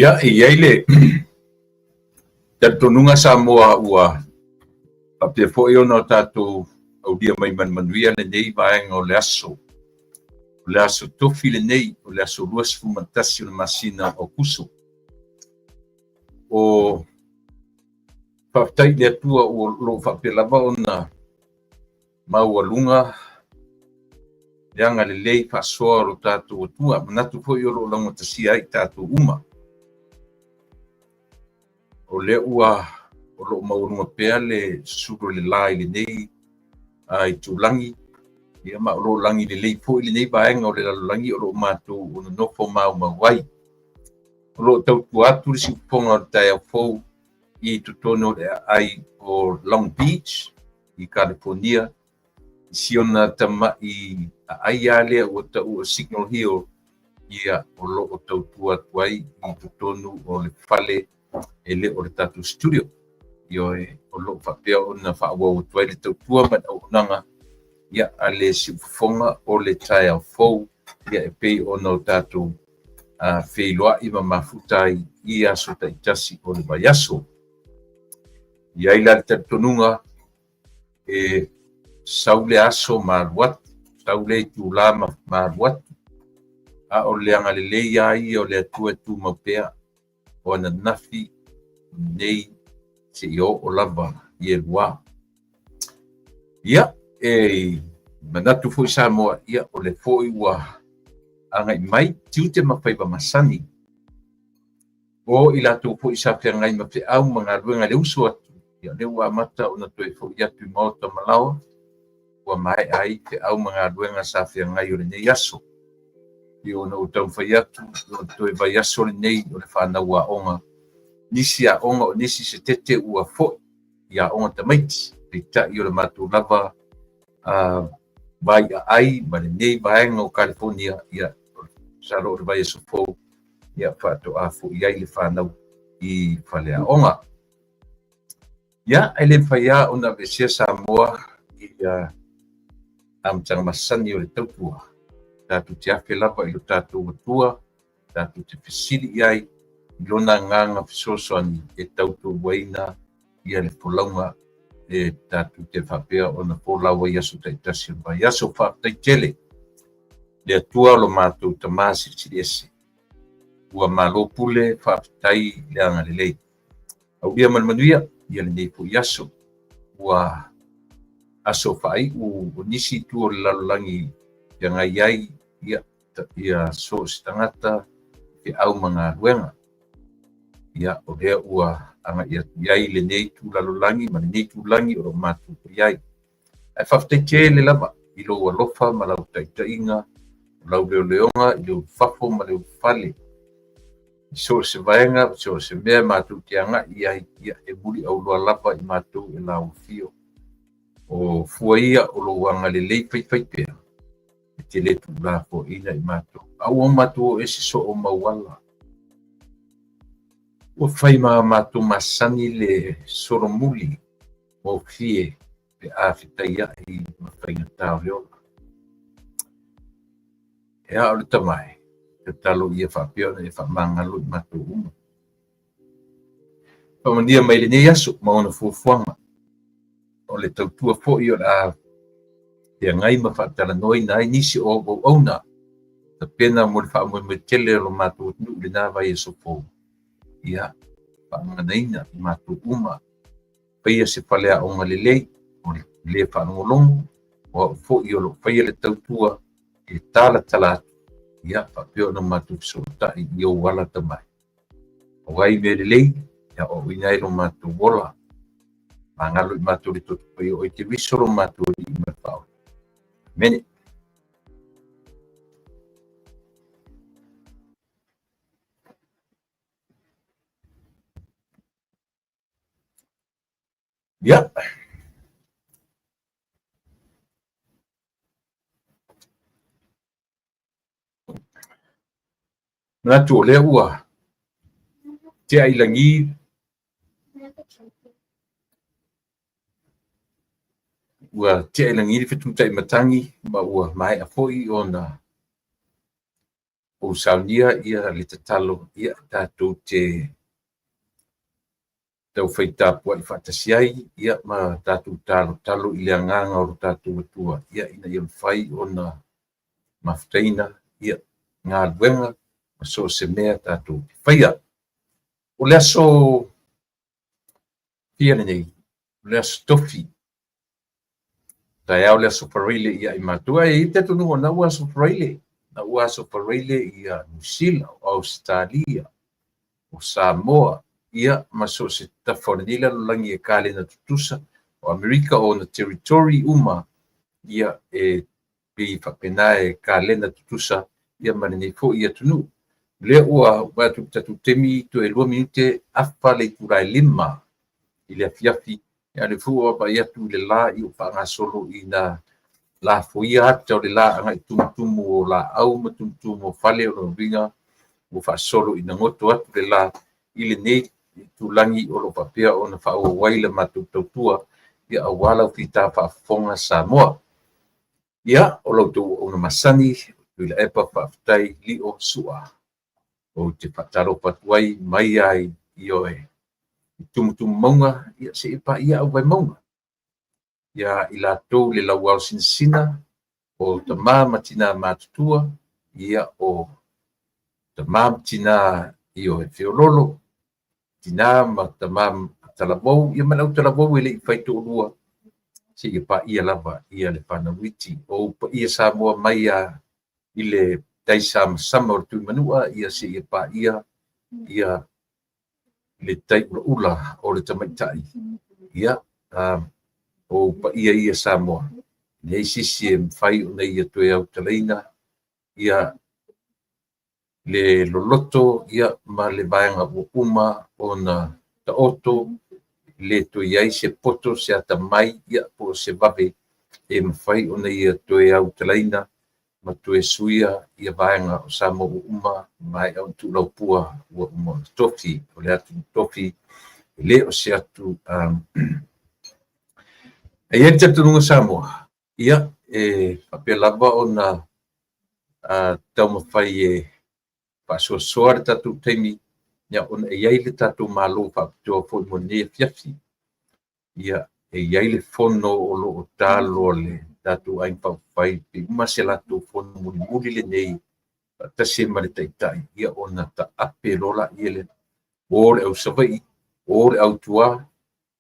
Ia, iai le tatonunga Samoa ua apia fo'i ona o tātou aulia mai manuia lenei vaenga o le aso tofi lenei o le aso luas fumatasi o le masina o kuso o whaftai le atua o lo whapia lava ona maualunga leanga le lei whasoa o tātou atua manatu fo'i o lo lango tasia ai tātou uma o le ua o lo maurunga pea le suro le lai le nei ai tulangi ia ma o lo langi le lei po le nei vaenga o le langi o lo mātou o nofo mau mawai o lo tau atu le siuponga o tai au fou i tutono le ai o Long Beach i California i siona tama i ai ale o tau o Signal Hill ia o lo o tau tuai i tutono o le fale ele o le tatu studio io o lo whapea o na whaua o tuai le tautua man au nanga ia ale siufonga o le tai au fou ia e pei o na tatu wheiloa i mafutai i aso taitasi o le vaiaso ia ila le tatonunga e saule aso maruat saule tula maruat a o le anga le leia i o le atua tu maupea o na nafi nei se io o lava i e lua. Ia, manatu foi Samoa, ia o le foi ua angai mai tiute mawhaiwa masani. O ila tu foi sa whia ngai mawhi au mga ruenga le uso atu. Ia le ua mata o na toi foi atu i ngota malawa. Ua mai ai te au mga ruenga sa whia ngai o le nei aso. I o na utau whai atu, o toi vai aso le nei o le whanau a onga. Nisi a onga o nisi se tete ua fo ia onga tamaiti te ta i o le matu lava vai a ai ma le nei vaenga o California ia saro o vai e sofo ia whato a fo ia i le whanau i whale a onga ia ele whaia o na vesia Samoa i amtanga masani o le tautua tatu te afe lava i lo tatu watua tatu te fesili iai lona nganga fisosoani e tautu waina ia le polaunga e tatu te whapea o na polaua ia so taitasi o vai aso whaptai tele le atua lo mātou tamasi siri ese ua malo pule whaptai le anga le lei au ia manmanuia ia le nei po iaso ua aso whai u nisi tu o le lalolangi ia ngai ai ia so stangata ke au mga ruenga ia o lea ua anga iai le nei tu lalolangi ma le nei tu langi o lo matu iai ai whaftai te le lava i lo alofa ma lau taitainga lau leoleoga i leu fafo ma leu fale so se vaenga so se mea matou teagaʻi ia e muli aulua lava i matou e laufio o fua ia o lou aga lelei faifai pea e te le tuʻula foʻina i matou aua matou o ese so o mauala ua fai ma matou masani le solomuli o fie pe a fetaiaʻi ma faigatā o le ola ea o le tamae te talo ia whapea e whamangalo i matou uma. Pamania mai le nei aso ma ona fuafuanga o le tautua fo'i o la te ngai ma whaatala noi nai nisi o auna ta pena mo le whaamoe tele o matou nu le nā vai e sofo. Ia whaanganeina i matou uma paia se whalea o ngalelei o le whaangolongo o fo'i o lo paia le tautua e tala talatu. Ia whapea na matou fisota'i i o wala tamai. O gai merelei ia o inai lo matou wola. Mangalo i matou le totu pai o i te viso lo matou i me whao. Mene. Ia. Nā tō lea ua. Te ailangi. Ua te ailangi le whetutai matangi. Ma ua mai a foi o na. O saunia ia le tatalo. Ia tātou te. Tau whaita pua i whatasiai. Ia ma tātou talo i le anganga o tātou atua. Ia ina ia whai o na. Maftaina. Ia ngā luenga. So se mea tātou whaia. O le aso pia nei, o le aso tofi. Tai au le aso pareile ia i matua e te tonu o na ua aso pareile. Na ua aso pareile ia New Zealand, o Australia, o Samoa. Ia maso se tafonila langi e kale na tutusa. O Amerika o na territory uma. Ia e pi whapena e kale na tutusa. Ia manene fo ia tunu. Le ua watu tatu temi to e 2 minute afa le turai lima i le afiafi ia le fua pa ia tu le la i o whanga solo i na la fuia ata o le la anga i tumutumu o la au ma tumutumu o fale o vinga o wha solo i na ngoto atu le la i le nei tu langi o lo papea o na wha o waila ma tu tautua ia a wala o fita wha fonga Samoa ia o lo tu o na masani i le epa wha fitai li o sua o te whataro patuai mai ai i oe. I tumutumu maunga, ia se ipa ia au vai maunga. Ia i la tau le lau au sinsina, o ta mama tina matutua, ia o ta mama tina i oe whiololo, tina ma ta mama talabou, ia manau talabou ele i whaito urua. Se ipa ia lava, ia le panawiti, o pa ia Samoa mai a i le tai sama o tu manua ia se ia pa ia le tai ula o le tamaitai ia o pa ia Samoa nei sisi fai o nei ia toe au talaina ia le loloto ia ma le vaenga o uma o na ta oto le to ia se poto se ata mai ia po se vape e mfai o nei ia toe au talaina ma tue suia ia vaenga o Samoa uma mai au tu laupua ua uma tofi o le atu tofi le o se atu e ia te tununga Samoa ia e papea lava o na tau mawhai e pasua soa le tatu teimi ia o na e iai le tatu malo whapitoa fo mo ne fiafi ia e iai le fono o lo o talo le tatu ai whai pe uma se lato fono muli le nei ta se mare tai ia ona ta ape lola ia le o le au savai o le au tua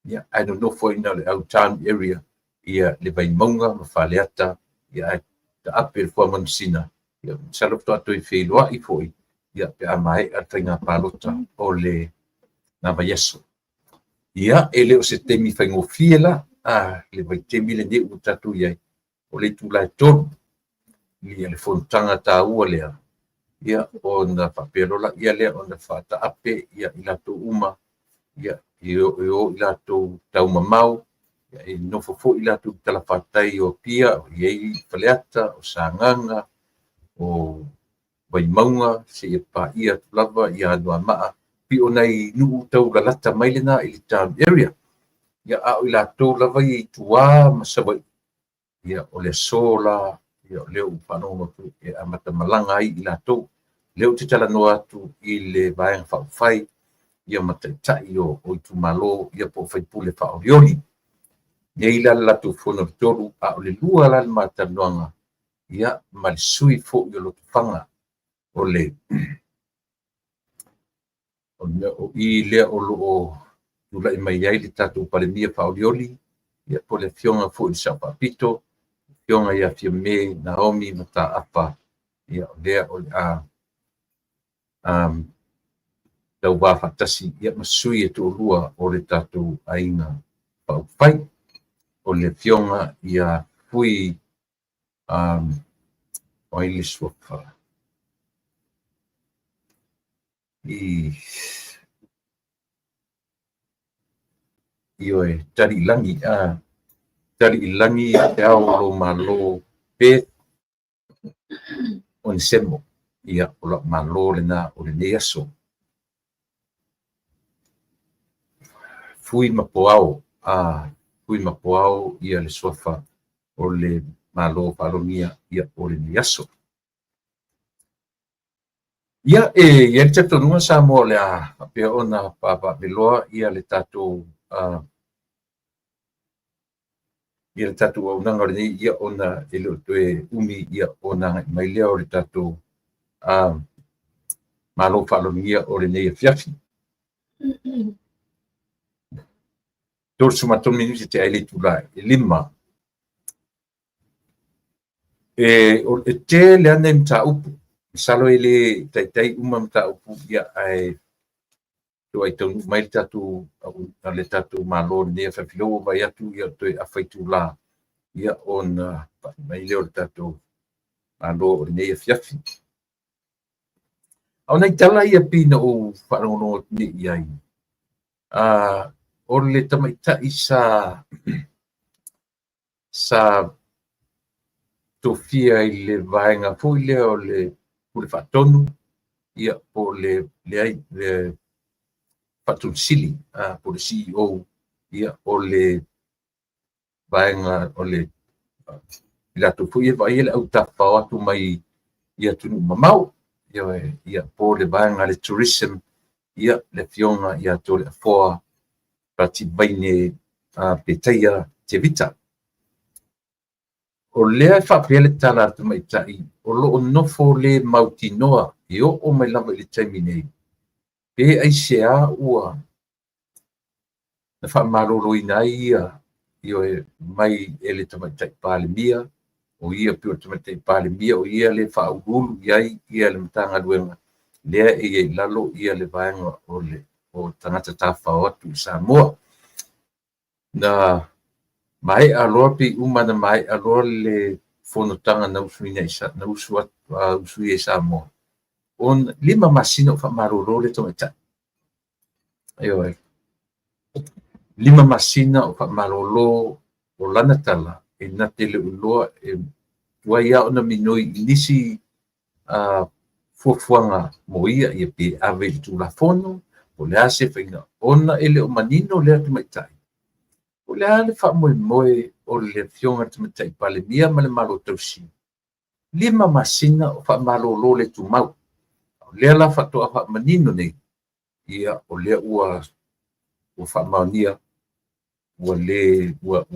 ia I don't know for in the out town area ia le vai maunga ma faleata ia ta ape fo mansina ia salo to ato i feilua i foi ia pe amai atinga palota o le na vai yeso ia ele o se temi fai ngofiela le vai temi le ne utatu ia o le tu la ton Ia le fontanga tāua lea. Ia o na whaperola, ia lea o na whataape, ia i lato uma, ia i o i lato taumamau, ia i nofofo i lato talawhatai o pia, o iei whaleata, o sanganga, o waimaunga, se ia pa ia tulawa, ia anua maa, pi o nei nuu tau lalata mailena i town area. Ia au i lato lava i tua masawai. Ia o le sola, ia leo whanonga tu e amata malanga ai i lato. Leo te tala noa atu i le vaenga whauwhai, ia mataitai o i tu malo, ia po whaipule whaorioni. Ia i la latu whono toru, a o le lua la mata noanga, ia malisui fo i o lotu whanga o le o i lea o loo tula i mai ai le tatu palemia whaorioni, ia po le fionga fo i sa papito, fionga ia fia me Naomi mata apa, ia o lea o le tau wā whatasi, ia masui e tō lua o le tātou ainga whauwhai, o le fionga ia fui o ili swapa. I oe tari ilangi te au lo malo pe o ni semo, ia o la malo le na o le neaso. Fui mapoao ia le sofa o le malo palonia ia o le niaso. Ia ia te tonua sa mo le a pe ona papa beloa ia le tatou ia le tatou au nanga le ia ona e lo toe umi ia ona mai lea o le tatou malo palonia o le nei fiafi. Tor sumaton minuti te aile tula lima. O te le ane mta upu. Salo ele tai uma mta upu ia ai to ai tonu mai tatu le tatu malo ne fa filo vai atu ia to a faitu la ia on mai le tatu malo ne fiafi. Ona tala ia pina o farono ni ia. O le tamaita isa sa tofia i le vaenga fo i lea o le pule whatonu ia po le whatunsili po le CEO ia o le vaenga o le ilato fo ia vai ele au tawhao atu mai ia tunu mamau ia po le vaenga le tourism ia le fionga ia to le afoa pati vaine peteia te vita. O lea whapele tala atu mai tai, o lo nofo le mautinoa, i o mai lava le taimi nei. Pe ai sea ua, na whamaroro ina ia, i o mai ele tamatai pāle mia, o ia pio tamatai pāle mia, o ia le whaurulu iai, ia le matanga luenga, lea e lalo ia le vaenga o tangata tawhao atu i Samoa. Na mai aloa pe umana mai aloa le fonotanga na usuina isa na usu e Samoa. On lima masino fa maroro le tomata. Ayo lima masina o fa marolo o lana tala e na tele uloa e waia ona minoi inisi fuafuanga moia ia pe ave tu la fono o le ase faina ona ele o manino le tomata. O le ale wha moe o le fionga te matai pale mia ma le malo tausi. Lima masina o wha malo lo le tu mau. O lea la wha toa wha manino nei. Ia o lea ua wha maunia. Ua le ua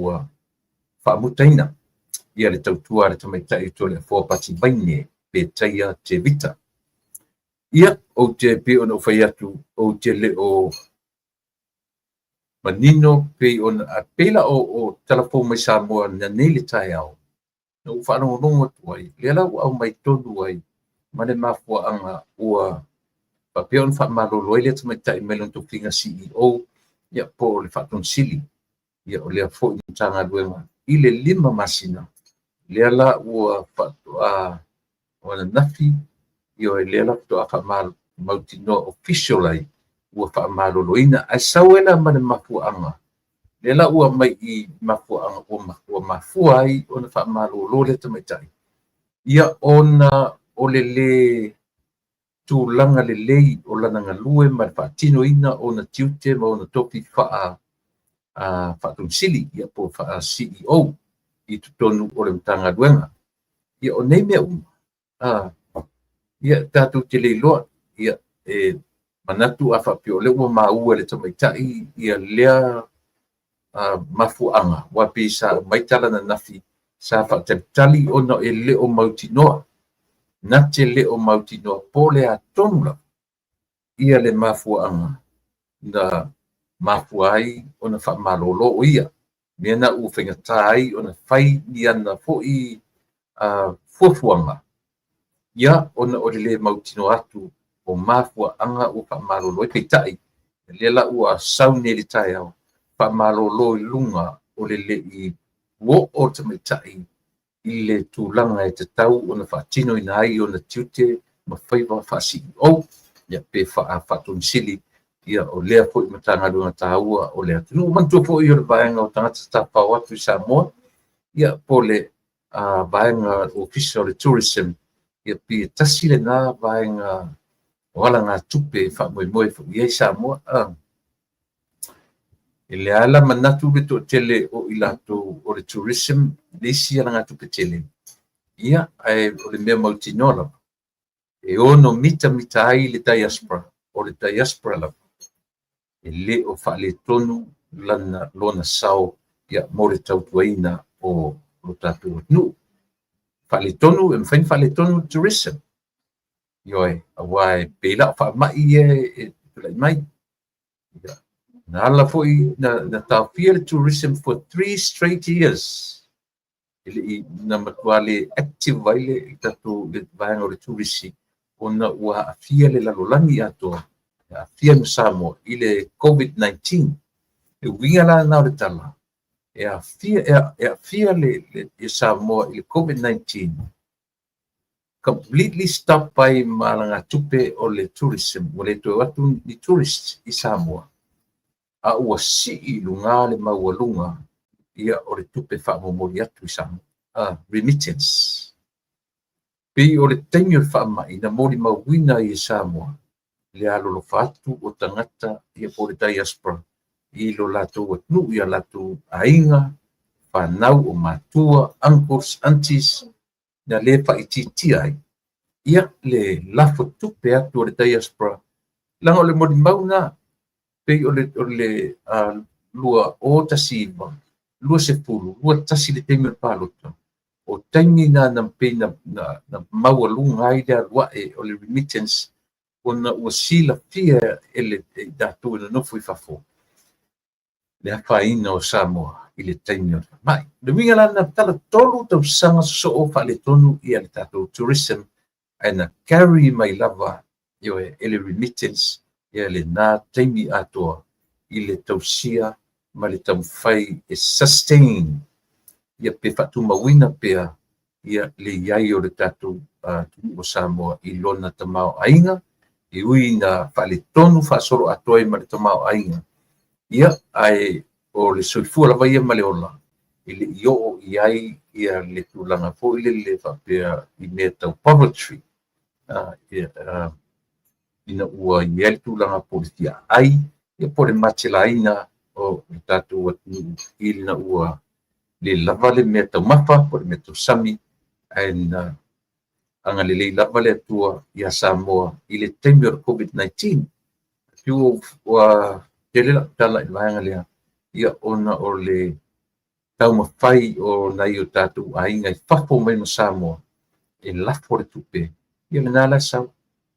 wha mutaina. Ia le tautua le tamaitai to le fua pati vaine pe taia te vita. Ia o te pe ona whai atu o te le o manino pe on a pela o telefon mai Samoa na nele tai au. No whanau nonga tuai. Lela au mai tonu ai. Mane mafua anga ua pe on wha malolo ele tu mai tai melon to finga CEO. Ia po le whaton sili. Ia o lea fo i tanga luenga. Ile lima masina. lea la ua faatoʻā ona nafi ia o lea la faatoʻā faamautinoa official ai ua faamalōlōina ae sauela ma le mafuaaga lea la ua mai i mafuaaga ua mafua ai ona faamalōlō le tamaitaʻi ia ona o le lē tulaga lelei o lana galue ma le faatinoina ona tiute ma ona topi faatumasili ia po CEO i totonu o le matagaluega ia o nei mea uma ia tatou te leiloa ia manatu a faapio le ua maua le tamaitaʻi ia lea mafuaaga ua pe sa mai talana nafi sa faatalitali ona e lē o mautinoa na te lē o mautinoa po le atonu lava ia le mafuaaga na mafua ai ona faamalōlō ia mea na ua faigatā ai ona fai ni ana foʻi fuafuaga ia ona o le lē mautinoa atu o mafuaaga ua faamalōlō ai peitaʻi lea la ua sau nei le taeao faamalōlō i luga o le leʻi uoʻo tamaitaʻi i le tulaga e tatau ona faatinoina ai ona tiute ma faiva fa-CEO ia pe faatonisili ia o lea foʻi ma tagaluega tāua o le atunuu manatua foʻi o le vaega o tagata tapao atu i Samoa ia po le vaega ofisa o le tourism ia pia tasi lenā vaega o ala tupe faamoemoe foʻi ai Samoa e le ala manatu le toʻatele o i latou o le tourism le isi ala tupe tele ia ae o le mea mautinoa lava e ono mitamita ai le diaspora o le diaspora lava e lē o faaletonu lona sao ia mo le tautuaina o lo tatou atunuu faaletonu e mafai faaletonu tourism ioe auā e pei la o faamaʻi e tulaʻi mai ia na ala foʻi na taofia le tourism for 3 straight years e leʻi na matuā le active ai le tatou le vaega o le turisi ona ua aafia le lalolagi atoa e aafia ma Samoa i le COVID-19 e uiga lanā o le tala e aafia le Samoa i le COVID-19 completely stop ai ma lagatupe o le tourism ua le toe atu ni tourist i Samoa a ua siʻi luga le maualuga ia o le tupe faamomoli atu i Samoa remittance pei o le taimi o le faamaʻi na moli mauina i Samoa le alolofa atu o tagata ia po le diaspora i lo latou atunuu ia latou aiga fanau o matua uncles aunties na lē faʻitiitia ai ia le lafo tupe atu o le diaspora laga o le molimau pei o le lua o tasiiva lua sepulu lua tasi le taimi o le palota o taimi na pei na maualuga ai le aluaʻe o le remittance ona ua silafia e le tatou ina nofo i fafo le afaina o Samoa i le taimi o le famaʻi le uiga lana tala tolu tausaga sosoo faaletonu ia le tatou tourism ae na carry mai lava ioe e le remittance ia lenā taimi atoa i le tausia ma le taumafai e sustain ia pe faatumauina pea ia leiai o le tatou tunuu o Samoa i lona tamaoaiga e ui na faaletonu faasolo atoa ai ma le tamaoaiga ia ae o le soifua lava ia ma le ola i leʻi oo i ai ia le tulaga foʻi le faapea i mea tau poverty ina ua i ai le tulaga politia ai ia po le matelaina o le tatou atunuu i lena ua le lava le mea taumafa po le mea tausami ae na agalelei lava le atua ia Samoa i le taimi o le COVID-19 tiu ua tele laʻutala i le vaega lea ia ona o le taumafai o nai o tatou aiga i fafo mai ma Samoa e lafo le tupe ia lenā la sau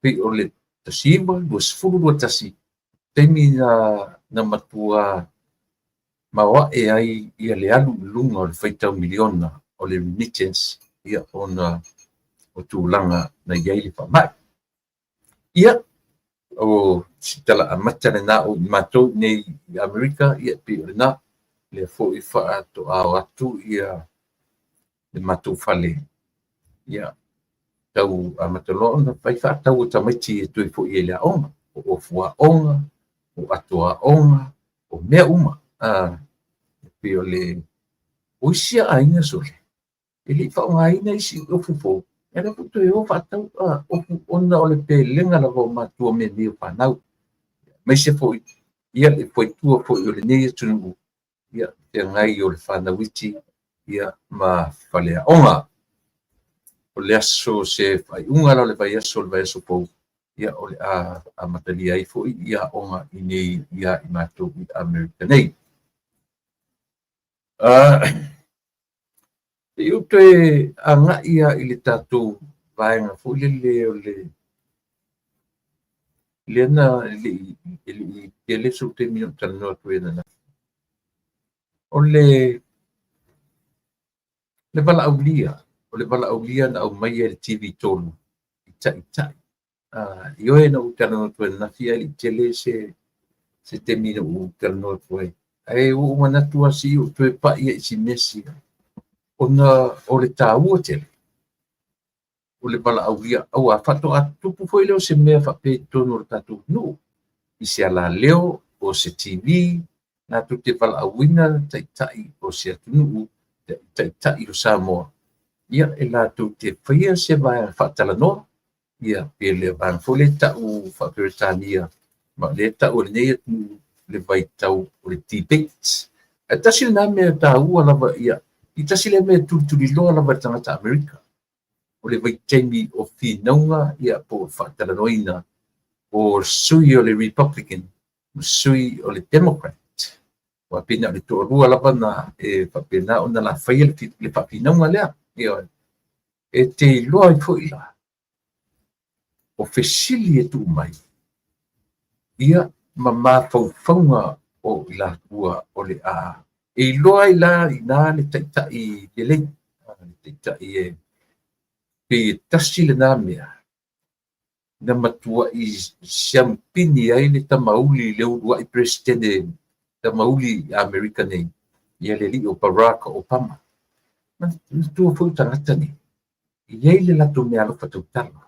pei o le tasiiva lua sefulu lua tasi taimi na matua maoaʻe ai ia le alu i luga o le faitau miliona o le remittance ia ona o tulaga na iai le faamaʻi ia o sitala amata lenā o i matou nei i Amerika ia pei o lenā le foʻi faatoʻao atu ia le matu fale ia tau amatolo na pai fa tau tamaiti tu fo ile onga o fua onga o atoa onga o mea uma pe o le usia ainga sole ele fa nga ina isi o fufo era puto e o fa tau o ona o le pelenga la vo matu me ni fa nau mai se fo ia le foi tu fo o le nei tu ia te ngai o le fa na witi ia ma fale onga o le aso se fai unga la le vai aso le vai aso pou ia o le a matalia i fo ia onga i nei ia i matu i America nei e o te anga ia i le tatu vaenga fo le o le na le so te mino tano tu e na o le bala aulia o le bala aulia na au mai e TV tonu ita io e no tano tu na fia i tele se te mino u tano tu e o mana tu asi o tu pa i si mesi ona o le tau o tele o le bala aulia au a fato a tupu foi leo se mea fa pe tonu tatu no i se ala leo o se TV na tu te bala auina tai o se atunu tai o Samoa ia e la tu te fia se vai fatala no ia pe le van fo le tau fa Britania ma le tau le vai tau o le Tibet e tasi na me tau ala va ia i tasi le me tu li lo ala va tangata America o le vai temi o finaunga ia po fatala noina o sui o le Republican o sui o le Democrat wa pina le to rua la pana e fa pina ona la fail le fa pina nga le ia e te loa i foi la o fesili e tu mai ia mama faufaunga o la tua o le e loa i la i na le taitai le taitai e pe tasi le na mea na matua i siampini ai le tamauli le urua i presidente tamauli America nei ia le li o Barack Obama na tu foi tangata ni ia le la tu mea lo fatutala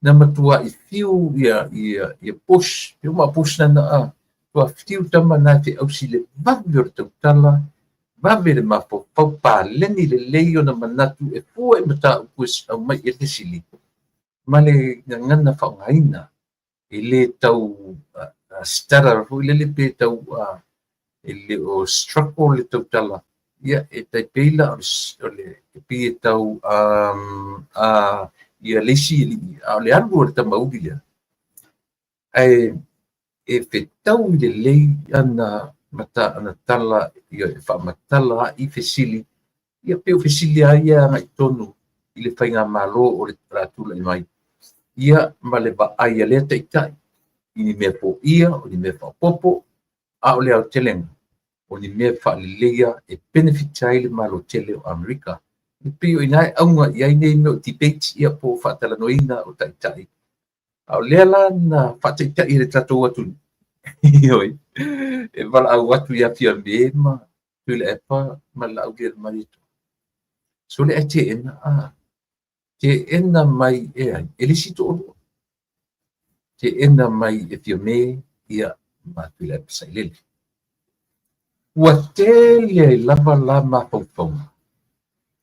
na matua i fiu ia push pe uma push na tua fiu tama na te ausile vavir tutala vavir ma po pa leni le leio na manatu e fu e mata kus au mai e sili male ngana fa ngaina ele tau stara fu le pe tau ele o struggle le tutala ia e te peila o le pe tau ia lesi le anu le tamauli le e fetau le lei ana mata ana tala ia fa matala i fesili ia pe fesili ia ngai tonu i le fainga malo o le tratula i mai ia male ba ai le taitai i me po ia o ni me fa popo a o le au teleng o ni me fa leia e benefitai le malo tele o Amerika pio ina aunga ia nei no debate ia po fatala noina o taitai au lela na fataitai le tatou atu ioi e vala au atu ia fia me ma tu le epa ma la au le marito so le te ena mai e ai ele sito o te ena mai e fia me ia ma tu le epa sai lele ua tele lava la ma paupaunga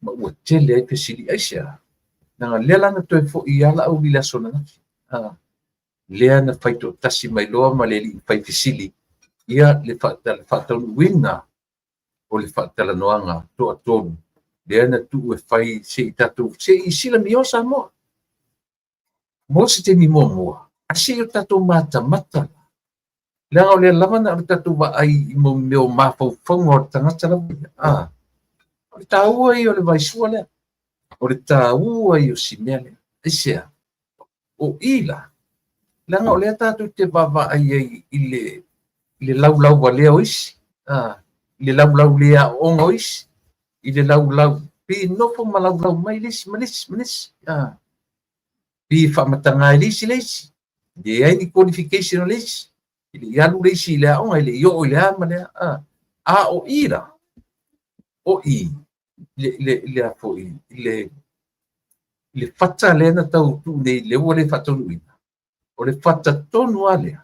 ma ua tele ai pesili aisia na lela na toe fo ia la au vila sona na lea na faito tasi mai loa ma le li fai pesili ia le fatala wina o le fatala noanga to atonu lea na tu e fai se tatu se i sila miosa mo se te mi mo a se o tatu mata lea o le lava na o tatu wa ai mo meo mafau fongo tangata la o le tāua i o le vaisua lea o le tāua i o simea lea isea o ila langa o lea tātou te vava ai i le laulau wa lea o isi i le laulau lea onga o isi i le laulau pi nofo ma laulau mai lisi pi whamatanga i lisi le ai ni qualification o lisi i le ialu lisi i lea onga i le io o lea ma lea o ila o i le apo le fata le na tau tu le wale fata nuina o le fata tonu ale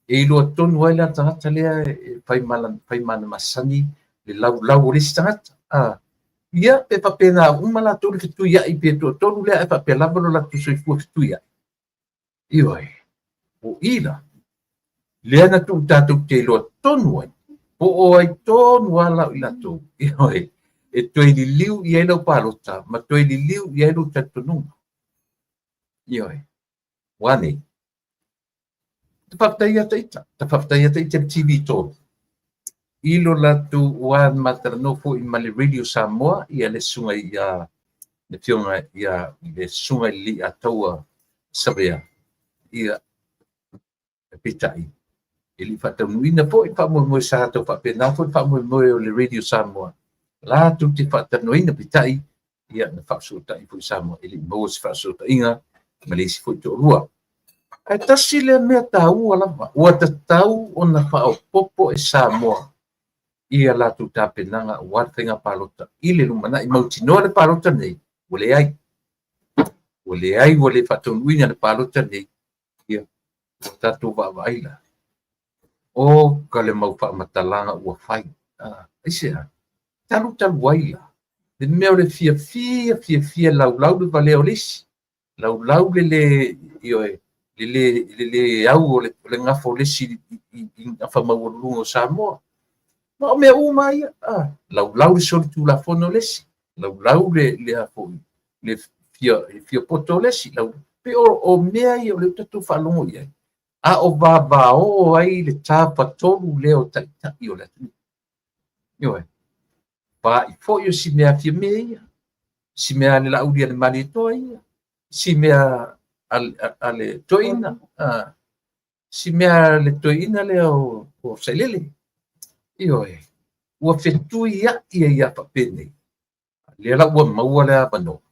e lo tonu ale tangata le fai mana masani le lau o le tangata ia pe papena umala tu le tu ia i pe tonu le pa pe lava la tu soi fu tu ia ioi o ila le na tu tatu te lo tonu ai po o ai tonu ala ila tu ioi e toi li liu i elo palota ma toi li liu i elo tatunu ioi wani te whaptaia te TV tō. Ilo la tu wan matara fo i mali Radio Samoa i ale sunga i a le fionga i a le sunga i li a taua sabea i a pitai. Ili whatamuina po i whamoe sa tau whapena fo i whamoe o le Radio Samoa. La tu te whatamuina pitai i a na whapsuta i fo i Samoa. Ili mo si whapsuta inga malisi fo i tō rua. Ai tasi le mea tau ala ua tatau o na whaopopo e Samoa. Ia la tu tapenanga warthenga palota. Ile lumana i mautinoa le palota nei. Wale ai. Wale whatamuina le palota nei. Ia tatu wa'awaila. O ka le mau whaamatalanga ua whai. Aisea. Talu waila. Le mea le fia lau le vale o lisi. Lau le ioe. Le au o le ngafo lesi i ngafa maurungo Samoa. Ma o mea umai, lau le soli tu la fono lesi. Lau le hafo, le fia poto lesi. Pe o mea i o le tatu whalongo i ai. A o baba o ai le tapa tolu leo tai o le tu. Ioe. Pa i fo yo si mea fia mea ia. Si mea le lauria le mani toa ia. Si mea ale toina. Si mea le toina le o selele. Ioe, ua whetui ia whapene. Lea la ua maua lea mano.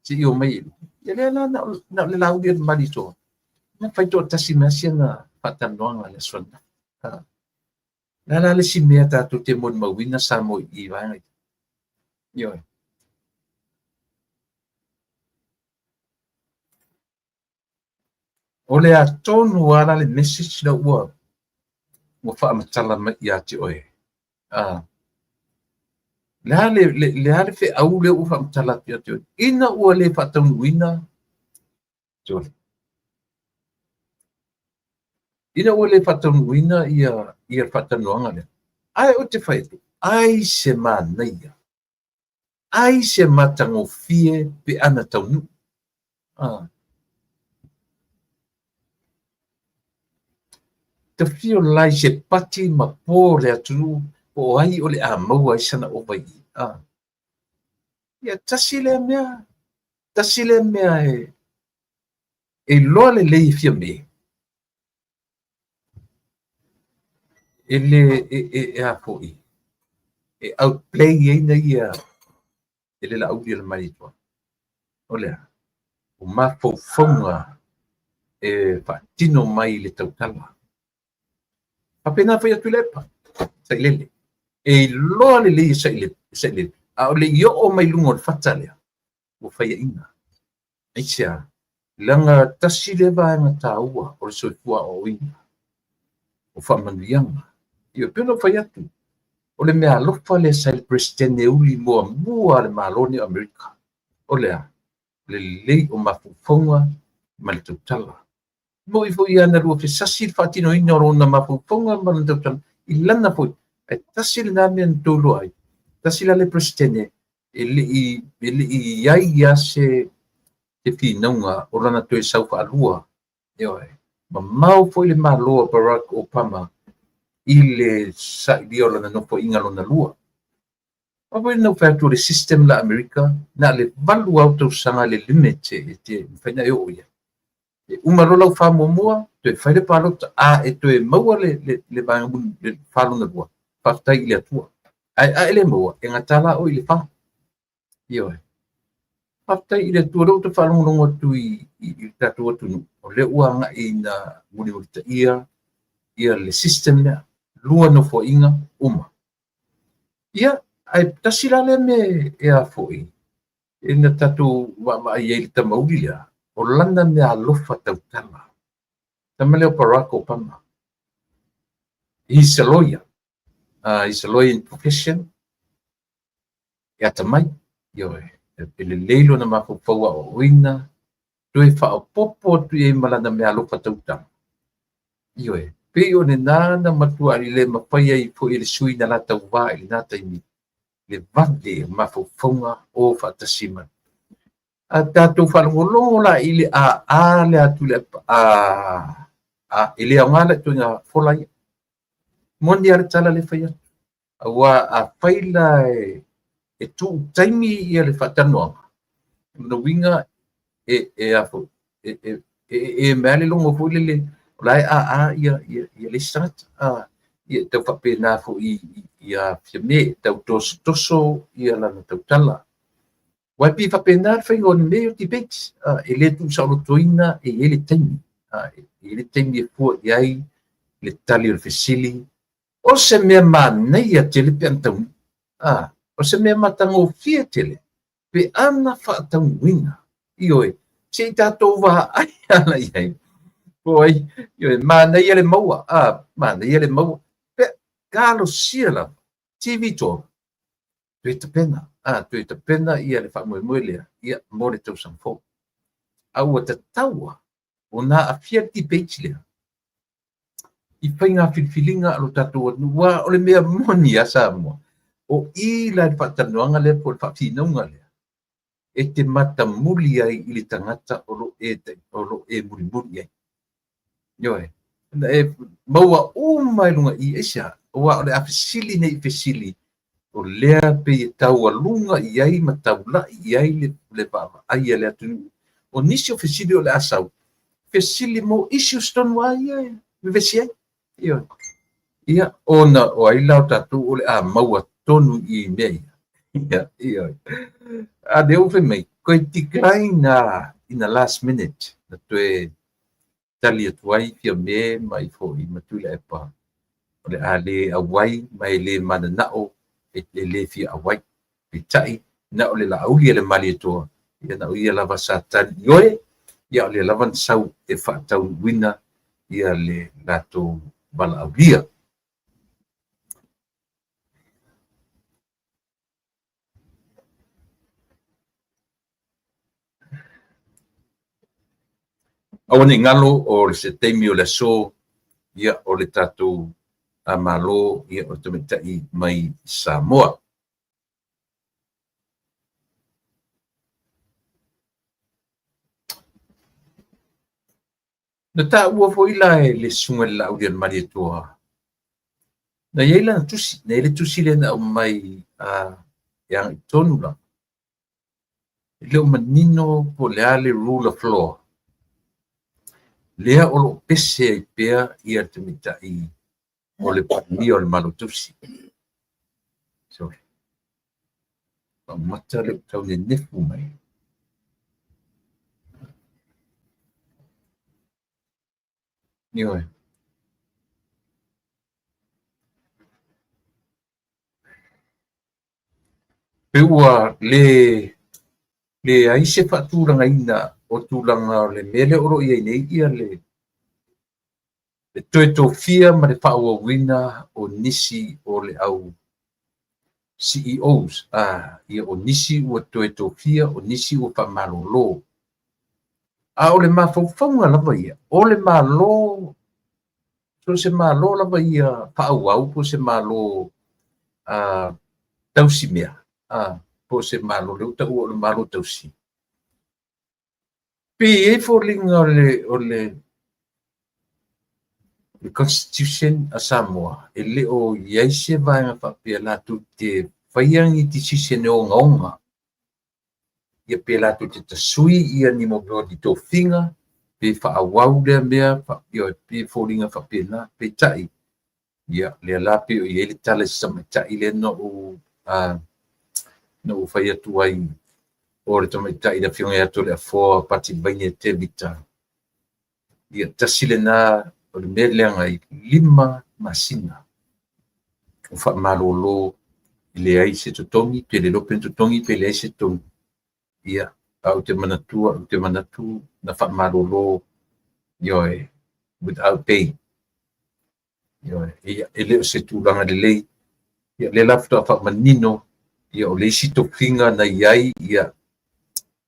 Si io mai ilu. Lea la na le lau dia mani toa. Na whaitoa tasi mea sia na whatanoanga le swana. La le si mea tātou te mon mawina sa mo i vangai. Ioe. O le a tonu ala le message na ua whaamatala mai i ate oe. Le fe au le ua whaamatala i ate oe. Ina ua le whaataunuina. Ina ua le whaataunuina i a whaatanoanga le. Ai o te whaetu. Ai se mānaia. Ai se matangofie pe ana taunu. Te fio lai se pati ma po le atunu o ai o le a maua i sana o vai. Ia tasi le mea e loa le lei fia me. E le a po i. E outplay e na ia e le la audi le maritoa. O lea. O mafaufonga e whaatino mai le tautala. Apena foi atu lepa. Sai lele. E loa le lei sai lele. A o le io o mai lungo le fatalea. O fai ina. Aisea. Langa tasi le vaenga taua o le soifua o ina. O whamanuianga. Io peno fai atu. O le mea lofa le sai presidente uli mua le malone Amerika. O lea. Le lei o mafufonga ma le tautala. Mo i foi ana rua fe sasi fatino ina rona mafufonga ma le tautala. I lana foi. E tasi le nami an tolo ai. Tasi la le presidente. E le i iai ase te whinaunga o rana toe saufa alua. Ioe. Ma mau foi le maloa Barack Obama i le sa idio lana nopo inga lona lua. Ma foi nau whātua le system la Amerika na le valu au tau sanga le limite te whaina e oia. E umarolau whamomua, toe whaile palota, e toe maua le vangamun le whalona lua, whaftai le atua. Ai le maua, e ngatala o i le wha. Ioe. Whaftai i le atua rau te whalongonongo atu i tatua tunu. O le uanga i na muriurita ia le system lea, lua no fo inga, uma. Ia, ai tasila le me e a foi ina tatu wa ye ta maulia o lana me alofa tautala tamale o Barack Obama. He's a lawyer. He's a lawyer in profession. Ya tamai yo ele leilo na mafufaua o wina tue fa o popo tu e malana me alofa tautala yo pe o ne nana matua i le mapaya i po ile sui na la tauwa i na taimi le vande mafufunga o fatasima a tatu falongolongo la ile a le atu le a ile a ngala tu nga folai mondi ar tala le faya wa a faila e tu taimi ia le fatanoa no winga e afu e mele longo fule le lai a ia le sat a ia te fape na fu ia fiame te toso ia la na tala wai pi fape na fai on me o debate ele tu sa lo toina e ele temi fu iai le tali o fesili o se me mana ia tele penta o se me matango fie tele pe ana fa tawina ioi se tatou va ai ala iai oi ioi mana ia le maua mana ia le maua pe kalo siela TV to tu te pena ia le fa mo le ia mo le tau sanfo au te taua ona a fia debate le i fainga filfilinga alo tatou wa o le mea moni asa mo o i la fatanoanga le po fatinonga le e te mata muli ai i le tangata o lo e muri ai yoe na e maua o mai lunga i esa wa o le afisili nei fesili o lea pe e tau alunga i ai mataula i ai le papa ai le atu o nisi o fesili o le asau fesili mo isi stone wa ia vesi ai ia ona o ai lau tatu o le a maua tonu i mei ia a de o fe mei ko tikai na in the last minute na toe tali atuai fia me mai fo i matula e pa o le a le awai mai le mananao e le fia awai pe tai na o le la aulia le mali toa ia na ia lava sa tali yoe ia le lavan sau e fa tau wina ia le lato bala aulia awane ngalo o le setemi o le so ia o le tatou a malo ia o te metai mai Samoa. Na ta ua fo ila e le sunga la audian mari toa. Na yeila na tusi, na ele tusi le na mai yang tonu la. Ele o manino po le ale rule of law. Lea o lo pese ai pea ia te metai o le pami o le malo tusi. So, mata le tau le nefu mai. Nioi. Pe ua le aise whaturanga ina o tūlanga le mele oro ia nei ia le toe tofia ma le whaua wina o nisi o le au CEOs ia o nisi ua toe tofia o nisi ua whamalolo a o le mawhauwhaunga lava ia o le malo so se malo lava ia whaauau po se malo tausi mea po se malo leu tau o le malo tausi pe e fōlinga o le Constitution a Samoa e le o iaise vaenga whapea latu te whaiangi ti sise ne o ngaonga ia pe latu te tasui ia ni mo di tō whinga pe whaawau lea mea ia pe fōlinga whapea na pe tai ia le lape o ia le tala sama tai le no whai atu ai o le tama tai da whionga atu le a fōa pati baine te vita ia tasile na o le mea leanga i 5 masina o whamalolo le ai se totongi pe le lopen totongi pe le ai se tongi ia au te manatu na whaamarolo ioe without pay ioe ia ele o se tūlanga le lei ia le lafta whaamanino ia o le isi tokinga na iai ia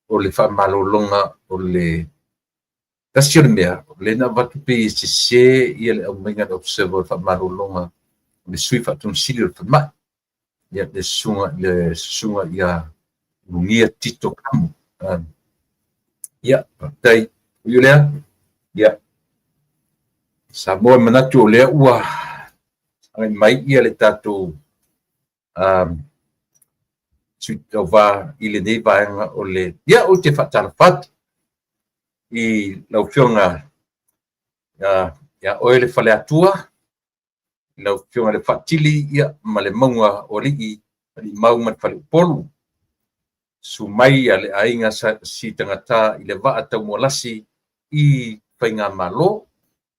o le whaamalolonga o le kasi o le mea le na watu pe se ia le au mainga na observer whaamalolonga le sui whaatunsili o le whamai ia le sunga ia lungia tito kamu ia tai io lea ia Samoa manatu o lea ua ai mai ia le tatou sui tauwā i le nei vaenga o le ia o te whatalawhati i lau whionga ia oe le whale atua lau whionga le whatili ia ma le maunga o lii i maunga whale upolu su mai a le ainga si tangata i le waa tau moalasi i whainga malo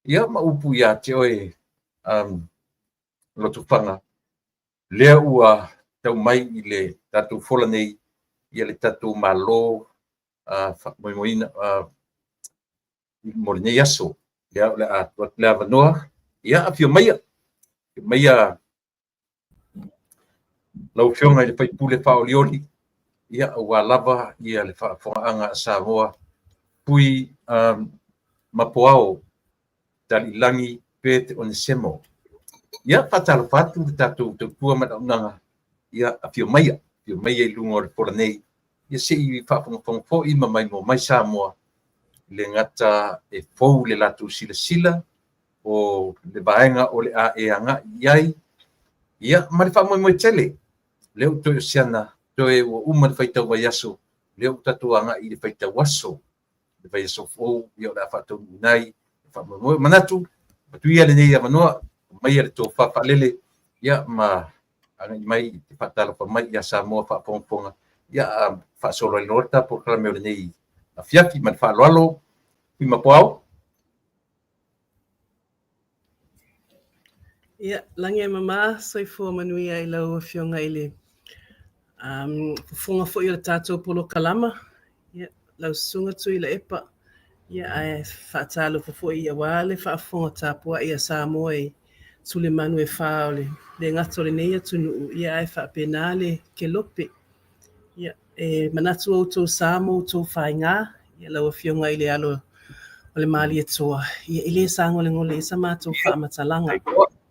ia ma upu ia te oe lotu whanga lea ua tau mai i le tatou fola nei ia le tatou malo moimoina mo le nei aso lea le avanoa ia a fio maia lau whionga i le whaipule whaolioli ia ua lava ia le whaafongaanga a Samoa pui mapoao talilangi pe te Onesemo ia whatalawhatu le tatou taupua manaunanga ia a fio maia i lunga o le pola nei ia se i whaafongafonga fo i mamai mo mai Samoa le ngata e fou le latou sila o le vaenga o le a e anga iai ia ma le whaamoemoe tele leo toi o siana toe o uma le whaitau vai aso leo tatou anga i le whaitau aso le vai aso fou ia o le a whaatau nai whaamoemoe manatu matu ia le nei avanoa mai le tō whaalele ia ma anga i mai te whaatala wha mai ia Samoa whaaponga ia whaasolo i lorta po kala meo le nei a fiafi man whaaloalo i mapoao. Ia, langi e mama, soifua manui ai lau a whionga i le funga fo i le tātou polo kalama. Ia, lau sunga tui la epa. Ia, ai whaatalo fo i a wale, whaafonga tāpua i a Samoa i tule manu e whao le ngato le neia tunu. Ia, ai whaapenale ke lope. Ia, manatu au tō Samoa tō whainga. Ia, lau a whionga i le alo o le mali e toa. Ia, i le sango le ngole isa mātou whaamatalanga.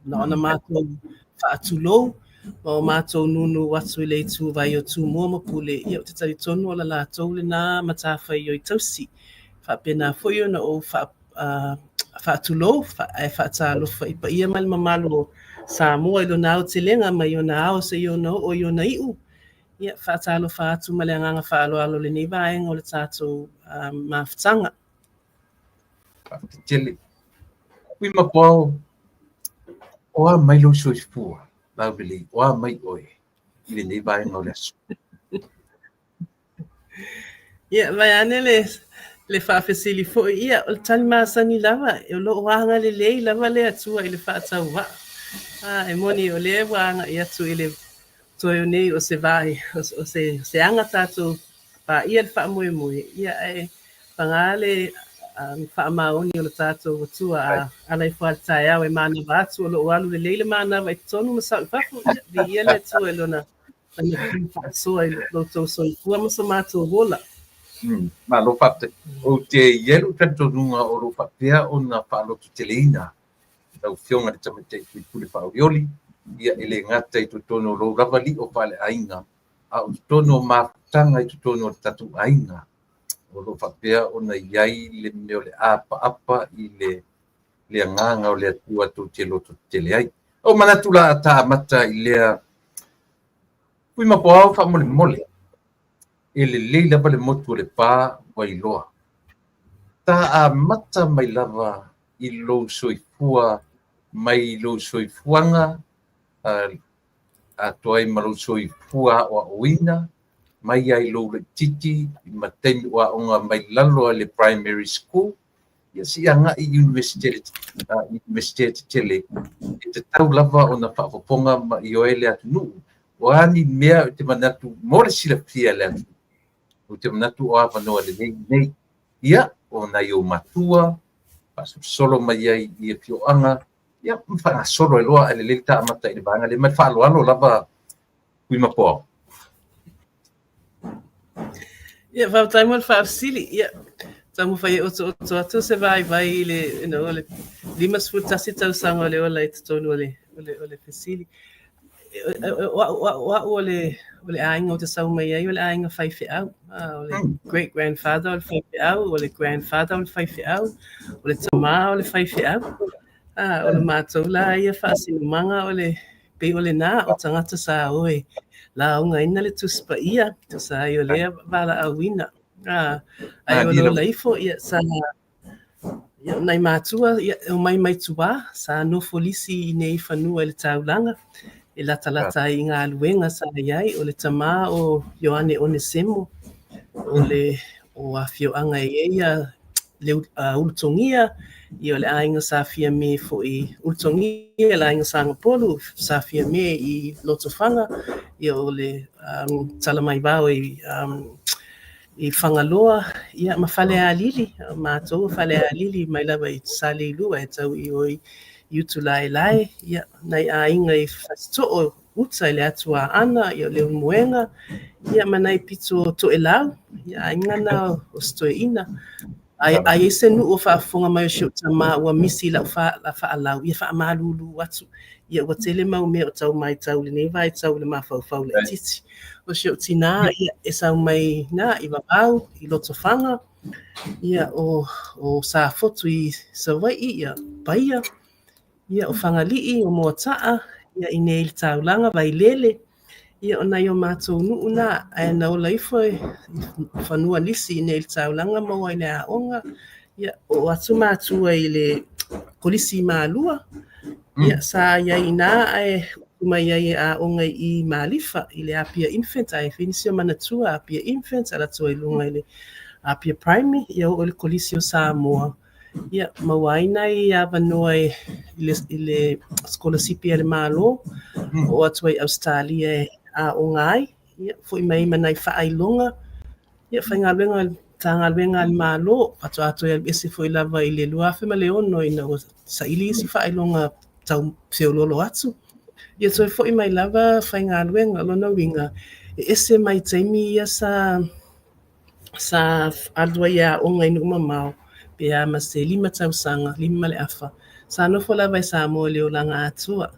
Na ona mātou whaatulou, ma o mātou nunu watu i le itu vai o tū mua mapule. Ia o te tari tonu o la lātou le nā matawhai o i tausi. Whaapena fwoi o na o whaatulou, e whaatalofa i pa ia mali mamalu o Samoa i lo nao te lenga mai o na ao se i o na o i o na iu. Ia whaatalofa atu male anganga whaaloalo le nei vaenga o le tātou mawhtanga. Tele. Kui mapoao oa mai lo soifua lau beli oa mai oe i le nei vaenga o le aso. Ia, vai ane le whaafesili fo ia o le tali maasani lava e o loo wanga le lei lava le atua i le whaatau wa. E moni o le wanga i atu i le toi o nei o se vai o se anga tātou pa ia le whaamoemoe. Ia e pangale whaamaoni o le tātou atua a lai whaatai au e mana watu o loo alu le leile mana wa i tonu masau i whafu le ia le atua i lona soa i lo tau soi kua masa mātou wola. Ma lo fate o te yelu tanto nunga o lo fatea o na whaalotu teleina tau whionga le tamatei kui pule whaorioli ia ele ngata i tutono lo ravali o whale ainga a o tutono mafutanga i tutono le tatu ainga o lo fatea o na iai le meo le apa i le nganga o le atua tu te loto tele ai o manatula ata amata i lea kui mapoao wha mole ele leila vale motu le pā wai loa. Ta a mata mai lava i lo soifua mai lo soifuanga a toai ma lo soifua o oina mai ai lo le titi i matemi o onga mai lalo le primary school ia si anga i university tele i te tau lava o na whaapoponga ma i oele atu nuu o ani mea te manatu mo le silafia le atu o te manatu o avanoa le nei ia ona i o matua solo mai ai i fioanga ia fa solo e loa ele le ta mata i le banga le mai fa lo lava kui mapo ia va taimo fa sili ia tamu fai o to se vai le le limas futa sita sanga le ola it tonu le fasili ole ainga o te sau mai ai ole ainga fai fi au ole great grandfather ole fai fi au ole grandfather ole fai fi au ole tama ole fai fi au ole matou la ia fa manga ole pe ole na o tangata sa oi la unga ina le tuspa ia to sa yo le bala awina ai ole leifo ia sa ia nai matua ia o mai tua sa no folisi nei fanua le taulanga e lata i ngā luenga sa iai o le tama o Ioane Onesimo o le o afioanga ia le ulutongia i o le ainga sa fia me fo i ulutongia le ainga sa ngapolu sa fia me i lotofanga i o le talamai bao i whangaloa ia mawhale a lili mātou whale a lili mai lawa i sale i lua e tau i oi yutu lai ia nei a inga i fasto'o uta i le atua ana i o le muenga ia manai pito to e lau ia ingana o stoe ina ai ese nu o whaafonga mai o shio tama ua misi la whaalau ia whaamalulu atu ia ua tele mau mea o tau mai tau le nei vai tau le mawhau le titi o shio tina ia e sau mai na i wawau i loto whanga ia o sa fotu i sawai ia baia ia o whangalii o moataa ia i nei le taulanga vai lele ia o nai o mātou nuuna e na o laifo e whanua lisi i nei le taulanga maua i le aonga ia o atu mātua i le kolisi maalua ia sa iai ina e mai iai a aonga i maalifa i le apia infant ai finisio manatua apia infant ala tua i lunga i le apia primary ia o le kolisi o Samoa ia mawaina i avanoa i le scholarship le malo o atu ai Australia a o ngai ia foi mai manai whaailonga ia whaingaluenga tangaluenga al malo atu ia ese foi lava i le luafe ma le ono ina o sa ili si whaailonga tau seololo atu ia toi foi mai lava whaingaluenga lona winga ese mai taimi ia sa alua ia o ngai numa mau pea ma se 5 tausanga 5 le afa sa no fola vai sa mo le olanga atua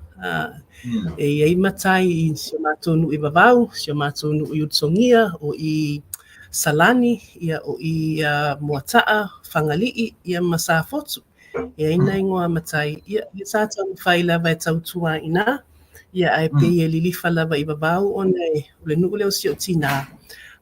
e ai matai i si matonu i babau si matonu i utsongia o i salani ia o i moataa whangalii ia masafotu e ai nai ngoa matai ia sa tau whaila vai tautua ina ia ai pe e lilifa lava i babau o nei le nuule o si o tina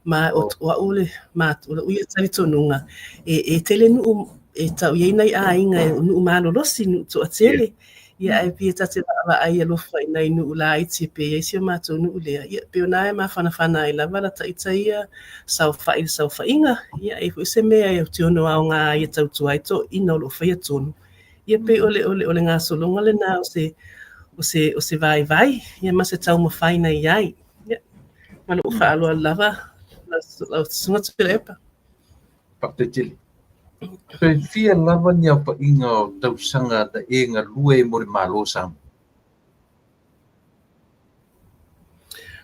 ma o ole mat o ia tali tonunga e tele nu e tau ia nei a inga nu malo losi nu to atele ia ai pia tate va ai lo fa nei nu la iti pe ia si mato nu le ia pe ona ma fana i lava la taita ia sau fa inga ia e fu se me ai te ono a nga ia tau tu ai to ino lo fa ia tonu ia pe ole nga solonga le na o se vai ia ma se tau mo faina ia ia malo fa alo lava la sunga tlepa Paketili. Pe fia lava ni apa inga o tausanga da e nga lue mo le malo sam.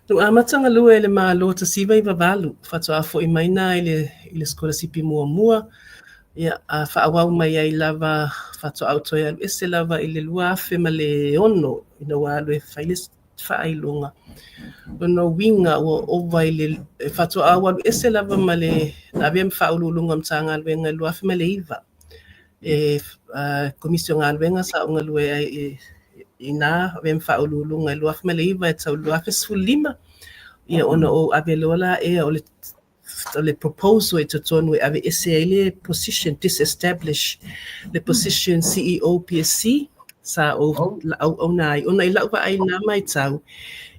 Tu amatanga lue le malo ta siva i vavalu fatu afo i maina i le scholarship mua ia a whaawau mai ai lava fatu auto ia ese lava i le luafe ma le ono ina walu e whailis whaailonga. No winga o vai le fatu awalu ese lava ma le avem whaululunga mtanga luenga luafe ma le iwa. Komisio ngā luenga sa unga lue ai ina avem whaululunga luafe ma le iwa e tau luafe sfulima. Ia ona o ave lola e o le proposal e tonu e ave ese le position disestablish le position CEO PSC sa o nai ona I lau ai na mai tau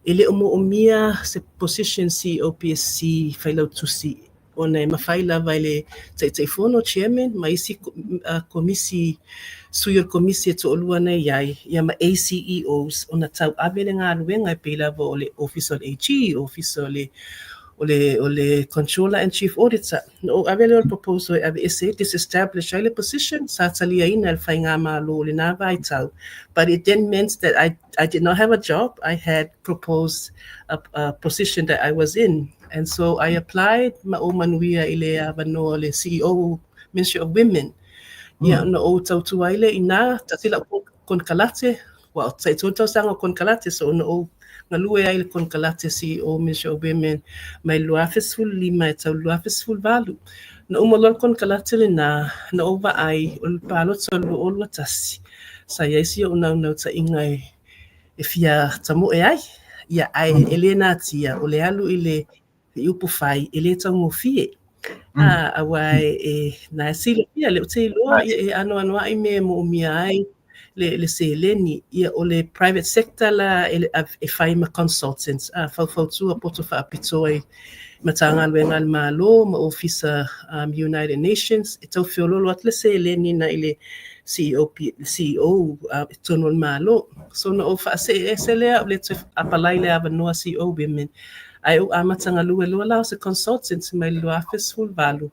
ele o mia se position CEO PSC whailau tusi ona mafai lava i le taʻitaʻifono chairman ma isi komisi sui o le komisi e toʻalua nei ai ia ma ACEOs ona tauawe le galuega e pei lava o le office o le AG, office o le controller and chief auditor. No ave le proposal ave ese disestablish le position sa taliaina le whainga malo le na vai tau. But it then meant that I did not have a job. I had proposed a position that I was in. And so I applied ma o manuia ile avano le CEO Ministry of Women. Ia no o tau tuaile ina tatila kon kalate. Well, tai tōtau sanga kon kalate so no o ngalue ai le kon kalate CEO Ministry of Women mai luafes full lima e tau luafes full valu. Na umolol kon kalate le na ova ai o le palo tolu o lua tasi. Sa iaisi o nau ta inga e fia tamu e ai. Ia ai ele na tia o le alu ile upu fai ele tau ngofie. Awai e na silo ia le te loa e ano ai me mo mia ai le seleni ia o le private sector la e fai ma consultants fau tu a poto fa pitoi matanga luenga malo ma officer United Nations e tau fiololo at le seleni na ile CEO tonol malo so no fa se le le apalai le avanoa CEO women ai o amatanga lue la se consultants mai lo office full value.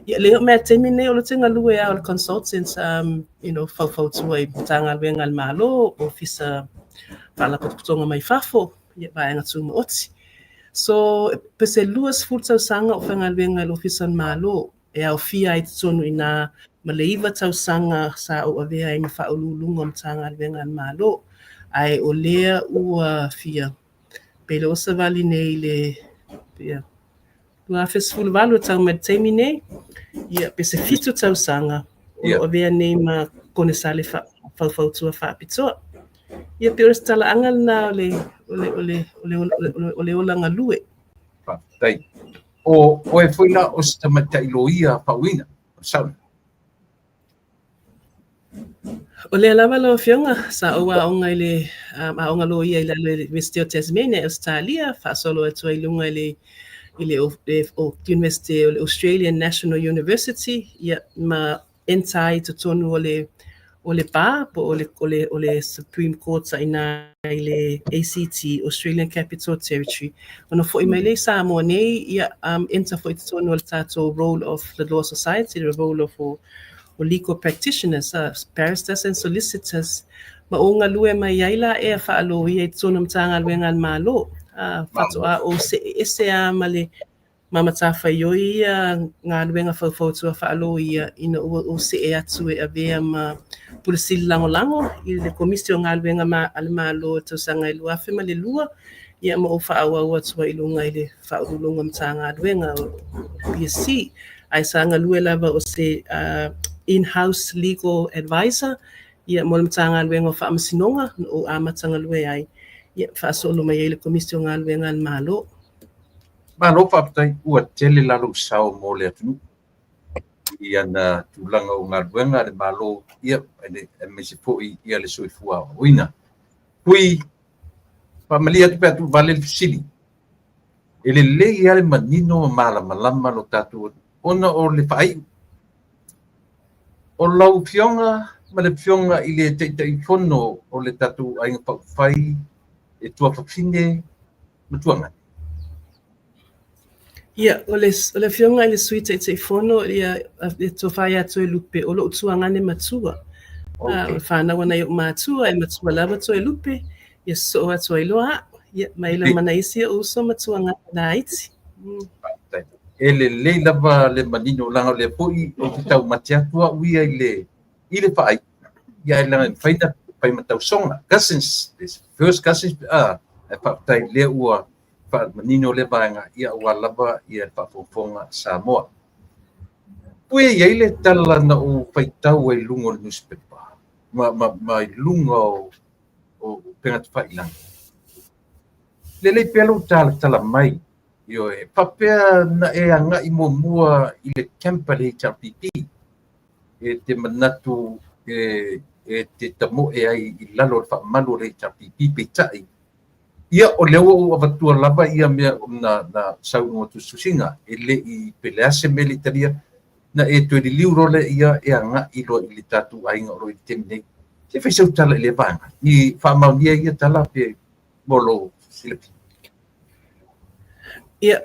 Yeah, le me termine o le tinga lue a consultants fau tu ai tanga venga al malo officer fala kotonga mai fafo ia ba nga tu moti so pese luas full sanga o fanga venga al officer malo e au fia i tonu ina maleiva tau sanga sa o ave ai fa ululunga tanga venga al malo ai o lea ua fia pelo sa vali nei le ia la fes full value tau me termine ia pese fitu tau sanga o vea nei ma kone sale fau tua fa pitoa ia pe ora tala angal na ole olanga lue tai o e foi na o sta matailoia pauina sauna ole lava lo fionga sa oa onga ile a onga lo ia ile University of Tasmania Australia fa solo e toi lunga ile o University o Australian National University ia ma entai to tonu o le pa po o le Supreme Court sa ina ile ACT Australian Capital Territory ono foi mai le Samoa nei ia enta foi to tonu o tato role of the Law Society the role of o legal practitioners barristers and solicitors ma o ngalue mai yaila e fa alo ia tonu mtanga luenga malo fatoa o se male mama tafa yoi ngā luenga fau tua whaalo ia ina o se e atu e avea ma pulisi lango i le komisi o ngā luenga ma lo tau sanga i lua whima le lua ia ma o whaaua tua i lunga i le whaurulunga mta ngā luenga o PSC ai sa ngā lue lava o se in-house legal advisor ia mo le mta ngā luenga o whaamasinonga o amatanga lue ai ia whaasolo mai le komisi o ngā luenga malo malo whaapatai ua tele lalo sao mo le atu ia na tūlanga o ngā luenga le malo ia e mese po'i ia le soifua oina kui pamalia tu pia tu vale le fisili ele le ia le manino malama lo tatu ona o le whaai o lau fionga ma le fionga i le taʻitaʻifono o le tatu ainga pauwhai e tua whawhine matuanga. Ia, o le fionga i le sui taʻitaʻifono ia e tua whai atu e lupe o lo utuangane matua. O whanau ana i o matua e matua lava to e lupe ia so atu ai loa ia maila mana isi o uso matuanga na iti. Ele le lava le manino langa le poi o te tau matiatua uia i le whaai. Ia e langa whaina pai matau songa. Cousins, first cousins, e whaatai le ua manino le vaenga ia ua lava ia e whaafonga Samoa. Ue iai le tala na o whaitau e lungo le newspaper. Ma lunga o pengatu whailanga. Le pelo tala mai. Yo e papea na e anga i mua i le camper le HRPP e te manatu e te tamo e ai i lalo le whaamalu le HRPP pe tai ia o leo o avatua lava ia mea na sau ngotu susinga ele I pelease meli taria na e to di liuro le ia e anga I lo I tatu ainga ro I temne se fai sau tala le vanga ni fa maunia ia tala pe bolo silepi ia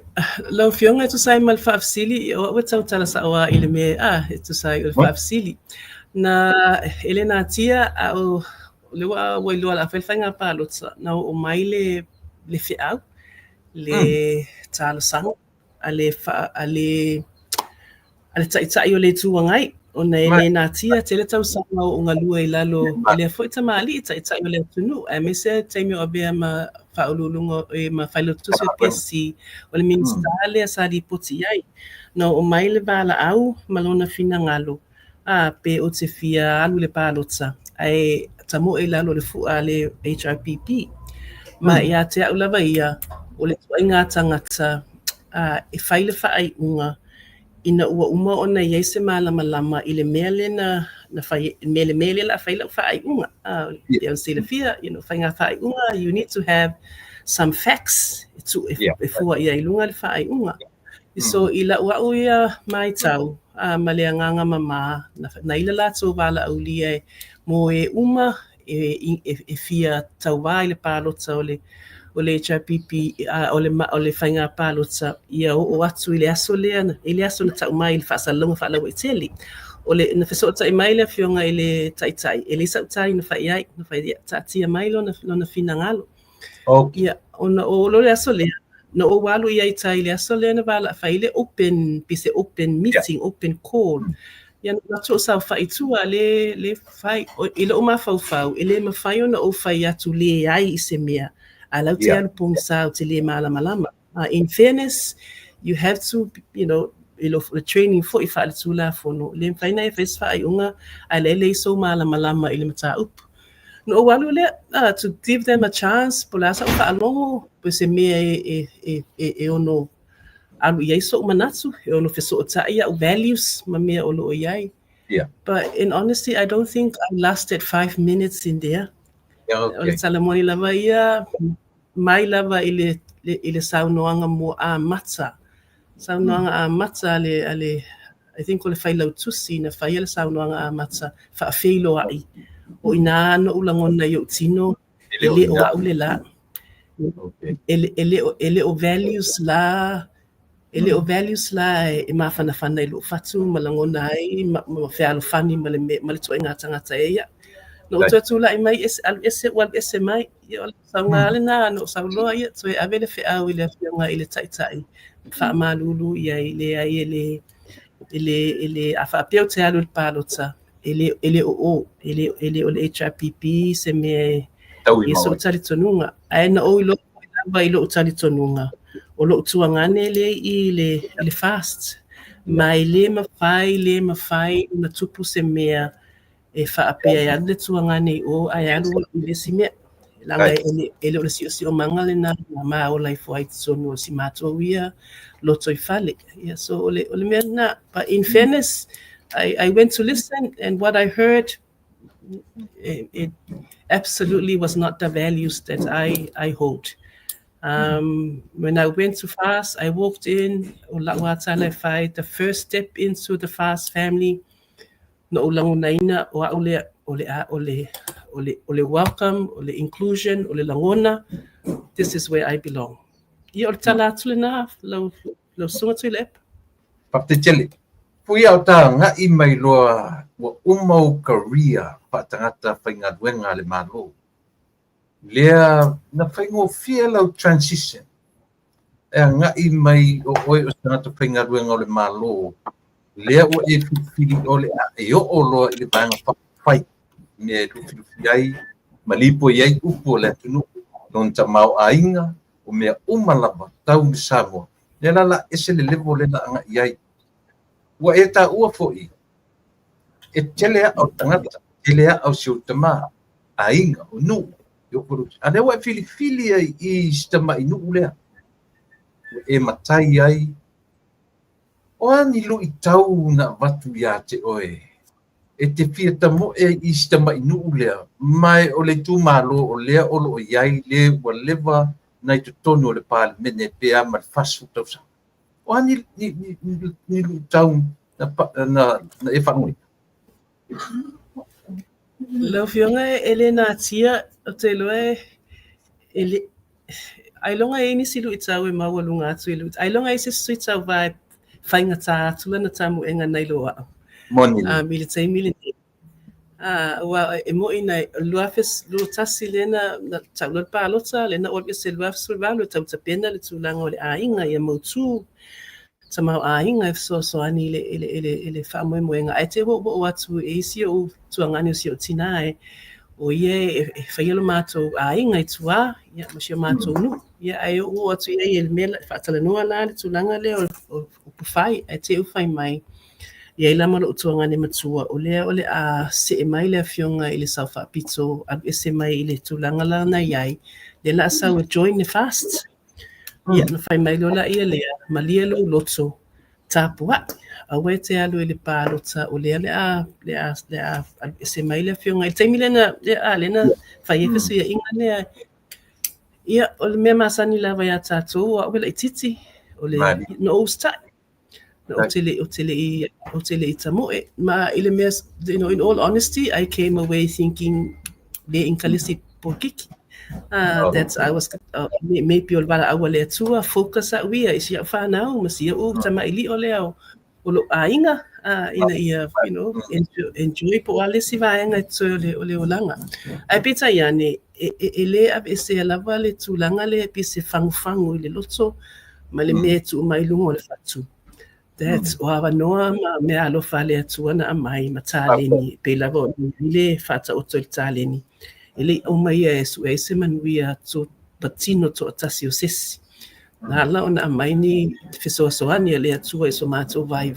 lau fionga tu sai mal faafsili o tau tala sa oa ile me tu sai o faafsili na Elena tia au le wa wai lo la felfanga pa lotsa na o maile le fiau le tala sang ale fa ale tai o le tuangai o na Elena tia tele tau sang o ngalua I lalo ele foi tamali tai o le tunu a me se taimi o be ma faululungo e ma failo tusi pesi o le minstale a sali poti ai no o maile bala au malona fina ngalo a pe o te fia alu le palotsa ai tamo e lalo le fu ale HRPP ma ia te au lava ia o le tuainga tangata e faile fa ai unga ina ua uma ona ia se malama lama I le mele na fai mele la faila fa ai unga ia se le fia fainga fa ai unga you need to have some facts to if ua ia ilunga le fa ai unga so ila ua uia mai tau ma le nganga mama na ila la so wala aulia mo e uma e fia tau vai le palo tole o le HRPP o le fainga palotsa ia o atu I le aso leana ele aso na tau mai le whaasalonga whaalawa I tele o le na whesota I mai le fionga I le taitai ele sa utai na whai ai na whai tatia mai lo na fina ngalo ia o lo le aso lea na o walu ia I tai le aso leana wala whai le open pise open meeting open call ia na to sa whai tua le whai ele o mawhau ele mawhai o na o whai atu le ai I se mea alau te alu pong sao te le malama. In fairness, you have to, the training for if I to la for no. Le faina e fes fa iunga ale le so malama ile mata up. No walu le to give them a chance pola sa fa alongo po se me e ono alu ye so manatsu e ono feso ta ia values ma me o lo yai. Yeah. But in honesty, I don't think I lasted 5 minutes in there. Okay. O le salamoni lava ia mai lava ile saunoanga mo a matza. Saunoanga a matza ale I think o le whailau tusi na whai le saunoanga a matza wha whilo ai. O ina no ulangona i o tino ele o au le la. Ele o values la ele o values la e mawhanawhana I lo fatu malangona ai ma whialo whani ma le tuainga tangata e ia. No tu la mai ese wal ese mai yo sanga na no saulo ia so avele fe au ile fianga ile tai fa malulu ia ile afa pio te alu palota ele o le HRPP se me eso tali tonunga ai na o ilo ba ilo tali tonunga o lo tuangane le fast mai le mafai na tupu se mea e fa apea ya le tuanga nei o ai alu le sime langa ele o si o mangale na ma o lai foi so no si mato wia loto I fale yeah so ole me na but in fairness I went to listen and what I heard it absolutely was not the values that I hold. When I went to fast I walked in the first step into the fast family no ulangunaina ole welcome ole inclusion ole langona this is where I belong ia ole tala tulena lo sunga tule paptele pui au ta nga I mai loa wa umau career pa tangata whainga duenga le malo lea na whaingo fia lau transition e nga I mai o oi o tangata whainga duenga le malo lea o e fili ole e o loa I le banga whai me tu fili ai malipo iai upo le tunu non ta mau ainga o mea umalaba tau ni Samoa le la ese le levo le la anga iai wa e ta ua foi e telea au tangata telea au siutama ainga o nu yo por ane wa fili ai I stama I nu lea e matai ai o ani lu I tau na watu ia te oe e te fia tamo e ista mai nu lea mai o le tu malo o lea o lo iai le wa leva nai tu tonu le pale mene pe a mal fasu tau sa o ani ni lu tau na e whanui Lau fionga ele nā tia o te loe ele ailonga e ni silu i tau e maua lunga atu i lu. Ailonga e se sui tau vai whainga tā atula na tamu e ngā nei loa. moni Mili tei mili ni. Wa e mo ina luafes luotasi lena na tau lor palota lena olpia se luaf survalu tau tapena le tulanga o le ainga ia mautu. Tamau ainga e so ani ele whamoe moenga. Ai te wo atu e isi o tuangani o si o tina e o ie e whaialo mātou ainga i tua, ia mo si o mātou nu. Ia ai o atu ia ele mela whaatala noa la le tulanga le o puwhai, ai te uwhai mai. Ia i lama lo utuangani matua o lea o le a se e mai le fionga i le sau whaapito a e se mai i le tulanga la na iai. Le la sau e join the fast. Ia na whai mai lola ia lea, ma lia lo loto tāpua. A wei te alu i le pālota o lea le a se mai le fionga. I teimi lena, lena whai e fesu ia inga lea. Ia o le mea masani lawa ia tātou a wela i titi o le no ustai. O tele i tamoe. Ma i le mea, in all honesty, I came away thinking le inkalisi pokiki. That's I was maybe o wala awa le tua focus at we is ya whanau ma sia o tama ili o leo o lo ainga ina ia enjoy po ale si vaenga tso o le olanga ai pita yani ele a se lava le tulanga le pi se fangu le loto ma le metu mai lungo le fatu that's wa noa ma me alo fale atu na mai matale ni pe lavo le fata o tole ni ele o mai e su e se manuia to patino to tasio sesi na la ona mai ni fiso soani ele atu e so mato vai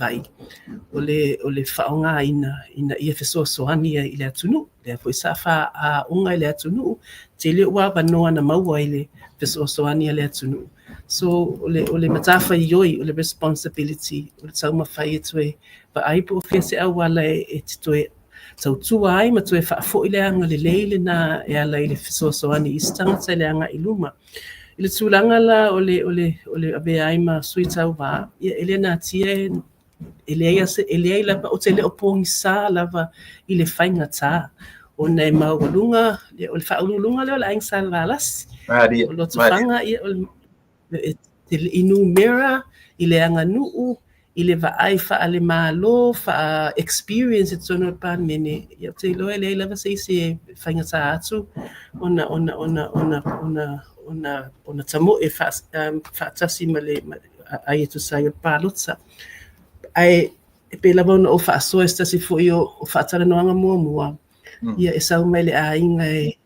o le faonga ina ia fiso soani ile atunu le foi safa a unga ile atunu te le wa vanoa na maua ile fiso soani ile atunu so ole matafa yoi ole responsibility ole tsauma fai tue ba ai po fese a wala e titoe so tua ai ma tue fo ile anga le leile na e ala ile fisosoani istanga tele anga iluma ile tulanga la ole abe ai ma suita wa ile na tie ile la o tele opong sa lava ile fainga ta ona e maulunga ole fa ulunga le ai sa valas o lo tfanga ile inu mera ile anga nuu ile va ai fa ale malo fa experience it sono pan mene ya te lo ele lava se fainga sa atu ona tamo e fa tasi male ai tu sai palotsa ai pe lava no fa so esta si fo io fa tala no anga mua ia esa mele ai ngai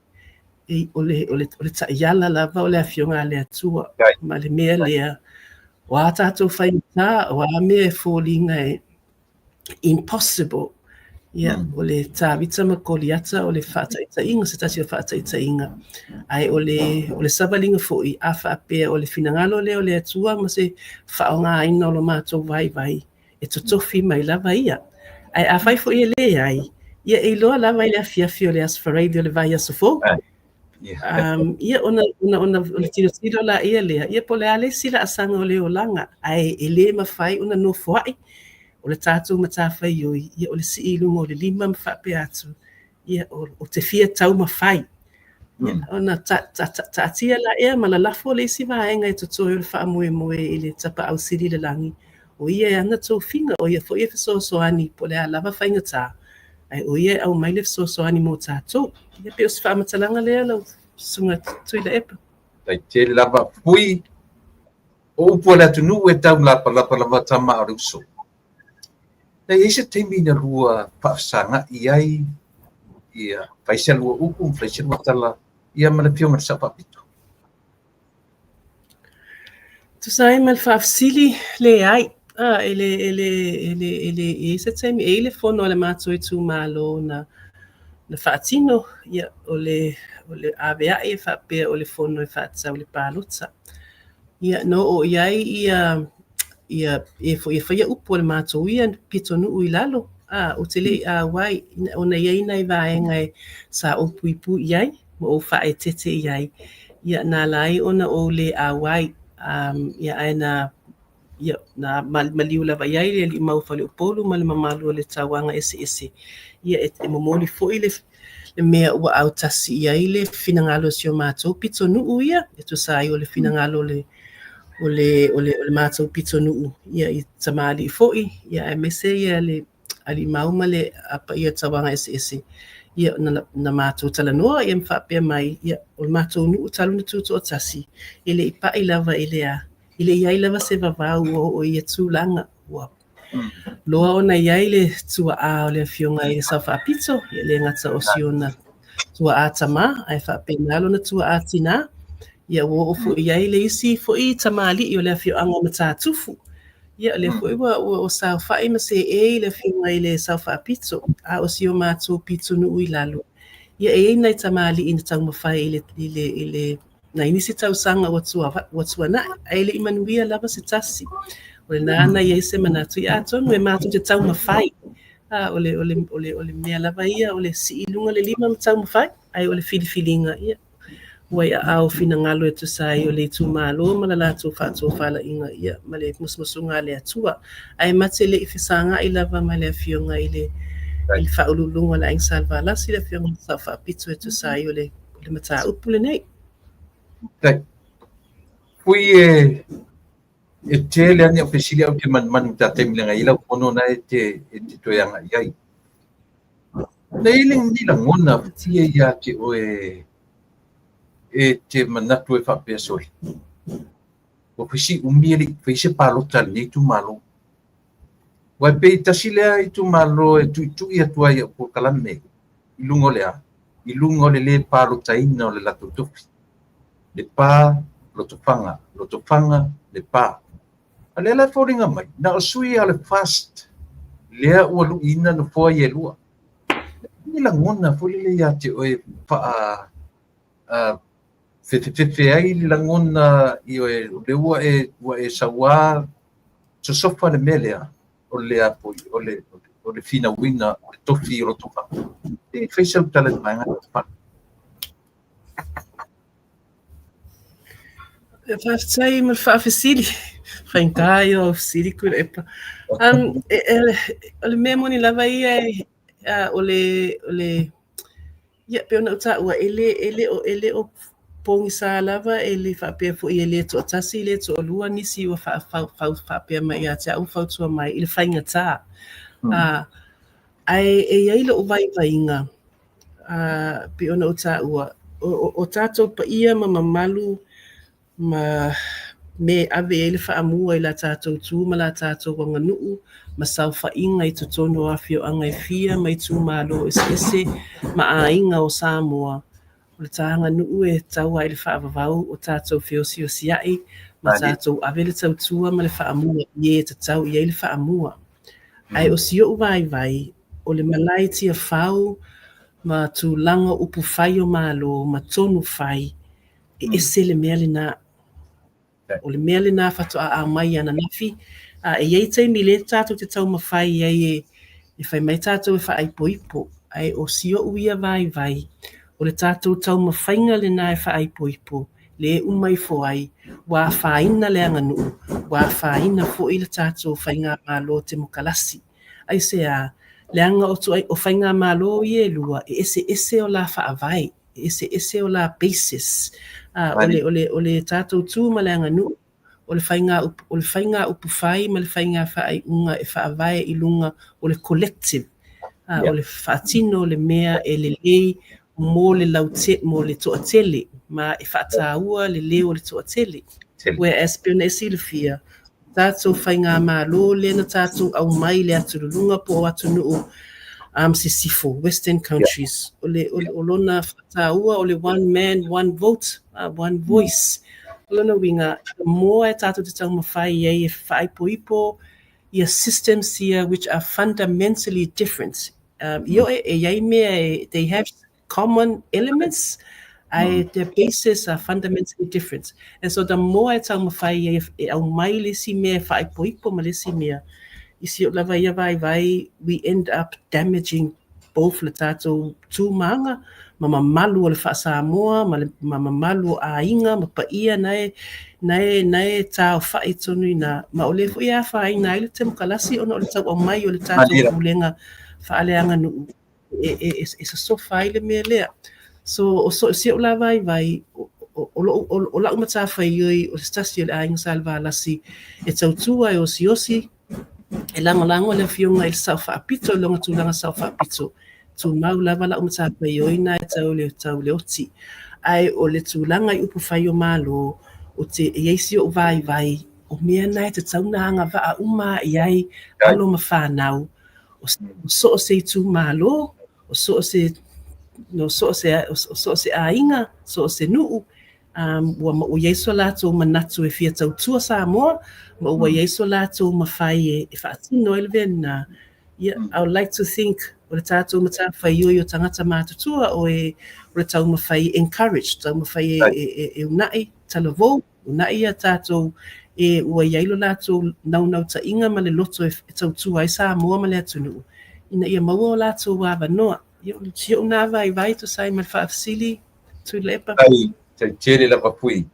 ole ta yala lava ole afionga le atua male me le wa tātou whainta, wa me falling impossible. Ia, o le tāwita ma koliata, o le whaataita inga, se tasi o whaataita inga. Ai, o le sabalinga fōi, a whaapea, o le finangalo le, o le atua, ma se whaonga aina o lo mātou vai, e totofi mai lava ia. Ai, a whai fōi e le ai, ia e loa lava i le afiafi o le asfaraidi o le vai asofo. Ia ona tiro la ia lea ia po le ale sila asanga o le olanga ai ele mafai ona no foai o le tatu matafai oi ia o le siilunga o le lima mfape atu ia o te fia tau mafai ona tia la ia malalafo le isi vaenga e tutoi o le whaamoe moe i le tapa au siri le langi o ia e ana tau finga o ia fo ia fisosoani po le alava whainga tā ai o ia au mai le fisosoani mo tātou ia pe o se whaamatalanga lea lau sunga tui la epa. Tai te lava pui o upo le atunu e tau lapa tama o reuso. Tai eise teimi na rua paasanga iai ia faisia lua upu, faisia lua tala ia mana pionga sa papito. Tu sai mal faafsili le ai. Ele eise teimi ele fono le mātoi tu malo na whaatino ia o le avea e whapea o le fono e whaatsa o le pālota. Ia no o iai ia e whaia upo le mātou ia pito nuu i lalo o te le wai ona iai nei vaenga sa o pui iai mo o whae tete iai ia nā lai ona o le wai ia aina ia na maliu lava iai le li mau fale o polu ma le mamalu le tauanga ese ia e momoli foi le mea ua au tasi iai le finangalo si o mātou pito nuu ia e tu sai o le finangalo o le mātou pito nuu ia i tamali foi ia e mese ia le ali mauma le apa ia tawanga ese ia na mātou talanoa ia mwhapea mai ia o le mātou nuu talu na tuto o tasi ile i pai lava ile iai lava se vavau o ia tūlanga ua loa ona iai le tua o le fionga i sa whapito ia le ngata o siona tua tama ai whapea nalo na tua tina ia o fu iai le isi fo i tamali i o le fionga matatufu ia le fo iwa o sa whai ma se le fionga i le sa whapito a o sio mātou pito nu i lalo ia nei tamali i na tau mawhai i le na inisi tau sanga wa tua na ai le imanuia lava se tasi o le nana ia se manatu i atonu e mātou te tau mawhai o le mea lava ia o le si ilunga le lima ma tau mawhai ai o le filifilinga ia wai au fina ngalo e tu sai o le tu malo ma la latu fatu fala inga ia ma le musmusunga le atua ai mate le ifisanga i lava ma le fionga i le il faululunga la insalva la si le fionga sa fa pito e tu sai o le mata upule nei fui e te le ani ofisilia o te man ta te milenga ila ono na e te toyanga iai nei ni la ngona tia ia te o e te manatu e whapea soi. O whisi umieri, whisi palota ni tu malo. Wai pe tasi lea i tu malo e tu ia tua ia po kalame. Ilungo lea. Ilungo le palota ina o le lato tufi. Le pa, loto fanga, le pa. A lea la fōringa mai. Na o sui ale fast. Lea ua lu ina no fōa ia lua. Ni la ngona fōli le ia te oe paa fe ai langona i le ua e sawa so sofa le melea o le apo o le fina wina o le tofi o tofa e fez o talent mai pa e faz sai mal fa facili fantai o facili ku e pa le memoni lava ia o le ia pe ona uta ua ele o pongi sa lava ele fa pe fo ele to tasi le to lua nisi o fa pe mai ya ta u fa to mai il fainga ta ai e ile o vai vainga pe ona uta ua o tato pa ia mamalu ma me ave ele fa amua ila tato tu ma la tato wanga nuu ma sau fa inga i tono afio anga i fia mai tu malo ese ma a inga o Samoa o le tahanga nuu e tau ai le whaavavau o tātou whiosi o siai ma tātou avele tau tua ma le whaamua i e tau i e le whaamua ai o sio vai o le malai tia whau ma tu langa upu whai o malo ma tonu whai e ese le mea le nā o le mea le nā whatu a mai ana nafi e iei teimi le tātou te tau ma whai e whai mai tātou e whai poipo ai o sio uia vai o le tātou tau mawhainga le nā e whaai poipo, le umai fo ai, wā whaina le anganu, wā whaina fo i le tātou whainga mālo te mokalasi. Ai se le anga o tu ai o whainga mālo i e lua, e ese o la whaavai, ese o la basis. O le tātou tū ma le anganu, o le whainga upu whai, ma le whainga whaai unga e whaavai i lunga o le collective, o le whaatino, le mea e le lei, mo le toatele ma e whaataua le leo le toatele whereas pena e silfia tātou whainga mālo le na tātou au mai le aturulunga po o atu nuu se sifo Western countries o lona whaataua o le one man, one vote, one voice o lona winga mo e tātou te tau mawhai e whai poipo i systems here which are fundamentally different io they have common elements, their bases are fundamentally different. And so the more I tell my au mai le si mea whai poipo ma le si mea, isi o lava ia vai, we end up damaging both le tātou tūmanga, ma mamalu o le wha Samoa, ma mamalu o ainga, ma paia nae tāo whai tonu ina, ma o le fu ia whai nai le te makalasi o le tau o mai o le tātou kulenga whaaleanga nuu. E sa so whai le mea lea. So o so si o la vai o la umata whai ui o le stasi o le ainga salva lasi e tau tua e osi e lango le fionga il sau whaapito, longa tūlanga sau whaapito. Tu mau lava la umata whai ui na e tau le oti. Ai o le tūlanga i upu whai o malo o te eisi o vai o mea nai te taunanga wa uma i ai alo ma whanau. O so o se tu malo, o so o se ainga, so o se nuu, ua o Yesu lātou manatu e fia tau tua Samoa, ma ua Yesu lātou mawhai e whaatino elvena. I would like to think o le tātou mata whai ui o tangata mātutua o le tau mawhai encouraged, tau mawhai e unai talavou, unai a tātou e ua iailo lātou nau ta inga ma le loto e tau tua ai Samoa ma le atunu. Ina ia maua o lātou wāwa noa. Ia o nā vai to sai ma le whaafsili tu lepa. Ai, te tere la papui.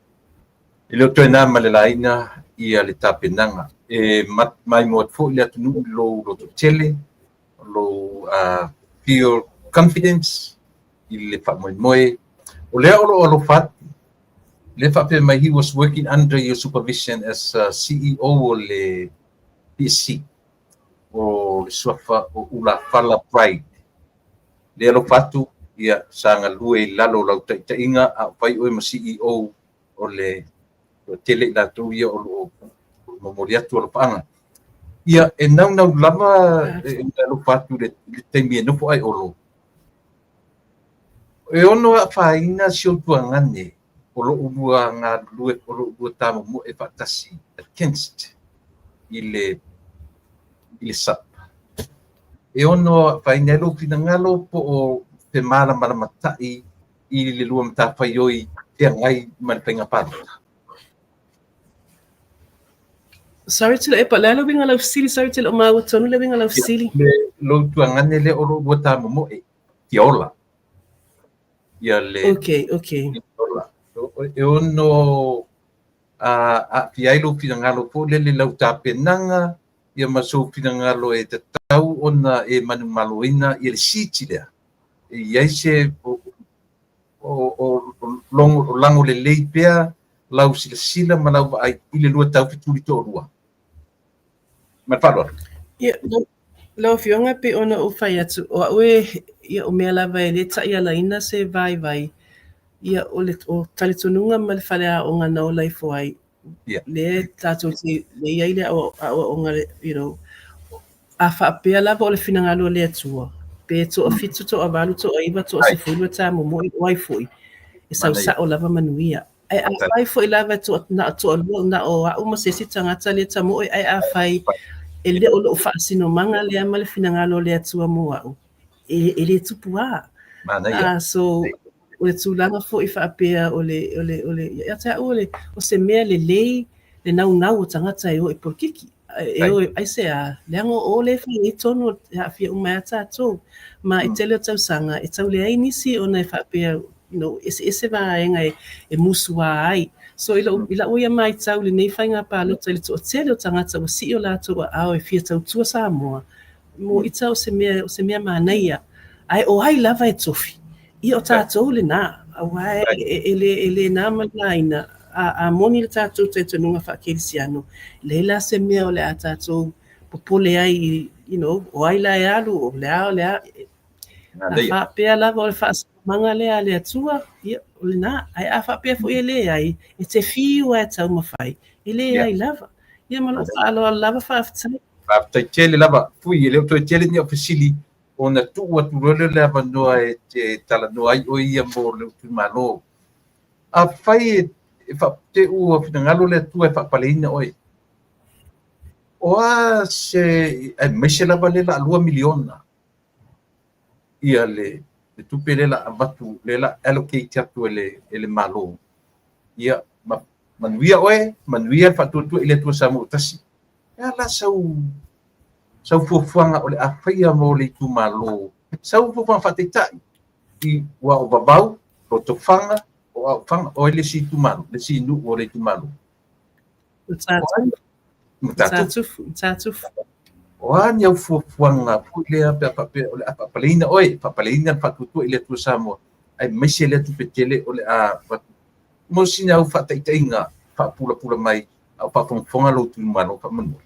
I leo toi nā ma le laina ia le tāpenanga. E mai mo atfo le atunu lo to tele, lo feel confidence, I le whamoe. O lea olo what, le whape mai he was working under your supervision as CEO o le PSC, o le suafa o ula fala pride. Le alo fatu ia sanga lue lalo lau tainga a pai o ma CEO o le tele la tu ia o memoriatu o panga. Ia e nau lama e alo fatu le temie no ai olo. E ono a faina si o tuangane o lo ua nga lue o lo ua tamo mo e fatasi against ile sap. E ono fainelo finangalo po o te mala matai I le lua mata whaioi te ngai manpenga pata. Sorry to le epa lalo binga lau sili, sorry to le maua tonu le binga lau sili. Le lo tuangane le oro wata mo e tiola. Ia le Okay. tiola. E ono a fiailo finangalo po le lau tapenanga ia maso finangalo e te tau ona e manu maloina I le siti lea. Ia se o lango le leipea lau sila ma lau ai I le lua tau fituli to rua. Ma falo. Ia lau fionga pe ona o whai atu. O aue ia o mea lava e le ta ia laina se vai. Ia o talitununga ma le whalea o ngā nau lai fuai. Le tātou te le iaile o ngā, a whaapea lava o le finangalo le atua. Pe to a fitu to a valu to a iwa to a se fulua ta mo mo I wai fui. E sau sa o lava manuia. Ai a whai fui lava to na to a lua na o a uma se si tangata le ta mo ai a whai e le o lo whaasino manga le ama le finangalo le atua mo au. E le tupua. So o le tūlanga fo I whaapea o le ia ta o se mea le lei le nau o tangata e o I porkiki. Ai se a leango o le whi tonu a fia umea tātou ma I tele o tau sanga e tau le ai nisi o nei whapea ese vaenga e musua ai so ila oia mai tau le nei whainga pālota le o tele o tangata o si o lātou a au e fia tau tua Samoa mo I tau se mea mānaia ai o ai lava e tofi I o tātou le nā au ai ele nā malaina a moni le tātou te tununga whakelisiano. Leila se mea o le a tātou popole ai, o ai la e alu, o le ao, a whapea lava o le whaasumanga lea le atua, o le nā, ai a whapea fo I le ai, e te whiu ai tau mawhai, I le ai lava. Ia malo whaaloa lava whaafitai. Whaafitai tele lava, fui e leo toi tele ni o fasili, o na tua turole lava noa e te tala noa ai o ia mo leo tu malo. A whai e te ua finangalo le tua e whapaleina oi. Oa se, mai se lava le la 2 miliona. Ia le tupe le la abatu, le la allocate atu ele malo. Ia, manuia oe, manuia whatuatua I le tua Samoa tasi. Ia la sau sau fuafuanga o le awhaia mo le tumalo sau fuafuanga whateitai i wa o babau o tofanga o au whanga o le si tumalo le si nu o le tumalo Mtatu. Wa ni au fuafuanga pulea pe o le apapaleina oi papaleina fakutu ile tu samo ai mese le tu petele o le a mo sina au whataitainga pula mai au pafonga lo tumalo pa manu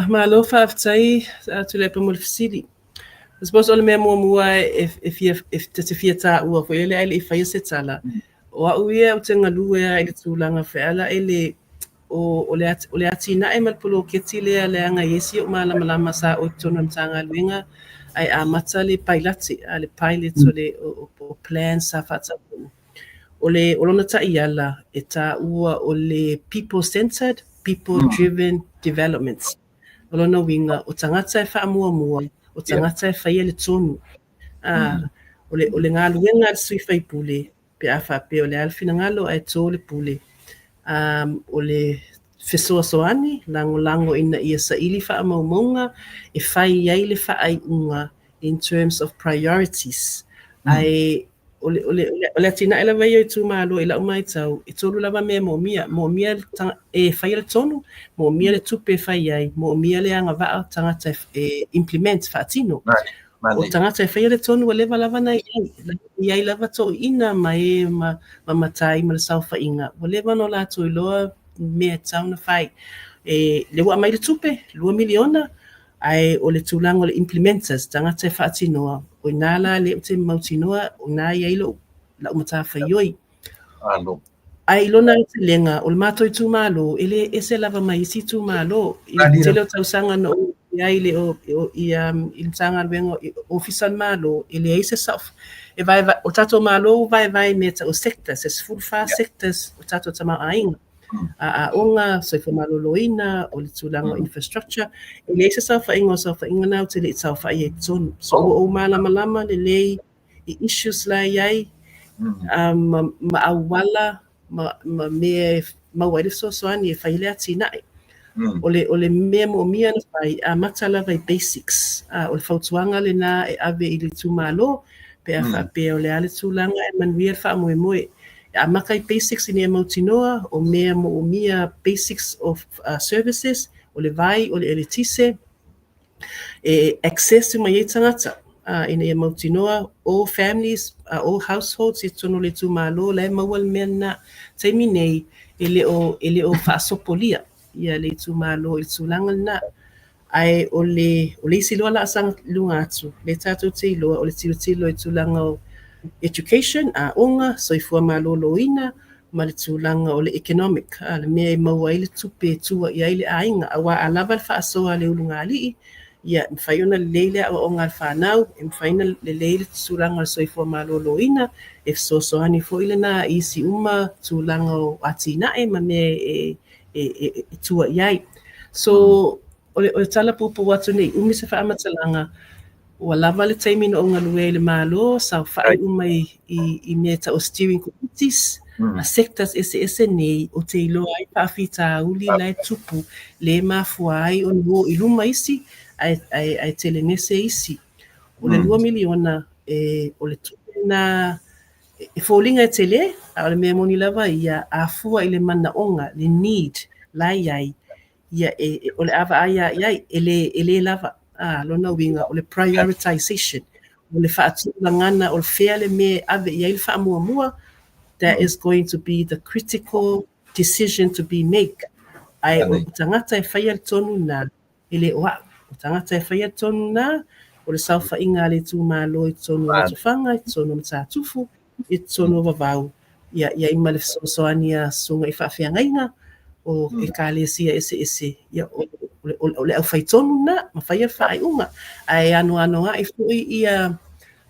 Malo whaftai tu le pamul fisili. I suppose ole mea mua if te fia tā ua ko ele ele I whaia se tala. O au ia o te ngalua ele tūlanga wheala ele o le ati na e malpolo keti lea leanga yesi o malama sa o tonu mtanga luinga ai a mata le pailati le pilot o plan sa fata o lona ta iala e tā ua o le people-centered, people-driven developments. O lona winga o tangata e wha mua o tangata e whaia le tonu. O le ngā luenga le sui whai pule pe a whape o le alfina ngalo ai tō le pule. O le fesoa soani, lango ina ia sa ili wha maumonga e whai iai le whaai unga in terms of priorities. Ai ole atina ela vai tu malo ela mai tau e tolu lava me mo mia e fai le tonu mo mia le tupe fai ai mo mia le anga va tanga implement fatino o tanga fai le tonu le lava nai ai lava to ina mai matai mal saufa inga o le no la to lo me tau na fai le wa mai le tupe 2 miliona ai o le tulango le implementers tanga fatino o nala le te mautinoa o na ia lo la umata faioi alo ai lona te lenga o le mato I tu malo ele ese lava mai si tu malo I te lo tau sanga no ia ile o il sanga vengo official malo ele ese saf e vai o tato malo vai meta o sectors es full fast sectors o tato tama ainga a onga so for malo loina o le tulango infrastructure ele ese saf inga na te le saf ai ton so o malama le issues la yai ma awala me wale so ani e faile atina o le me mo mia na fai a matala vai basics o le fautuanga le na e ave I le tumalo pe a fa pe o le ale tulanga e manuia fa mo a makai basics ni mautinoa o me mo mia basics of services o le vai o le elitise access to mai tangata in e mautinoa all families all households I tono le tumalo le mawal mena taiminei ele o fa sopolia ia le tumalo I tulanga na ai o le silo la sang lungatu le tato te lo o le tilo I tulanga education onga so I fua malo loina ma le tulanga o le economic le me mawai le tupe tua ia ile ainga awa alava fa so le ulungali ia mfaiona leile o ngal fanau mfaina le leile tulanga so I fua malo loina if so ani fo ile na isi uma tulanga atina e ma me tua iai so o tala pupu watu nei umi se fa amatalanga o lava le taimino o ngalue le malo sa fai umai I meta o steering committees a sectors ese nei o te ilo ai pafita uli lai tupu le mafuai o no iluma isi ai telenese isi o le 2 miliona o le tupu na e folinga e tele a le mea moni lava ia a fua I le mana onga le need lai ai ia o le ava aia iai ele lava lona winga o le prioritization o le whaatulangana o le whea le me ave iai le whaamua that is going to be the critical decision to be made ai o tangata e whaia tonu na ele oa o tangata e whaia tonu na o le saufa inga le tu malo I tonu matufanga I tonu matatufu I tonu vavau ia ima le soania sunga I whawhiangainga o e kālesia ese ia o le au whaitonu na ma whaia whaai unga ai ano ngā I fui ia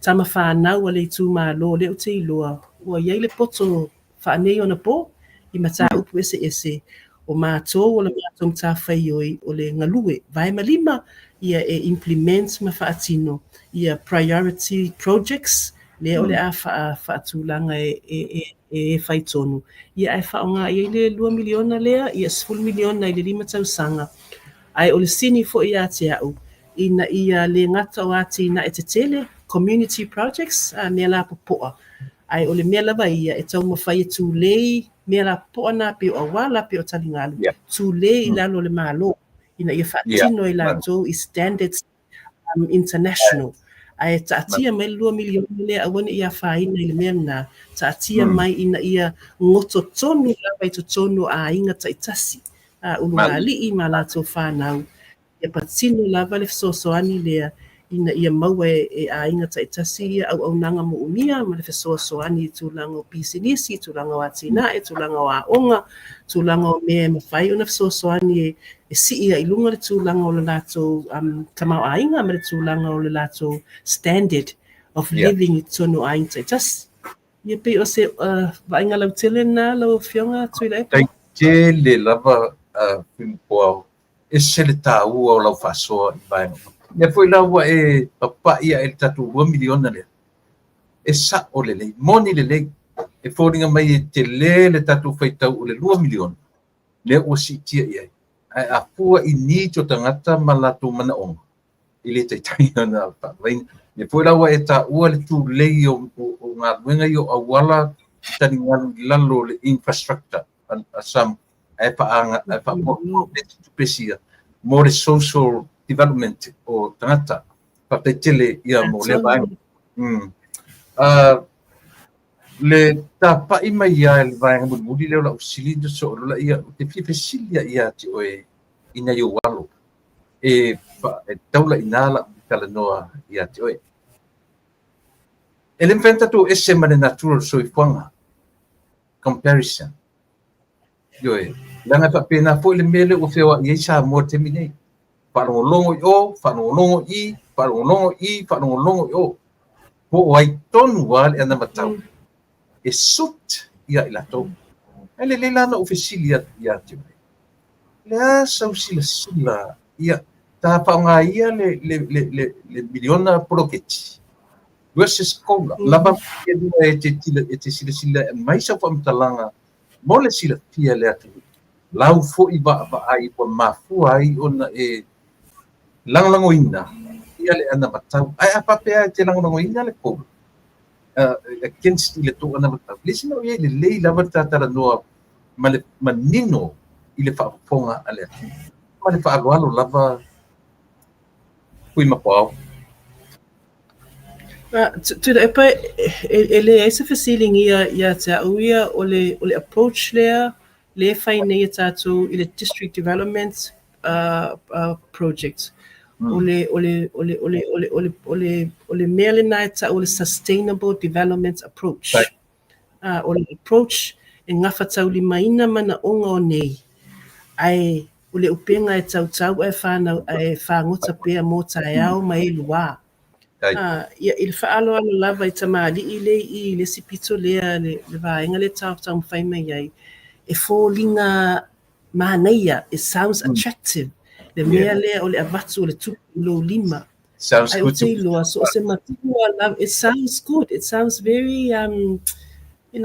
tama whanau a le tu malo le o te iloa ua iai le poto whaanei ona po I mata upu ese o mātō o le mātō mta whaioi o le ngalue vai malima ia e implement ma whaatino ia priority projects le ole a fa tulanga e fai tonu ia ai fa nga ia le 2 miliona le ia 10 miliona le 5 tausanga ai ole sini fo ia te au ina ia le ngata o ati na etetele community projects me la popoa ai ole me lava ia e tau mawhai tu lei me la poa na pe o wala pe o talingalu tu lei la lo le malo ina ia fa tino i la to is standards international ai taatia mai 2 miliona le awani ia faina i le mena taatia mai ina ia ngoto tonu lava i to tonu a inga taitasi uluali i malato whanau ia patino lava le fesoasoani lea ina ia maua e a inga taitasi ia au nanga mo umia ma le fesoasoani tulaga o pisinisi tulaga o atinaʻe tulaga o aʻoga tulaga o mea mawhai ona fesoasoani e siʻi ai luga le tulaga o le latou tamao aiga ma le tulaga o le latou standard of living i tonu aiga taitasi ia pei o se vaaiga lautele na lau fioga tuila e taitele lava filipoao e se le tāua o lau faasoa i vaega ia foi laua e papaʻi ia e le tatou 2 miliona lea e saʻo lelei moni lelei e foliga mai e telē le tatou faitau o le 2 miliona lea ua siitia i ai ae apua i niti o tagata ma latou manaʻoga i le taʻitaʻi ona faavaina ia foi laua e taʻua le tulei o galuega i o auala taligalu i lalo le infrastructure asam ae faapua le tutupesia mo le social development o tagata faataitele ia mo le vaega le tapaʻi mai ia le vaega mulimuli lea o laʻusili so o lolaʻia o te fiafesili ia te oe ina iaualo e taulaʻina laʻu talanoa ia te oe e le mafena tatou ese ma le natural soifuaga comparison ioe laga faapena foʻi le mea le ua feoaʻi ai sa moa temi nei whanongolongo i o, whanongolongo i, whanongolongo i, whanongolongo i o. Po o ai tonu wale ana matau. E sut ia i lato. Ele le lana ofisili ia te mai. Le asa usila sila ia ta whaunga ia le miliona proketi. Wese skola. Lava e te sila mai sa whamtalanga mo le sila pia le atu. Lau fo i ba ai po mafua ai ona e langoina ia le ana matau ai apa pea te langoina le ko against le to ana matau lesi no ia le lei lava tatara noa manino i le whaafonga ale ma le whaaloalo lava kui mapau Tuna e pai ele ese feeling ia te auia o le approach le fai nei tātou i le district development project ole mea le nai ta o le sustainable development approach. O le approach e ngafa tau limaina mana onga o nei. Ai o le upenga e tau e whangota pea mo tae au ma e lua. Ia il whaalo alo lava i tamali i le i le sipito lea le vaenga le tau mwhai mai ai. E fōlinga maneia, it sounds attractive. Le mea lea o le avatu o le tupu lo lima. Sounds ai good. So se matua love, it sounds good. It sounds very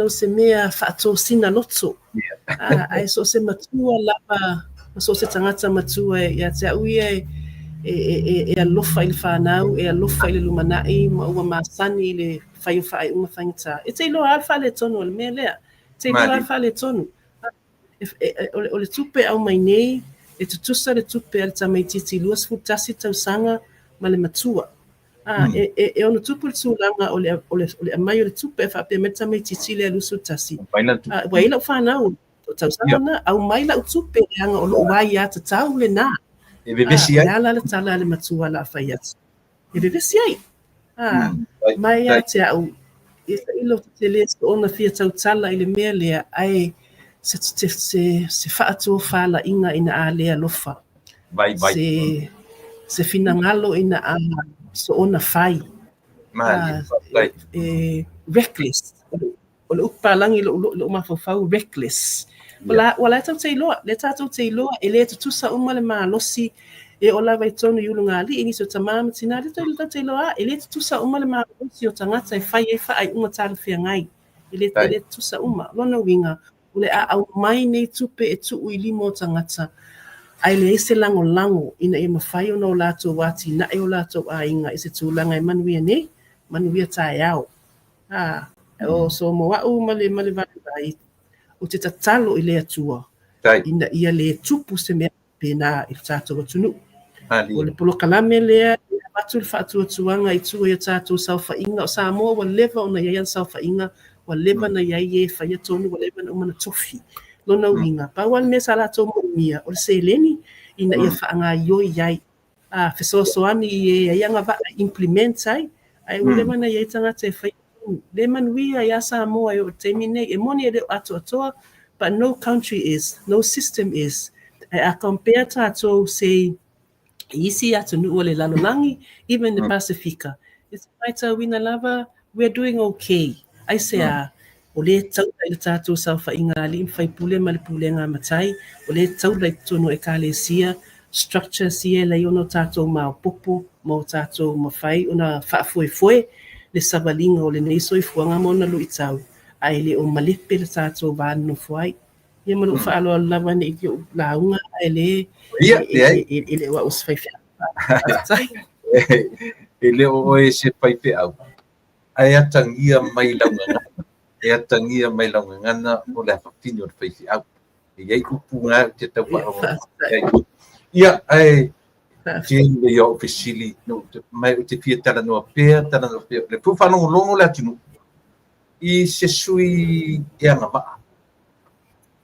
se mea whaato sina loto. Ai so se matua lava, so se tangata matua ia te auia e alofa i le whanau, e alofa i le lumanai, ma ua masani i le whaiuwhai uma whaingata. E te ilo alfa le tonu o le mea lea. Te ilo alfa le tonu. O le tupe au mai nei, e tutusa le tupe al tamaititi luas futasi tausanga ma le matua. E ono tupu le tūlanga o le amai o le tupe whape me tamaititi le alusu tasi. Waila o whanau, tausanga na, au mai la o tupe le anga o lo wai ata tau le nā. E vevesi ai. Ala le tala le matua la whai atu. E vevesi ai. Mai a te au, e ilo te le ona fia tau tala i le mea lea ai se whaatua whala inga ina a lea lofa. Se finangalo ina a so ona whai. Reckless. O le upalangi lo mawhawhau reckless. Wala tau te iloa. Le tātou te iloa e le tutusa uma le maa losi e o lava i tonu iulu ngali ingi so tamama tina le tolu te loa ele tusa uma le ma si o tangata e fai e fai uma tala fia ngai ele tusa uma lona winga ule a au mai nei tupe e tu uili mo tangata ai le ese lango ina e mawhai o no lato wati na e o lato a inga ese tūlanga e manuia nei manuia tae au o so mo wau male vai o te tatalo i le atua ina ia le tupu se mea pena i tātou atunu o le polo kalame lea atu le whaatua tuanga i tua i tātou sauwha inga o Samoa wa leva o na iaian sauwha inga wa leva na iai e whaia tonu wa leva na umana tofi lona winga pa wale mea sa lato mo umia o le seleni ina ia whaanga ioi iai fesoasoani i e ianga wa implement ai o leva na iai tangata e whaia le manuia ia Samoa o teimi nei e moni e leo ato atoa but no country is, no system is. I compare to say, isi atu nu le lalolangi, even the Pacifica. It's right wina lava, we're doing okay. I say ole tau le tatou saufa ingali fai pule mal pule nga matai, ole tau le tono e kalesia, structure sia le ono tatou ma popo, mo tatou ma fai una fa foi le savalinga ole nei soi fuanga mona lu itau. Ai le o malepe le tatou vanu fuai. Ia malu whaalo lava ni ki o launga ele ele wa us fai fia. Ele o e se fai fia au. Ai atangia mai launga. E atangia mai launga ngana o le hawhawhini o le fai fia au. E iei upunga te tau wā. Ia ai Jane le iau ofisili mai o te fia tala noa pēr, le pūwhanongo longo le atinu. I se sui e anga maa.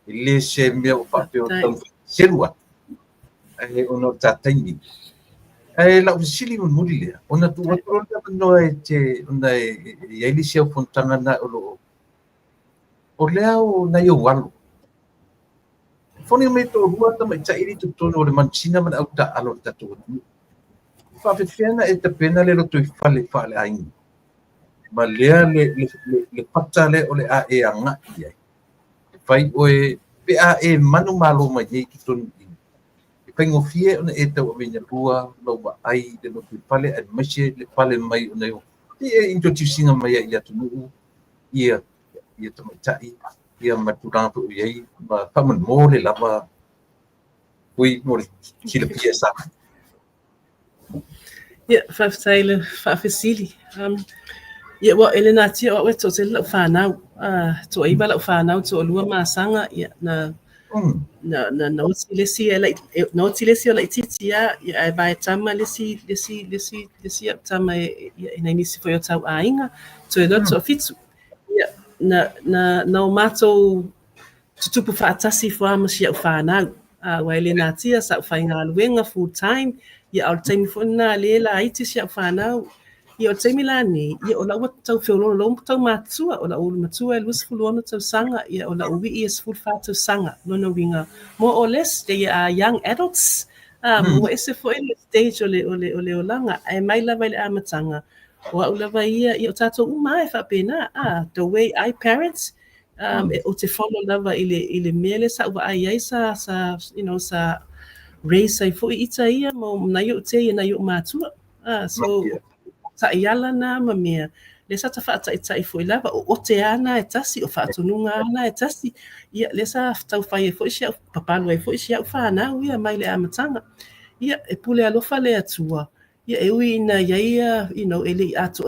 Ele se mea o whapeo tau serua. E ono tātaini. E la ofisili mon muri lea. Ona tu watorona manoa e te, ona e eili se au fontanga na olo. O lea o na i o walo. Foni me to rua tama i tairi tu tono o le mancina man au ta alo tatu. Whawhiwhiana e te pena le roto i whale aingi. Ma lea le pata le o le a e anga i ai. Fai oe pe a e manu malo mai e ki tonu i. E pai ngofie ona e tau avenya rua lau wa ai le no tui pale a maise le pale mai ona yo. E introducinga mai a ia tunu ia tamaitai ia maturanga o iei ma whaman mō le lava ui mō le kila pia sa. Ia, whawtaile, whawhisili. Ia wa elena tia o to se la whanau to iba la whanau to lua masanga ia na lesi ela no lesi ela titia ia e vai tama lesi tama ia ina nisi foi o tau ainga to e to fitsu ia na o mato tutupu fatasi fo amasi o whanau wa elena tia sa whainga luenga full time ia al time fo na lela iti sia whanau ia o te milani, ia o laua tau whiolono lau tau matua, o la ulu matua e luas fuluona tau sanga, ia o la uwi i e sful tau sanga, nono winga. More or less, they are young adults, mo ese fo ele stage o le olanga, e mai lava ile amatanga, o au lava ia o tatou uma e whapena, the way I parent, o te follow lava ile mele sa ua ai ai sa raise ai fo i ita ia, mo nai o te ia nai o matua, so, ta iala na mamea le sa ta fa ta i foi lava o te ana e tasi o fa tununga ana e tasi ia le sa tau fai e foi sia papalo e foi sia fa na ia mai le amatanga ia e pule alofa le atua ia e ui na ia ele atu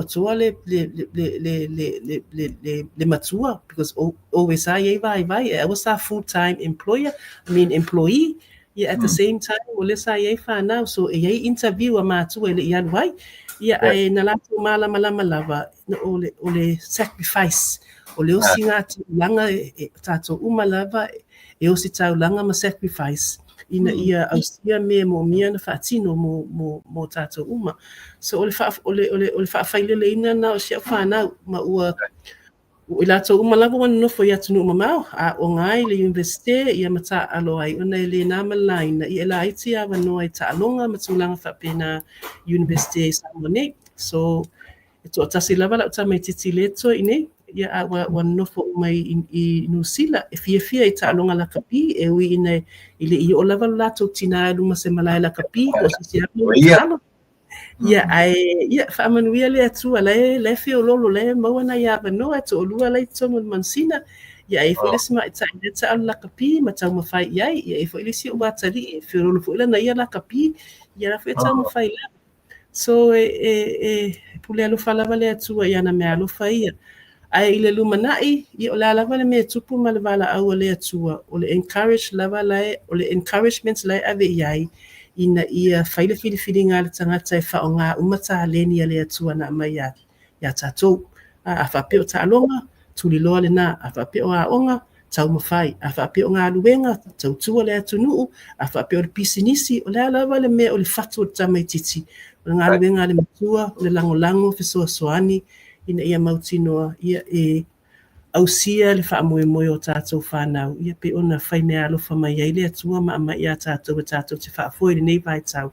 le matua because always I was a full-time employer employee yeah, at the same time o le sa ia fa na so e interview a matua le ia vai ia ai na latu malama lava o le sacrifice o le osi ngati langa tato uma lava e osi tau langa ma sacrifice ina ia ausia me mo mia na fatino mo tato uma so o le fa faile le ina na o sia fa na ma ua o lato uma lava wan no fo ya tunu mamau a o ngai le university ia mata alo ai ona le na malaina ia la iti ava no ai ta longa matulanga fa pena university Samoa so to tasi lava la ta mai titi leto ine ia wa nofo mai I New Zealand e fia I ta'alonga la kapi e ui ina ile I o lava lato tina luma se malai la kapi o se sia ta'alo ia ia whaamanuia le atua le fio lolo le maua ia vanoa to olua le tonga mansina ia e foi lesi mai le ta'alo la kapi ma tau mawhai iai ia e foi lesi o watari e fio lolo foi na ia la kapi ia la foi tau mawhai la so pule alo falava le atua ia na mea alo faia ai ile lumanai I o la lava le me tupu ma le vala au le atua o le encourage lava lai o le encouragement lai ave iai ina ia faile fili ngā le tangata e whao ngā umata leni le atua na mai ia tātou a whapeo tālonga tuli loa le nā a whapeo a onga tau mawhai a whapeo ngā luenga tau tua le atunuu a whapeo le pisinisi o le lava le me o le fatu o le tamai titi o le ngā luenga le matua o le lango fisoa soani ina ia mautinoa ia ausia le whaamoemoe o tātou whanau. Ia pe ona whai mea alofa mai ai le atua ma ia tātou te whaafoe le nei vai tau.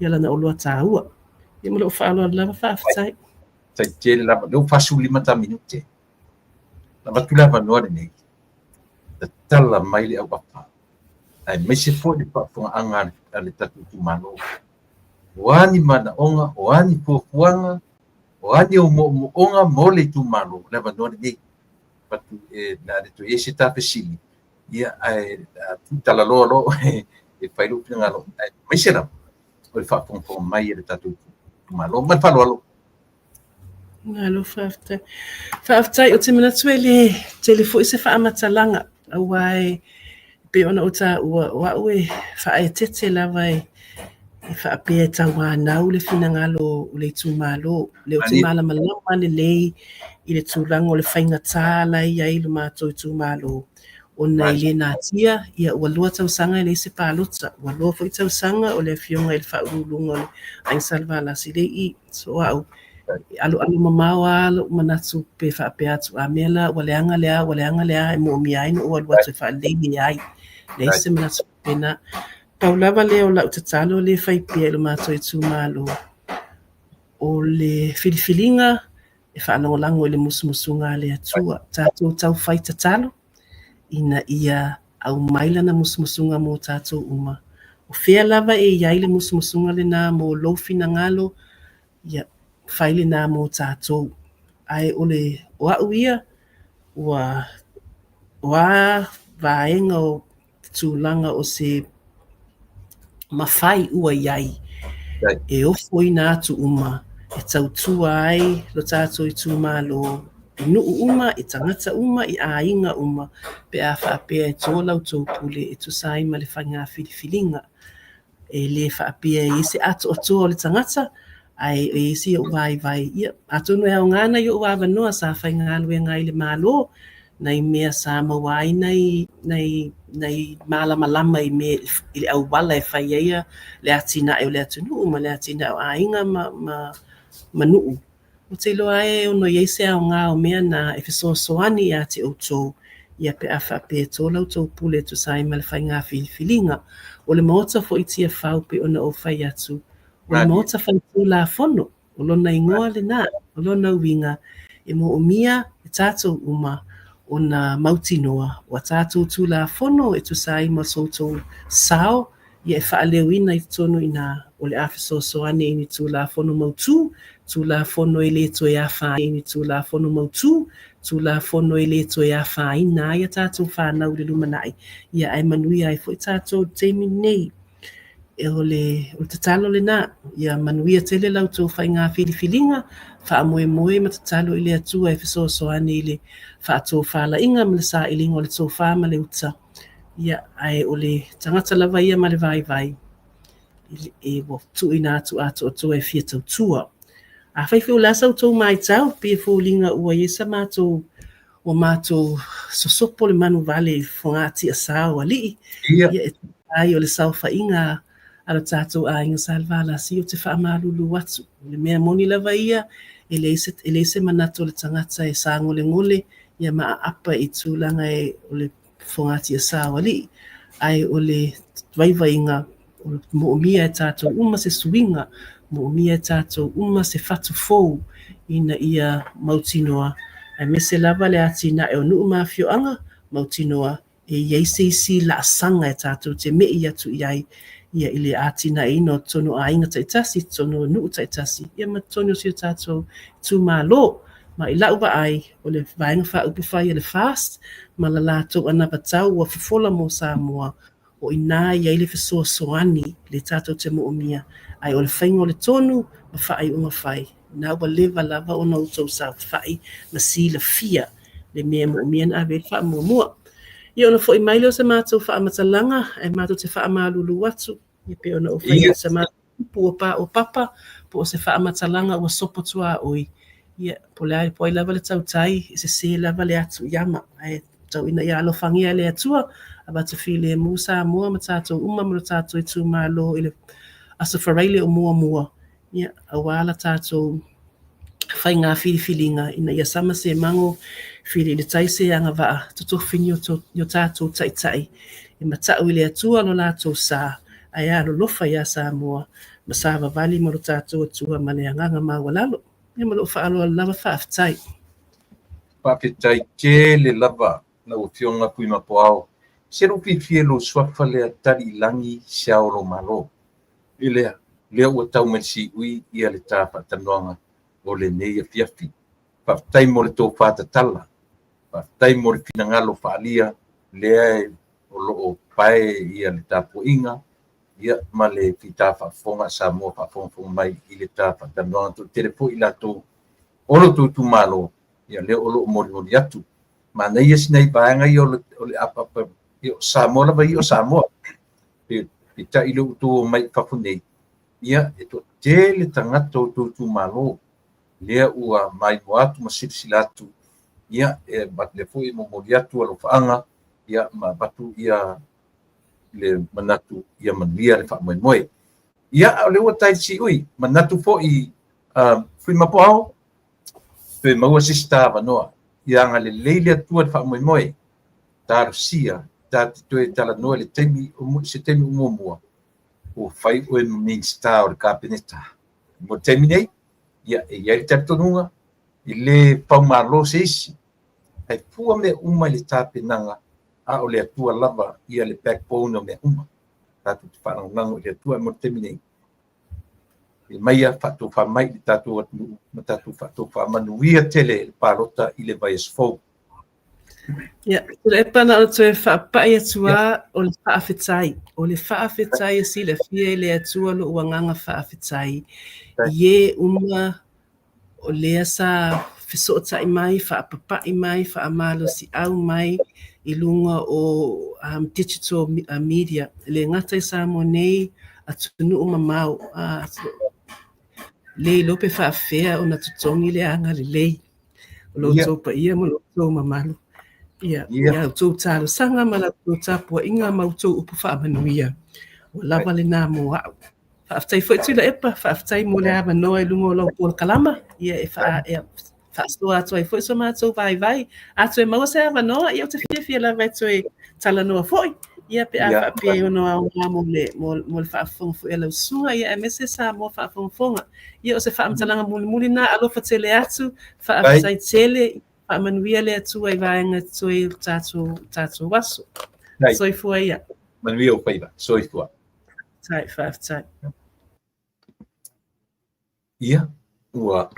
Ia lana o loa tāua. Ia molo whaaloa lava whaafatai. Tai te lava, leo whasu 5 minute. Lava tu lava noa le nei. Ta tala mai le au wapa. Ai mese fo le whaafonga anga le tatu tumano. Oani mana onga, oani puapuanga, oani o onga mole tumano. Lava noa le nei. Patu na le to ese ta pesili ia tu tala lo e fai lu pinga lo mai sera o le fa pon mai le tatu malo ma fa lo ngalo fafta o te mana tuele telefo se fa amatalanga awai pe ona o ta wa we fa e tete la vai fa pe ta wa na le fina ngalo le tu malo le o te mala malama le I le tūranga o le whainga tāla ia I le mātou I tū mālo. O nei le nā tia, ia ua loa tausanga I le se pālota. Ua loa fai tausanga o le fionga I le whaurulunga o le Ain Salvala si le I. So au, alo mamau alo manatu pe whape atu a mela, ua leanga lea, e mo mi aino ua lua tu wha leini ai. Le se manatu pena. Pau lava leo lau tatalo le whai pia I le mātou I tū mālo. O le filifilinga, e whaanongolango I le musumusunga le atua. Tātou tau whai tatalo, ina ia au mailana musumusunga mō tātou uma. O whea lava e iai le musumusunga le nā mō lofi na ngalo, ia whaile nā mō tātou. Ai ole o au ia, ua vaenga o tūlanga o se mawhai ua iai. E ofo I nā tu uma. E tau tua ai, lo tātou I tū mālo, I nuu uma, I tangata uma, I ainga uma, pe a whaapea e tōlau tō pule, e tu sai ma le whainga filifilinga. E le whaapea e se ato o tō le tangata, ai e se o vai, ia, ato no e au ngana I o wawa noa sa whainga alue ngai le mālo, nei mea sa mawai nei malama I me I le au wala e whaiea, le atina e o le atunu, ma le atina o ainga manuu. O te loa e ono iei se au ngā o mea na e fiso soani a te o tō ia pe a whape tō lau tō pule tu sai ma le whai ngā filifilinga. O le maota fo I tia whau pe ona o whai atu. O le maota whai tū la fono. O lona ingoa le nā. O lona winga. E mo o mia e tātou uma o na mautinoa. O tātou tū la fono e tu sai ma soto sao. Ia e whaaleuina I tonu I nā o le awhiso soane I ni tū la fono mautu, tū la fono e le to e a wha I ni tū la fono mautu, tū la fono e le to e a wha I nā ia tātou whanau le lumanai. Ia ai manui ai fo I tātou teimi nei. E o le tatalo le nā, ia manuia tele lau tō whai ngā filifilinga, wha moe ma tatalo I le atua e whiso soane I le wha tō whala inga ma le sa ilinga o le tō wha ma le uta. Ia ai o le tangata lava ia ma le vai. E wo tu ina atu ato o tō e fia tau tua. A whai whio lasa o tō mai tau, pia fōlinga ua iesa mātou o mātou sosopo le manu vale whongati a sao a lii. Ia e ai o le sauwha inga ala tātou a inga Salvala si o te whaamalulu watu. Le mea moni lava ia, e leise manato le tangata e sango le ngole, ia maa apa I tūlanga e o le whongati a sao a lii. Ai o le vaivainga, mo mia e tātou uma se suinga, mo mia e tātou uma se fatu fou ina ia mautinoa ai me se lava le atina e onu mafioanga mautinoa e iai se isi la sanga e tātou te me i atu iai ia i le atina e ino tono a inga taitasi, tono nuu taitasi. Ia matono si o tātou tū mālo, ma i lau ai o le vaenga wha upu whai le fast, ma la lātou ana vatau wa fifola mo Samoa, o i nā iai le fisoa soani le tātou te mo omia, ai o le whainga o le tonu, ma whai unga whai. Nā wa leva lava o na utou sa whai, na si la fia, le mea mo omia na ave wha mua mua. Ia ona fo'i mai leo se mātou whamatalanga, e mātou te whamalulu atu. Ia pe ona o whaia se mātou pua o papa, po o se whamatalanga ua sopo tua oi. Ia po le ai po i lava le tau tai, i se lava le atu yama. Ai tau ina ia alofangia le atua, a bata while e musa mua ma tātou uma mara tātou i tū mālo i le asa whareile o mua. Ia a wala tātou whai ngā whiriwhiringa ina ia sama se mango whiri le taise anga waa tuto whini o tātou tai i matau i le atua lo lātou sā ai alo lofa ia Samoa ma sā wawali mo lo tātou atua ma le anganga mawalalo ia ma lo whaalo lava whaaftai Whaafetai ke le lava na o fionga pui mapoao se rupi fie lo swafa le atari langi siaoro malo i lea ua tau mersi ui ia le tā whaatanoanga o le nei a fiafi. Whaftai mo le tō whātatala. Whaftai mo le finangalo whaalia lea o loo pae ia le tāpo inga ia ma le whita whaafonga Samoa whaafonga mai i le tā whaatanoanga tō telepo i lato olo tū malo ia leo o loo mori atu. Ma nei ia sinai baanga i o le apapa i o Samoa lava i o Samoa. Pita i leo tō mai whafunei. Ia e tō tele tangata o tū malo. Lea ua mai mo atu ma silatu ia e bat le foi mo moriatu alo faanga ia ma batu ia le manatu ia manuia le fa moe ia le ua tai si ui manatu foi fui mapoao pe maua sista vanoa ia nga le leile atua fa moe tarusia te tala noa le temi se temi umumua o fai o minsta o kapineta mo terminei ia e ia te tonunga i le paumalo seisi ai pua me uma le tapenanga a o le atua lava ia le backbone o me uma tatu te whanangango i le atua mo terminei i maia whatu whamai i tatu atu ma tatu whatu whamanuia tele le parota i le vai asfou ia le pana o te whaapai atua o le whaafetai o le whaafetai e si le fie le atua lo uanganga whaafetai ie uma o lea sa feso'ota'i mai fa'apapa'i mai fa'amalo si au mai i lunga o digital media le ngata i Samoa nei atunu'u mamau lei lope fa'afea ona totogi le aga lelei o loutou paia ma loutou mamalo ia loutou talosaga ma loutou tapua'iga ma outou upu fa'amanuia ua lava lenā mo a'u fa'afetai fo'i tui la epa fa'afetai mo le avanoa i luga o laupu o le kalama ia e fa'asoa atu ai fo'i so matou vaivai atu e maua se avanoa ia o te fiafia lava atu e talanoa fo'i ia pe a fa'apia i ono aoga mo le fa'afofoga fo'i a lausuga ia e mese sa mo fa'afogafoga ia o se fa'amatalaga mulimuli na alofa tele atu fa'afetai tele fa'amanuia le atua i vaega toe tatou aso soifua ia manuia o paiva soifua tai fa'afetai ia ua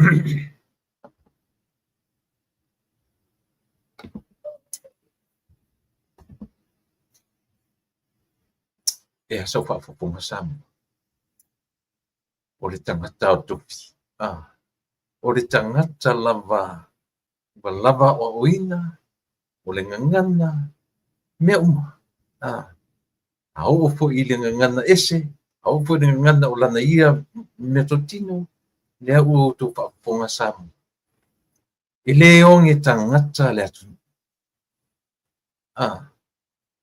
e asau fa'afofoga Samoa o le tangata o topi o le tangata lava o oina o le ngangana mea uma au fo'i le ngangana ese au fo'i le ngangana o lana ia me totino lea ua outou fa'afofoga Samoa e lē oge tagata le atu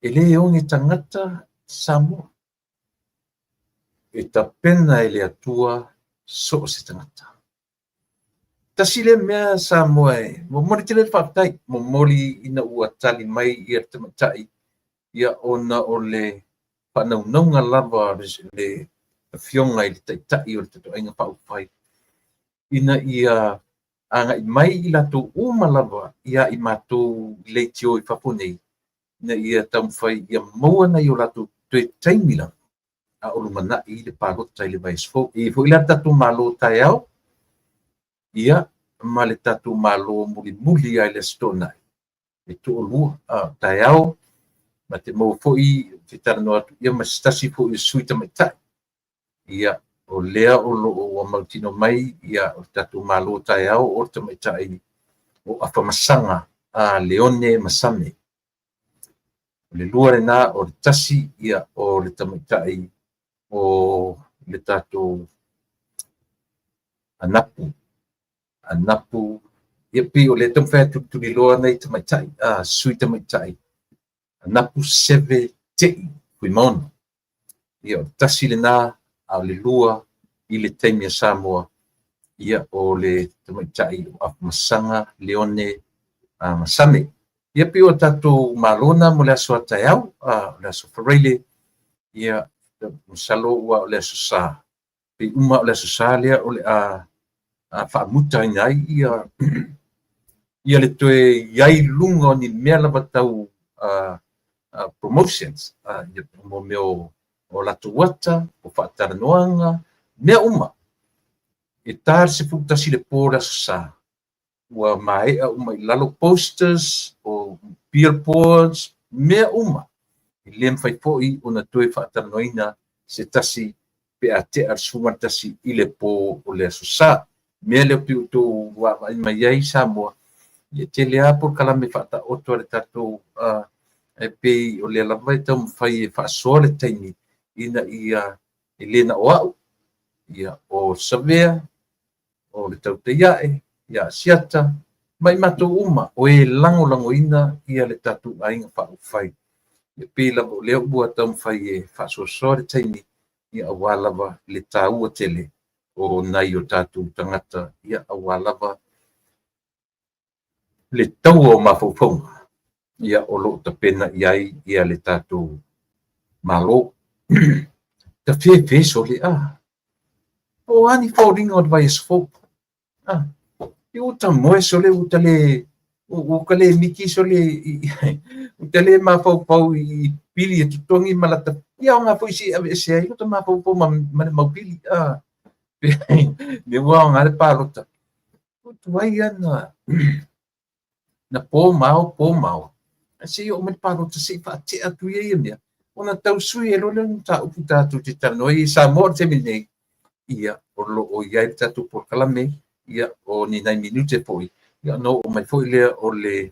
e lē oge tagata Samoa e tapena e le atua so o se tagata tasi le mea Samoa e momoli tele le fa'afetai momoli ina ua tali mai ia le tamata'i ia ona o le fa'anaunauga lava le fionga i le taʻitaʻi o le tatoʻaiga fa'aufai ina ia anga i mai i latou uma lava ia i matou le tio i faponei na ia tamfai ia maua na i o latou toe taimila a o lumana i le palota i le vaisfo i fo ila tatu malo taiao ia ma le tatu malo muli ai le stona e to lua a taiao ma te mo fo i te tarno atu ia ma stasi fo i suita mai tai ia o lea o lo o mautino mai ia o tatu malo taiao o te mai tai o afamasanga a leone masame le lua na o le tasi ia o le tamaitai o le tatu anapu ia pi o le tamfa tu li loa nei tamaitai a sui tamaitai anapu seve te kuimono ia o tasi le na a le lua i le taimia Samoa ia o le tamaitai o afamasanga leone masame ia pi o tatu malona mo le aso ataiau le aso fareile ia masalo ua o le aso sa pe uma o le aso sa lea o le whaamuta ai ia le toe iai lunga o ni mea lava tau promotions ia mo meo o lato wata o whaataranoanga mea uma e tar se fuktasi le pōra sa ua maea uma i lalo posters o billboards mea uma i lem fai fo'i ona toe whaataranoina se tasi pe a te ar sunga tasi i le pō o le aso sa mea leo pi uto wa mai ai Samoa ia te lea por kalame whaata oto ale tatou e pei o le lavai tau mwhai e whaasoa le taimi ina ia i lena o au ia o Savea o le tau te iae ia siata mai mato uma o e lango ina ia le tatou ainga whaau ia pei lava o leo bua tau mwhai e whaasoa le taimi ia awalava le tāua tele o nai o tatou tangata ia awalava le tau o mawhauwhaunga ia o lo tapena iai ia le tatou malo ta fe so le o ani fauringa o vai esfo i uta moe so le uta le o kale miki so le uta le mawhauwhau i pili e tutongi malata ia nga foi si ave ai uta mawhauwhau ma pili me wa nga le palota uta vai ana na po mau se o me palota se fa te atu ia mea ona tau sui e lole ta uputa tu te tanoi sa mo te mine ia o lo o ia tatu por kalame ia o ni 9 minute foi ia no o mai foi le o le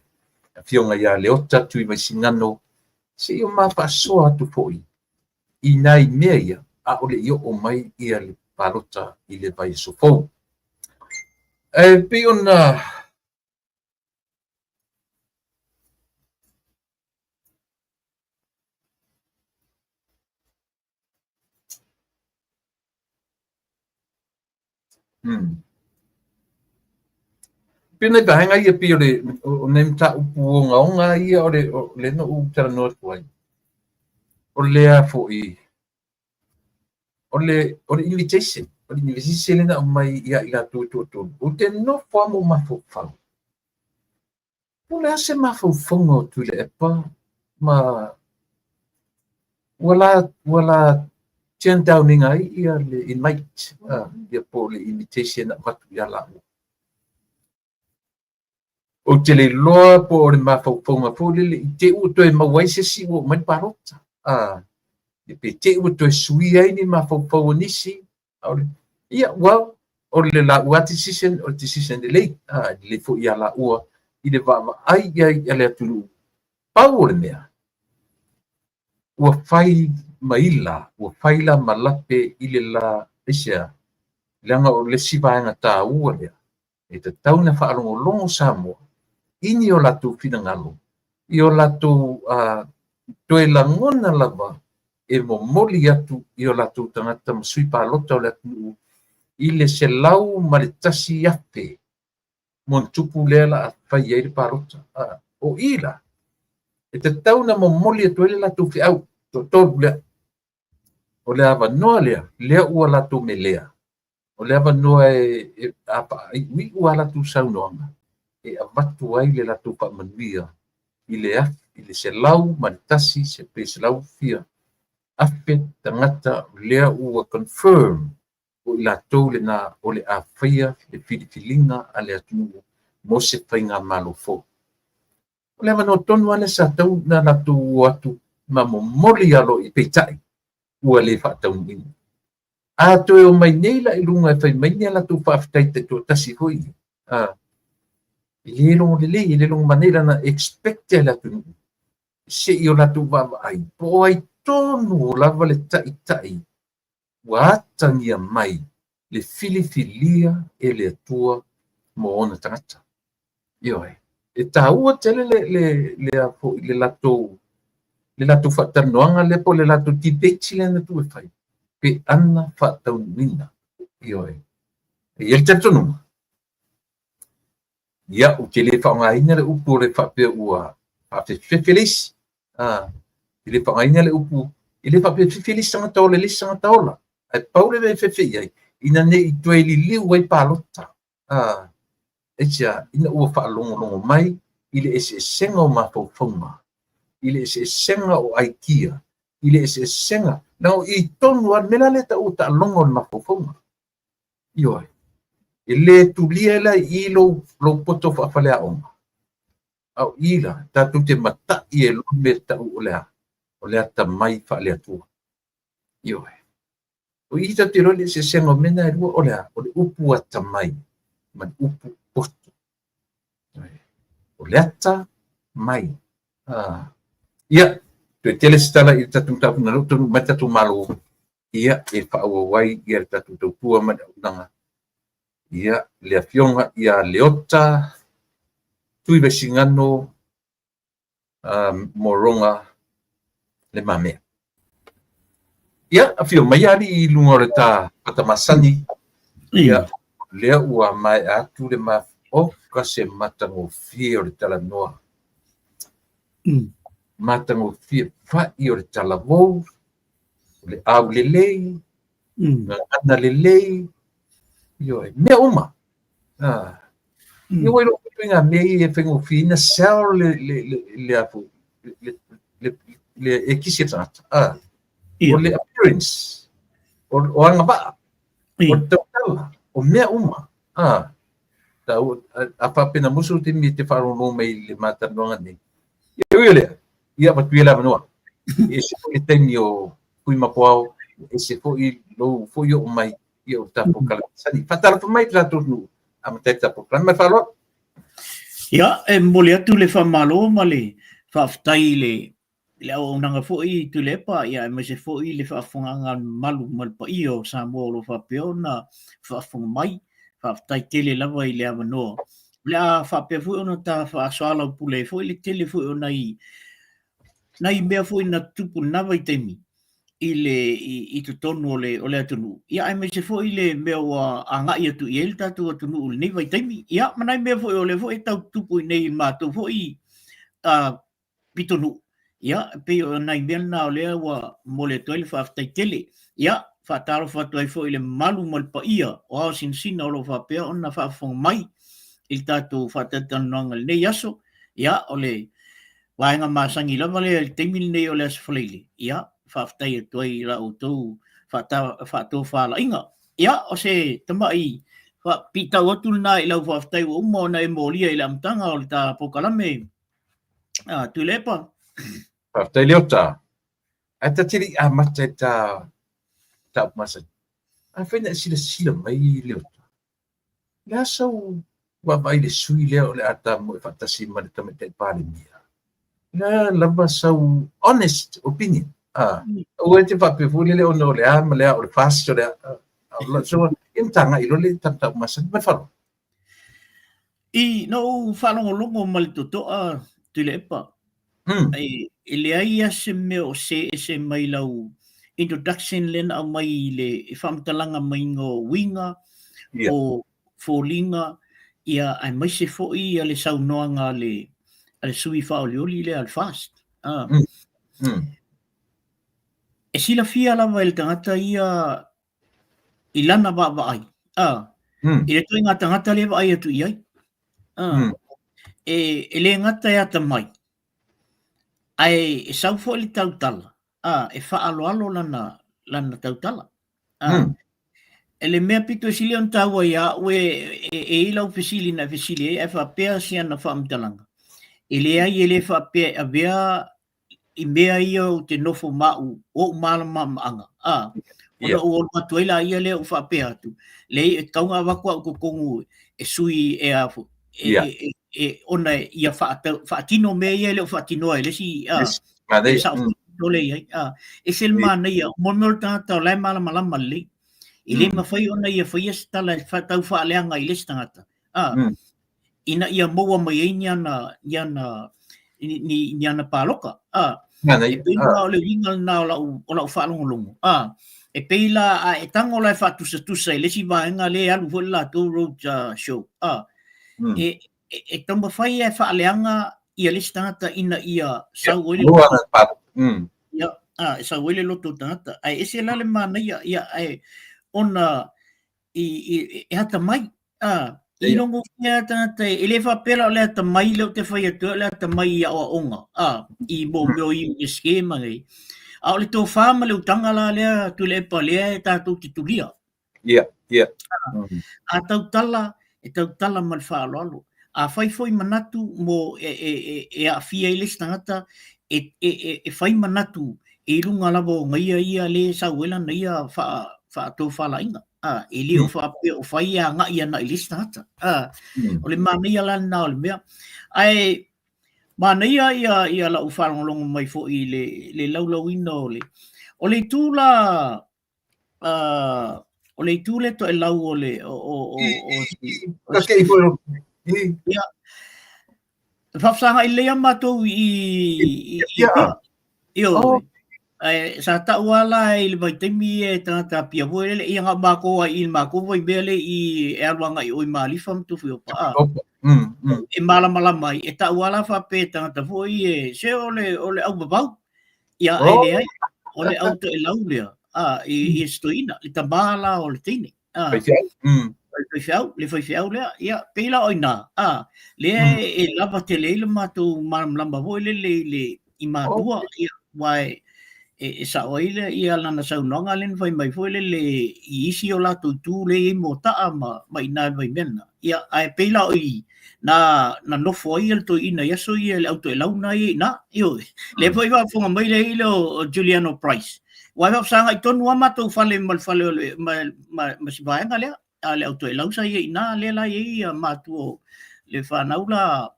fionga ia le ota tu i mai singano se o ma pasoa tu foi i nai mea a o le io o mai ia le palota i le vai so fo pe ona pina bahenga ia pi o nem ta upu nga ia o le no u tara no tuai o le a fo i o le invitation na mai ia ila tu o te no famo ma fo fa o le ase ma fo fongo tu le epa ma wala chen downing ai ia le invite ia po le invitation na watu ia la o te le loa po o le mawhauwhaunga pōlele i te uto e mawaise si o mai parota. E pe te uto e sui ai ni mawhauwhau nisi. Ia, well, o le la ua decision, o decision de lei. Le fo ia la ua, i le vava ai ai ale atulu. Pau o le mea. Ua whai maila, ua whaila malape i le la isia. Leanga o le sivaenga tā ua lea. E te tauna whaalongo longo Samoa. Ini o latu finangalo. I o latu toe langona lava e mo moli atu i o latu tangata masui pālota o latu i le se lau ma le tasi ape mon tupu lela a whai eiri pālota. O ila. E te tauna mo moli atu ele latu fi au. To tolu lea. O le ava noa lea. Lea ua latu me lea. o le ava noa e apa i ua la tu saunoanga e avatu ai le la tu pa manuia i le af i le selau manitasi se pe selau fia afe tangata lea ua confirm o i la tau le na o le a fia le filifilinga a le atu mo se fainga malofo o le ava noa tonu ale sa tau na la tu atu ma momoli alo i peitai ua le fa tau ni a to o mai nei la i lunga fai mai nei la tu fa aftai te to tasi hoi le long manera na expect la tu se io la tu va ai poi tonu la vale tai wa tangia mai le filifilia e le tua mo ona tangata io e taua tele le a fo le lato fa tanoanga le po le lato tibeti le na tu e fai pe ana fa tau nina io e il tentonu ia o ke le whaongaina le upu le whapea ua whape feliz le whaongaina le upu i le whape feliz sanga taola le sanga taola ai paure me fefe ai ina ne i tue li liu ai palota e tia ina ua whaalongo mai i le ese senga o mawhauwhaunga i le ese senga o aikia i le ese senga nao i tonu an mena le ta uta alongo o mawhauwhaunga ioi ele tulia la i lo poto fa fale aonga au ila tatu te mata i e lo me ta o le ata mai fa le atua io o i ta tiro le se sengo mena e o le upu ata mai man upu posto o le ata mai ia te tele stala i tatu tapu na roto mata tu malo ia e fa wai ia tatu tua man nanga ia le afionga ia leota tui vesingano moronga le mame ia afio mai ali i lunga le ta patamasani ia le ua mai atu le ma o ka se matango fio le tala noa matango fio fa i o le tala vou le au le lei ngana le lei io me uma io voglio pinga me e vengo fina sel le apu le ekisiata o le appearance o anga ba o tala o me uma ta apa pena musu te mi te faro no me le mata no ngani io le ia pa tuela no e se o teni o kui mapoao e se fo i lo fo yo mai io tapo kala sani fatal fa mai tra tu am teta po plan me falo ia e mole atu le fa malo male fa ftai le o nanga fo i tu le pa ia me se fo i le fa fonga malu mal pa io sa mo lo fa peona fa fonga mai fa ftai tele lava i le avano le a fa pe fo ona ta fa soala pule fo i le tele fo ona nai mea fo ina tupu nava i temi i tu tonu o le atunu. Ia ai me se fo i le mea wa anga i atu i el tatu atunu ule nei vai taimi. Ia manai mea fo i o le fo i tau tupu i nei mātou fo i pitonu. Ia pe o nai mea na o lea wa mo le toile fa aftai tele. Ia fa taro fa tuai fo i le malu malpa ia o ao sinsina o lo fa pea ona fa afong mai il tatu fa tatanoanga le nei aso. Ia o le waenga masangi lava le taimi nei o le asfaleile. Ia whaftai e toi la o tau whatau whala inga. Ia, o se tamai pita watu na i lau whaftai o umo na e molia i la amtanga o le ta pokalame. Tu lepa. whaftai leota ata tiri a mata ta masa a whaina sila mai leota la sau wa vai le sui leo le ata mo e whatasi ma le tamete pāle mia la lava sau honest opinion o te pape fuli le ono le ama le o le fasto le so intanga i le tanta masa me falo I no whanongo longo malitotoa tu lepa. I le aia se meo se mai lau introduction len au mai le whamtalanga mai ngo winga o fōlinga ia ai mai se fo i ale saunoanga le sui whaolioli le al fast. E sila fia lava el tangata ia ilana ba ai I le toi ngata le ai atu iai. E le ngata e ata mai. Ai e sau fo le tautala. E whaaloalo lana tautala. E le mea pito e sili on taua ia, ue e ilau fesili na fesili e whapea sia na whaamtalanga. E le ai e le whapea a vea i mea ia o te nofo mau o mala maanga. Ona o matuela ia le o whapea atu. Le e kaunga wakua o kongu e sui e afu. Ona ia whaatino mea ia le o whaatinoa e le si e sa dole ia. E sel mana ia, monol tangata o lai malama le. I le mawhai ona ia whaia stala tau whaaleanga i le stangata. Ina ia moa mai e niana paloka. E peila o le wingal na o lau whaalongolongo. E peila e tango lai whaatusa i le si vaenga le alu hoi la tō road show. E tau mawhai e whaaleanga ia le stangata ina ia sau oile sau oile loto tangata. E se lale mana ia ona i hata mai. I rongo kia tangata e le whapera o le hata mai leo te whai atua le hata mai ia o onga. I mo meo i o skema ngai. A o le tō whāma leo tangala lea tu le epa lea e tātou te turia. A tautala mal whaaloalo. A whaifoi manatu mo e a fia i le stangata e whai manatu e runga labo ngai ia le sauela na ia tō whalainga. E leo whape o whai a ngai ana i le stangata. O le mānia lana o le mea. Ai mana ia la ufalongo mai fo i le laulauina o le tula o le tule to e lau o le ia whafsanga i lea matou i sa tauala i le maitemi e tangata pia voe le ia ngā mako i mako voi bele i e aluanga i oi maalifa mtufu o paa e malama mai e tauala whape tangata voi e se ole au babau ia ele ai ole au to e lau lea i stoina i tamala o le tine le whaiwhiau lea ia peila oina lea e lava te leile matou malamlamba voi le i matua ia wai e sa oile ia lana saunonga len vai mai foi le i isi o la tu le i mota ma ina vai mena ia ai peila oi na no foi el to ina ia so ia le auto e launa i na io le foi va fonga mai le ilo Juliano Price wa va sanga i tonu amato fale mal fale ma si vai ngale le auto e lausa i na le la i matu le fa naula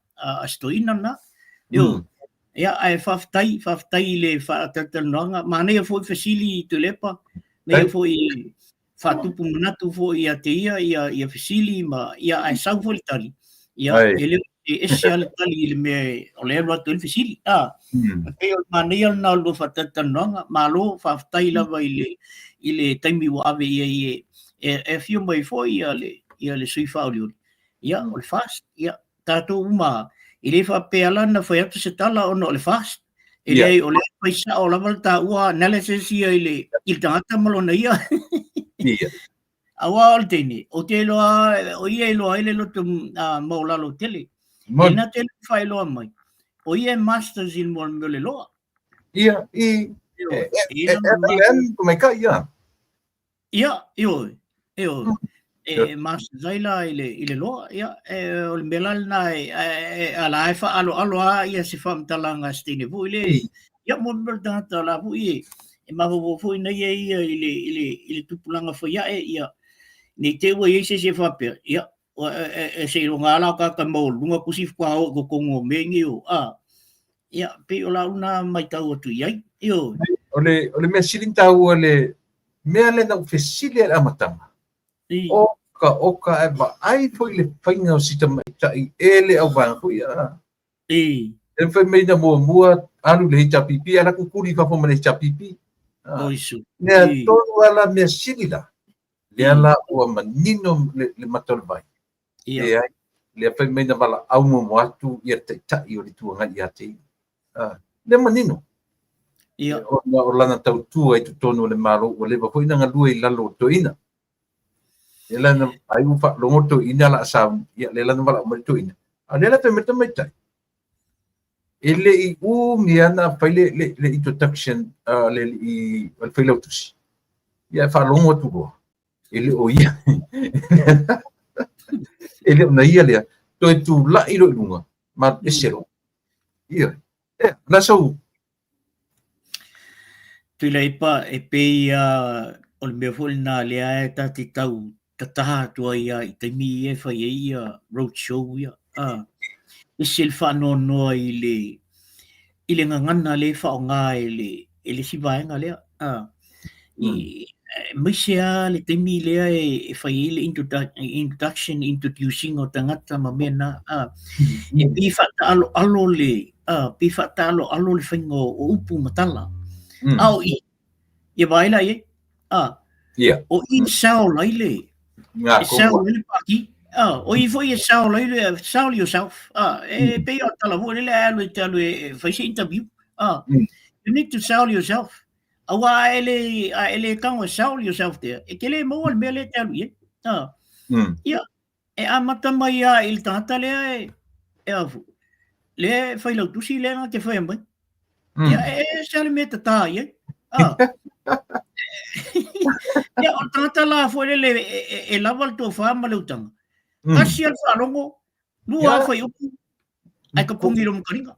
astoina na io ia ai faftai le fatatananga mana ia foi fasili tu lepa me foi fatupu manatu foi ia te ia fasili ma ia ai sau foi tali ia ele especial tali le me ole ro tu fasili e mana ia na lo fatatananga malo faftai la vai ile taimi wa ave ia e fio mai foi ia le sui fauli ia o fast ia tato uma ile fa peala na foi atu se tala ono le fast ile ole paisa o la volta ua analysis ile il tangata malona ia awa o teni o te lo o ia lo ile lo mola lo tele ina tele fai lo mai o ia masters in mo le lo ia come ka ia io mas zaila ile lo ia o melal na ala fa alo ia se fam talanga stine vo ile ia mo berta la vo e ma vo vo ina ia ile tupulanga fo ia ia ni te wo ia se fa pe ia se ro ngala ka mo lunga kusi kwa go kongo mengi o ia pe ola una mai tau tu ia io ole me silin tau ole me ale na ofisile amatanga oka e ba ai foi le fainga o sita mai tai ele au vang foi e foi mai na mua alu le hita pipi ala ku kuri fa fo le hita pipi oisu ne tonu ala me silila le ala o manino le matol vai le foi mai na bala au mo atu ia te tai o le tuanga ia te le manino o lana tau tu ai tu tonu le malo o le foi na lua i lalo toina Ela na ai u fa longo to ina la sa ya lela na wala mo to ina. Lela to meta meta. Ele I miana faile le introduction le I al faile utus. Ya fa longo to go. Ele o ia. Ele na ia le to tu la ilo lunga. Ma esero. Ia. Na so Tui lai pa e pe o le mea fol nā lea e tati tau tataha tua ia I te mi e whai e ia roadshow ia. E sel whanonoa I le ngangana le whao ngā e le sivaenga lea. I maisea le te mi lea e whai e le introduction, introducing o tangata ma mena. E pi whata alo le, pi whata alo le whaingo o upu matala. Au I waila ye o I sao lai le e sao le paki o I foi e sao lai le sao yourself e pe o tala vo le alu talo e fai se interview you need to sell yourself awa ele kang sell yourself there e kele mo le mele talo ye ia e amata mai il tata le e avu le fai lo tusi le na te fai mai ia e sale meta ta ye ia o tata la foi le e lava to fa ma le utanga kasi al fa longo lua foi o ai ka pungi rom karinga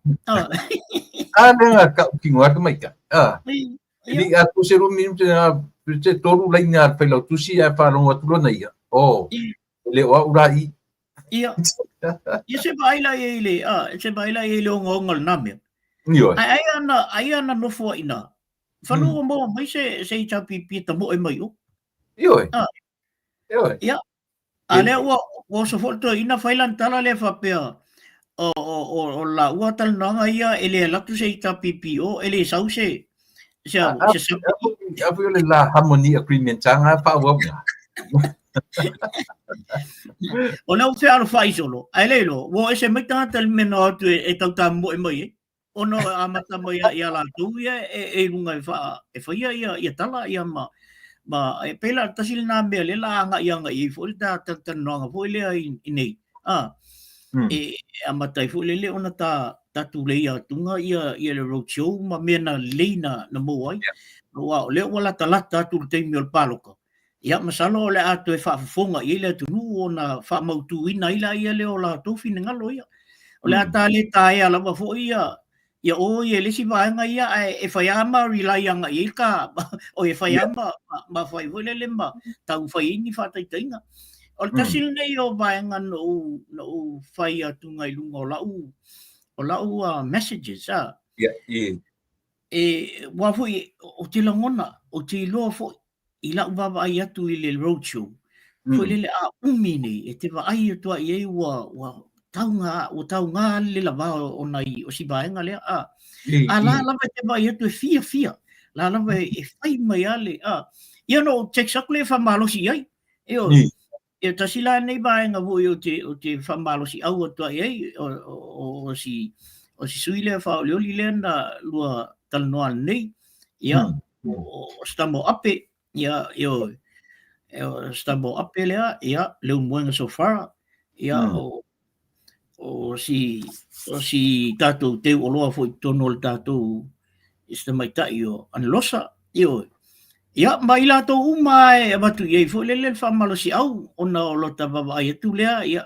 nga ka kingwa ka mai ka ni a tu se ru min te toru lai nga fa lo tu si a fa longo tu na ia le o urai ia se baila ele se baila ele o ngol na me ai ana no fo ina Whanua mo mai se tapipi ta mo e mai o. Ioi. Ia. A lea ua sa foto ina whailan tala le whapea o la ua tal nanga ia ele latu se tapipi o ele sau se Afu le la harmony agreement tanga pa wa. O lea ufe alo whai solo. Ai leilo, wo e se mai tanga tal mena atu e tau ta mo e mai e. Ono amata mo ia la tu ia e lunga e faia ia tala ia ma e pela tasil na me le la nga ia nga I fo ta no fo le I nei e amata I fo le ona ta tu le ia tunga ia le roadshow ma mena leina na mo ai wa le wala tala tu te mi ol paloko ia masalo le atu e fa fonga ile tu nu ona fa mau tu ina ila ia le ola tu fina ngalo ia o le ata le ta ia la fo ia ia o ia le si vaenga ia e whaiama rely anga I ka o e whaiama ma whai vole le ma tau whai ni whatai tainga o le tasil nei o vaenga no whai atunga I lunga o lau messages e wafui o te langona o te loa fo I lau baba ai atu I le roadshow fo le a umine e te wa ai atua I e wa tau ngā le lava o nai o si vaenga lea la lava te vai atu e fia la lava e whai mai ale ia no texak le whamalosi ai e tasila nei vaenga vui o te whamalosi au atua ai o si sui le whao leoli le na lua talanoa nei ia o stamo ape ia stamo ape lea ia leu moenga so far ia o si tatou te o loa foi tono le tatou ista mai tai o an losa ia mai la to uma e batu ye foi le famalo si au ona o lota baba ia tu lea ia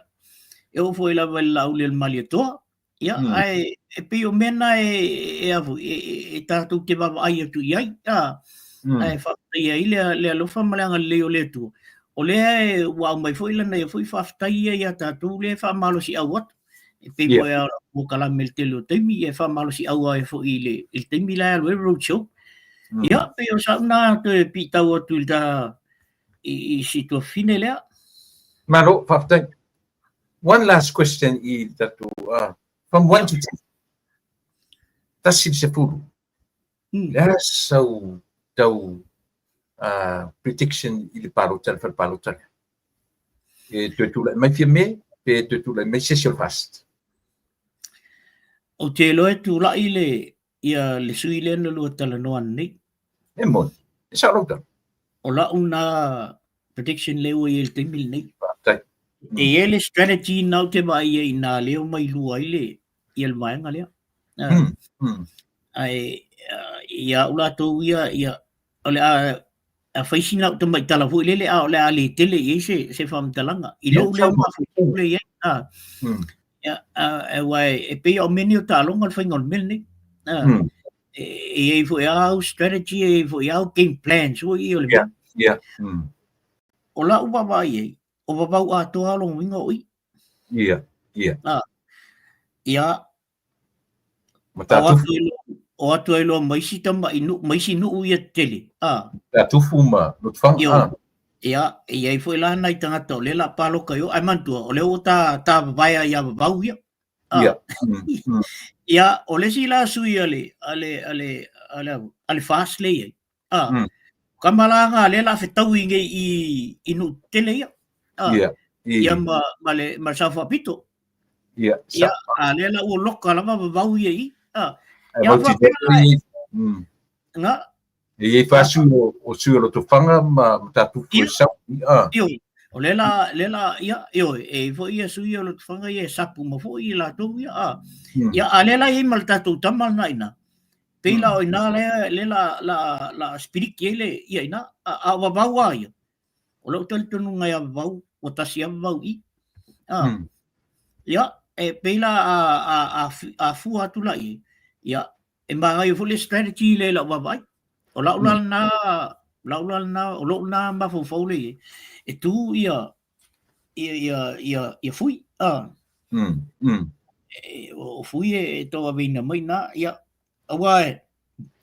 e o foi la le mali to ia ai e pe o mena e avu e tatou te baba ia tu ia ai fa ia le lo famalanga le o le tu o le wa mai foi la nei foi fa tai ia tatou le famalo si au e pe po ia o kala meltelo temi e fa malo si au e fo ile il temi la le roadshow ia pe o sa na te pita o tu da I si to fine le Maro fafta one last question I that from 1 to 10 tasil se furu so tau prediction I palo tal e tu la mai firme pe tu la mai session fast o te loe tu la ile ia le sui le no lua talanoa nei e mon sa rota o la una protection leo i le taimi lenei. Tai. E ele strategy nau te mai e ina leo mai lua ile i le maenga lea. Ai ia ula tau ia ole a faisina o mai tala fu lele a ole ali tele i se fam talanga. I lo le ma fu le ia. Ya wai e pe o meni o talonga le faingon meni. E fu ia strategy e fu ia game plan so i ole. Yeah. Ola uba vai o baba a to alo winga oi. Yeah. Ia Matatu o atu ai lo mai si tama inu mai si nu ia tele. tu fuma no fang. Ia i foi la nai tanga to le la palo kayo ai mantu o le o ta vai ia bau ia. Ia o le si la sui ale fast le ia. Kamalanga le la fetau inge i nu tele ia. Ia ma sa fa pito. Ia le la o loka la bau ia i. Ia fa nga e fasu o suero to fanga ma tatu fu sa. O le la ia e fo ia sui o to fanga ia sapu ma fo ia la to ia. Ia ale la i mal tatu tamal na ina. Pela o ina le la spirit ele ia ina a bau ia. O lo tel tonu ngai a bau o tasi a bau i. Ia e pela a fu atu la i. Ia e mangai fo le strategy le la vai. O la na o lo na ma fo le e tu ia fui o fui e to vina mai na ia awa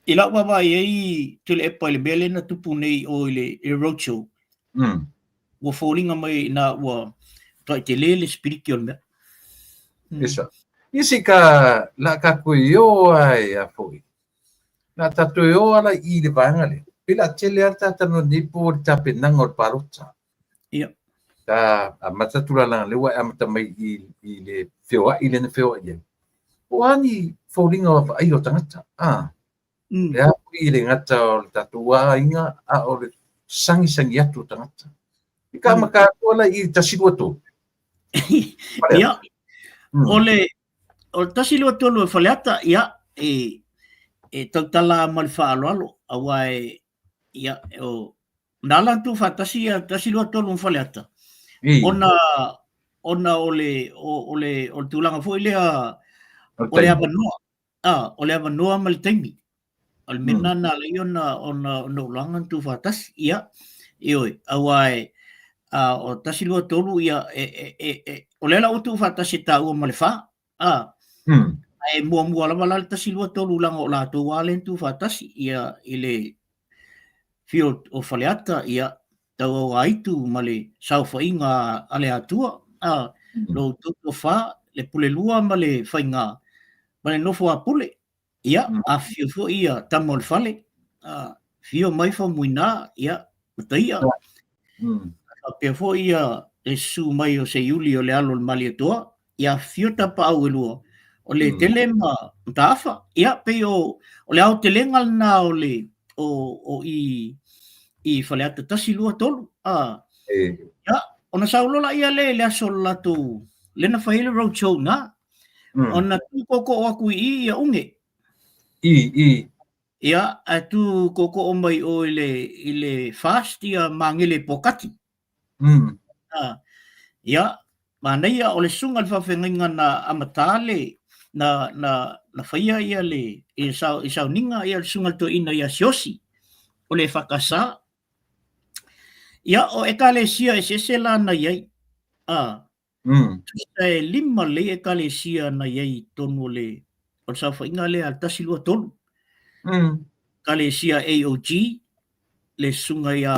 i la wa e tu le pa le bele na tupu nei o le roadshow wo falling mai na wa to te le spiritual me isi ka la ka ko yo ai a foi na tatu yo ala i le vangale pila tele arta tano ni por tape nangor parota ia ta amata tulala le wa amata mai i le fewa i le fewa ia o ani falling of ai o tangata ya i le ngata o tatu wa inga a o sangi atu tangata i ka maka ola i tasilu to ia o tasilu to lo faleata ia e tala mal faalo awai ia o nala tu fatasi tasilu to lo faleata ona ole tulanga foi le ole abanoa mal taimi al menana le ona no langan tu fatas ia ioi awai o tasilu tolu ia ole la utu fatasi ta o malfa ai mua la tasilu tolu lang o la tu walen tu fatasi ia ile field o faleata ia tau aitu male saufa inga ale atua lo tu fa le pule lua male fainga male no fo apule ia a fio ia tamol fale fio mai fa muina ia taia pe fo ia e su mai o se Julio le alo male toa ia fio tapa au lua o le telema tafa ia pe o le au telengal na o i faleata tasilu tolu ya ona saulo la ia le asol la tu le na faile roadshow na ona tu koko aku i ia unge ia atu koko o mai o ile fast ia mangile pokati ia mana ia ole sunga fa fenga na amatale na faia ia le isa ninga ia sunga to ina ia siosi ole fakasa ia o ekalesia sesela na yai e lima le ekalesia na yai tonu le o sa fa inga le altasilu tonu kalesia AOG le sunga ia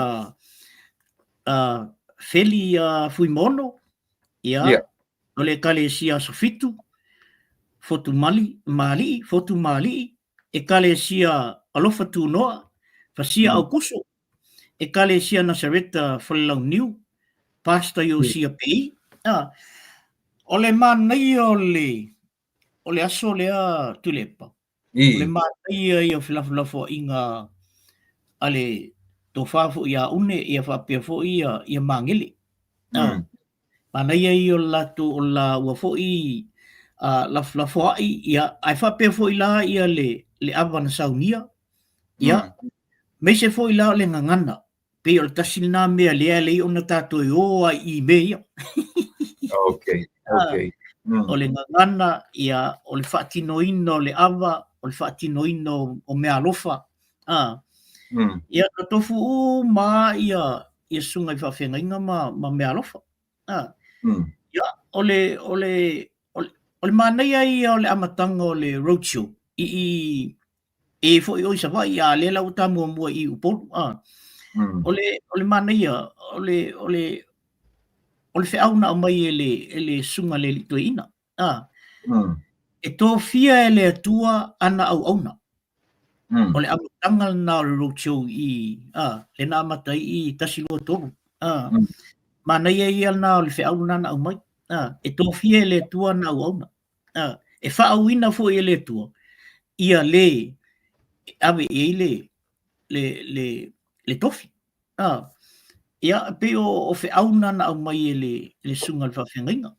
feli fuimono ia o le kalesia sofitu fotu mali ekalesia alofa tu noa fasia au kuso ekalesia Nasareta Falau New pasta yo CPI ole manai ole aso lea tulepa ole manai ia flaflafo inga ale to fa fu ia une ia fa pe fu ia mangili mana ia i o latu o la ua fu i la fu ia ai fa pe fu la ia le avana saunia ia me se fu la le ngangana pe o tasilna me le ona tato o i me ia okay o le ngangana ia o le fatinoino le ava o le fatinoino o me alofa ia ka tofu ma ia sunga i whawhenga ma me alofa ia o le manaya ia o le amatanga o le roadshow e fo i oisa vai ia le lau tamu mua i upolu o le manaya o le whiauna o mai e le sunga le litoina e tō fia e le atua ana au auna o le amatanga na o le roadshow le na amatai i tasilua tolu manaya ia na o le whiauna na au mai e tō fia e le atua na au auna e whaauina fo i le atua ia le ave e le tofi ia pe o whiauna na au mai le sunga le whawhenga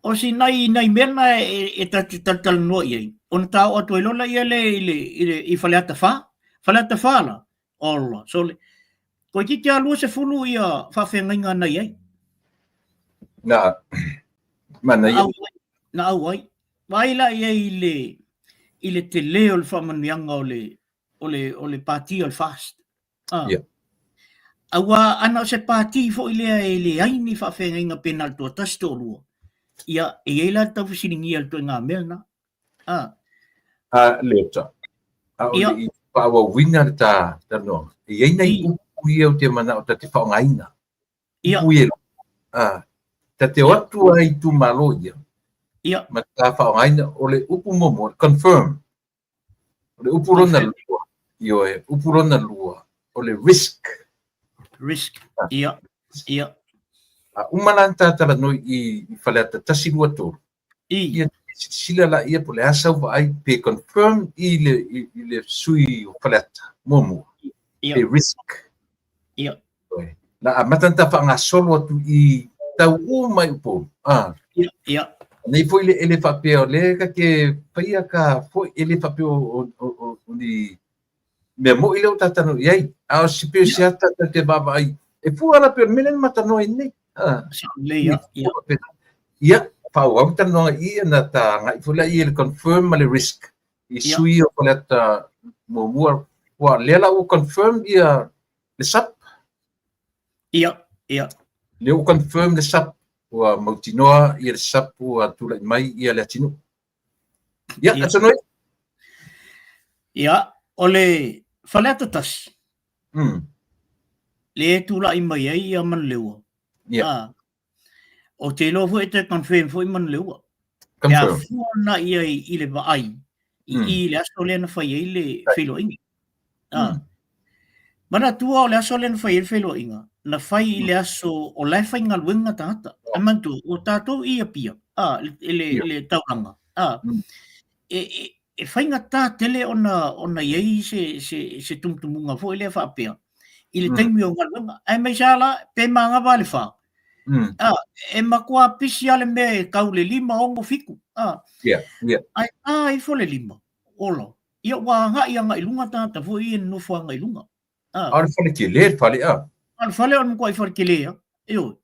o si nai mena e tal no ia on ta o to lola ia i falata fa la olla so le ko ki tia lu se fulu ia fa fenga na ia na mana ia na ai vai la ia ile te leo le fa manianga o le party o fast awa ana se party fo ile ai ni fa fenga penal to tasto lu ia e la ta fusilingi al to nga melna leta ia pa wa winner ta no ia nei u ia te mana o te fa ngaina ia ta te watu ai tu malo ia ma ta fa ngaina o le upu momo confirm o le upu rona lua io e upu rona lua o le risk ia umananta tala no i falata tasilua tolu ia sila la ia pole asa va ai pe confirm ile sui falata momo e risk ia la matanta fa nga solo tu i tau mai po ia nei foi ele papel le que paia ka foi ele papel o ni memo ile o tatano ia a sipe siata te baba ai e fu ala per menen matano nei ia fa o tano ia na ta ngai fula ia confirm le risk i sui o koleta mo wa lela o confirm ia le sap ia le o confirm le sap wa mautinoa ia le sap wa tula mai ia le tino ia atano ia ole faleta tas le tula mai ia man lewa o te lo foi te confirm foi man lewa ya fona ia i le vai i le asolena fai ile filo inga mana tua o le asolena fai ile filo inga na fai ile aso o le fai ngalwenga tata amantu o tato ia pia le taulanga e fai ngata tele ona iei se tumtumunga foi le fa pia ile taimi o ngalwenga ai mai sala pe manga vale fa e makua pisi ale me kaule lima ongo fiku ai fole lima olo ia wa nga ia nga ilunga tata fo i no fo nga ilunga al fale ke le fale al fale on ko i for ke le eu